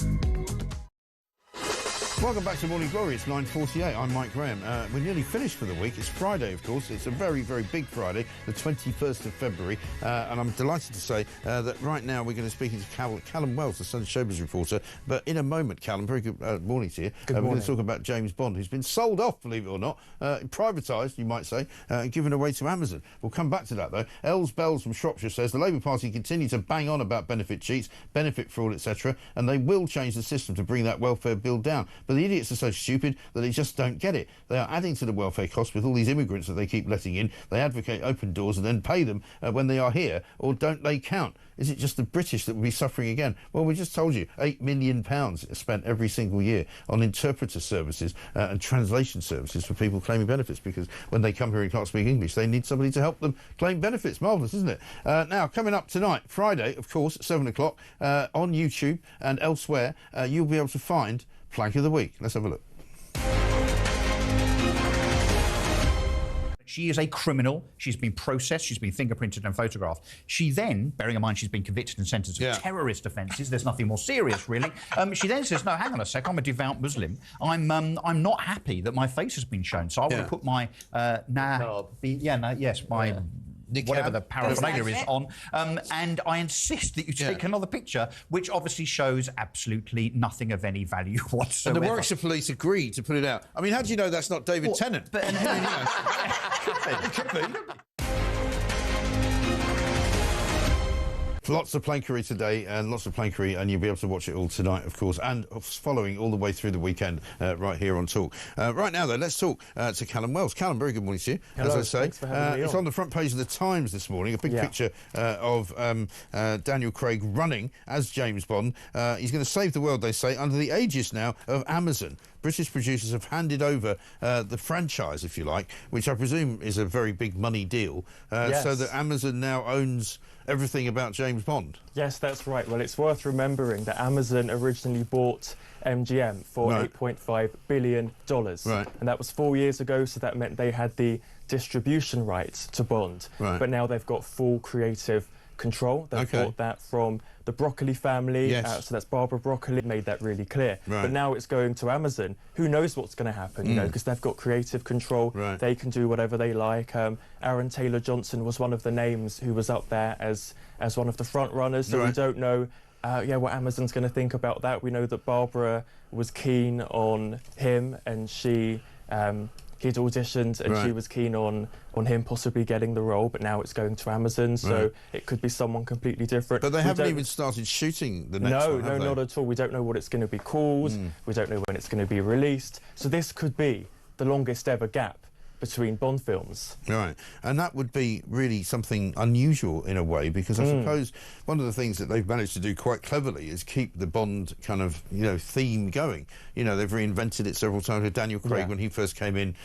Speaker 2: Welcome back to Morning Glory. It's 9:48. I'm Mike Graham. We're nearly finished for the week. It's Friday, of course. It's a very, very big Friday, the 21st of February. And I'm delighted to say that right now we're going to speak to Callum Wells, the Sunday Showbiz reporter. But in a moment, Callum, very good morning to you. We're going to talk about James Bond, who's been sold off, believe it or not, privatised, you might say, and given away to Amazon. We'll come back to that, though. Els Bells from Shropshire says the Labour Party continue to bang on about benefit cheats, benefit fraud, etc., and they will change the system to bring that welfare bill down. But the idiots are so stupid that they just don't get it. They are adding to the welfare costs with all these immigrants that they keep letting in. They advocate open doors and then pay them when they are here, or don't they count? Is it just the British that will be suffering again? Well, we just told you, £8 million is spent every single year on interpreter services and translation services for people claiming benefits, because when they come here and can't speak English, they need somebody to help them claim benefits. Marvellous, isn't it? Now, coming up tonight, Friday, of course, at 7 o'clock, on YouTube and elsewhere, you'll be able to find Plank of the Week. Let's have a look.
Speaker 15: She is a criminal. She's been processed. She's been fingerprinted and photographed. She then, bearing in mind she's been convicted and sentenced of terrorist offences, there's nothing more serious, really. She then says, no, hang on a sec, I'm a devout Muslim. I'm not happy that my face has been shown, so I want to put my... whatever the paraphernalia is on, and I insist that you take another picture, which obviously shows absolutely nothing of any value whatsoever.
Speaker 2: And the Warwickshire Police agreed to put it out. I mean, how do you know that's not David Tennant?
Speaker 15: But,
Speaker 2: it could be. Lots of plankery today and lots of plankery, and you'll be able to watch it all tonight, of course, and following all the way through the weekend right here on Talk. Right now, though, let's talk to Callum Wells. Callum, very good morning to you.
Speaker 16: Hello,
Speaker 2: as I say,
Speaker 16: thanks for having me
Speaker 2: it's on the front page of the Times this morning, a big picture of Daniel Craig running as James Bond. He's going to save the world, they say, under the aegis now of Amazon. British producers have handed over the franchise, if you like, which I presume is a very big money deal, so that Amazon now owns everything about James Bond.
Speaker 16: Yes, that's right. Well, it's worth remembering that Amazon originally bought MGM for $8.5 billion. Right. And that was 4 years ago, so that meant they had the distribution rights to Bond. Right. But now they've got full creative control. They've bought that from the Broccoli family, so that's Barbara Broccoli, made that really clear. Right. But now it's going to Amazon. Who knows what's going to happen, you know, because they've got creative control. Right. They can do whatever they like. Aaron Taylor-Johnson was one of the names who was up there as one of the front runners, so we don't know what Amazon's going to think about that. We know that Barbara was keen on him, and he'd auditioned and she was keen on him possibly getting the role, but now it's going to Amazon, so it could be someone completely different.
Speaker 2: But they haven't even started shooting the next one,
Speaker 16: No, not at all. We don't know what it's going to be called. We don't know when it's going to be released. So this could be the longest ever gap between Bond films.
Speaker 2: Right, and that would be really something unusual in a way, because I suppose one of the things that they've managed to do quite cleverly is keep the Bond kind of, you know, theme going. You know, they've reinvented it several times. With Daniel Craig, when he first came in,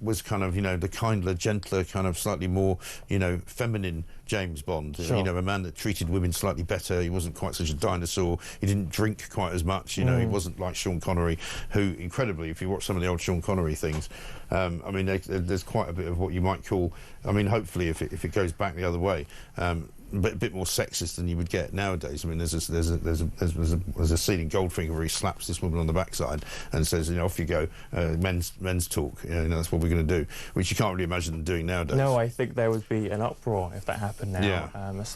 Speaker 2: was kind of, you know, the kindler, gentler, kind of slightly more, you know, feminine James Bond. You know, a man that treated women slightly better. He wasn't quite such a dinosaur. He didn't drink quite as much. You know, he wasn't like Sean Connery, who, incredibly, if you watch some of the old Sean Connery things, I mean, there's quite a bit of what you might call, I mean, hopefully, if it goes back the other way, but a bit more sexist than you would get nowadays. I mean, there's a scene in Goldfinger where he slaps this woman on the backside and says, you know, off you go, men's talk. You know, that's what we're going to do, which you can't really imagine them doing nowadays.
Speaker 16: No, I think there would be an uproar if that happened now.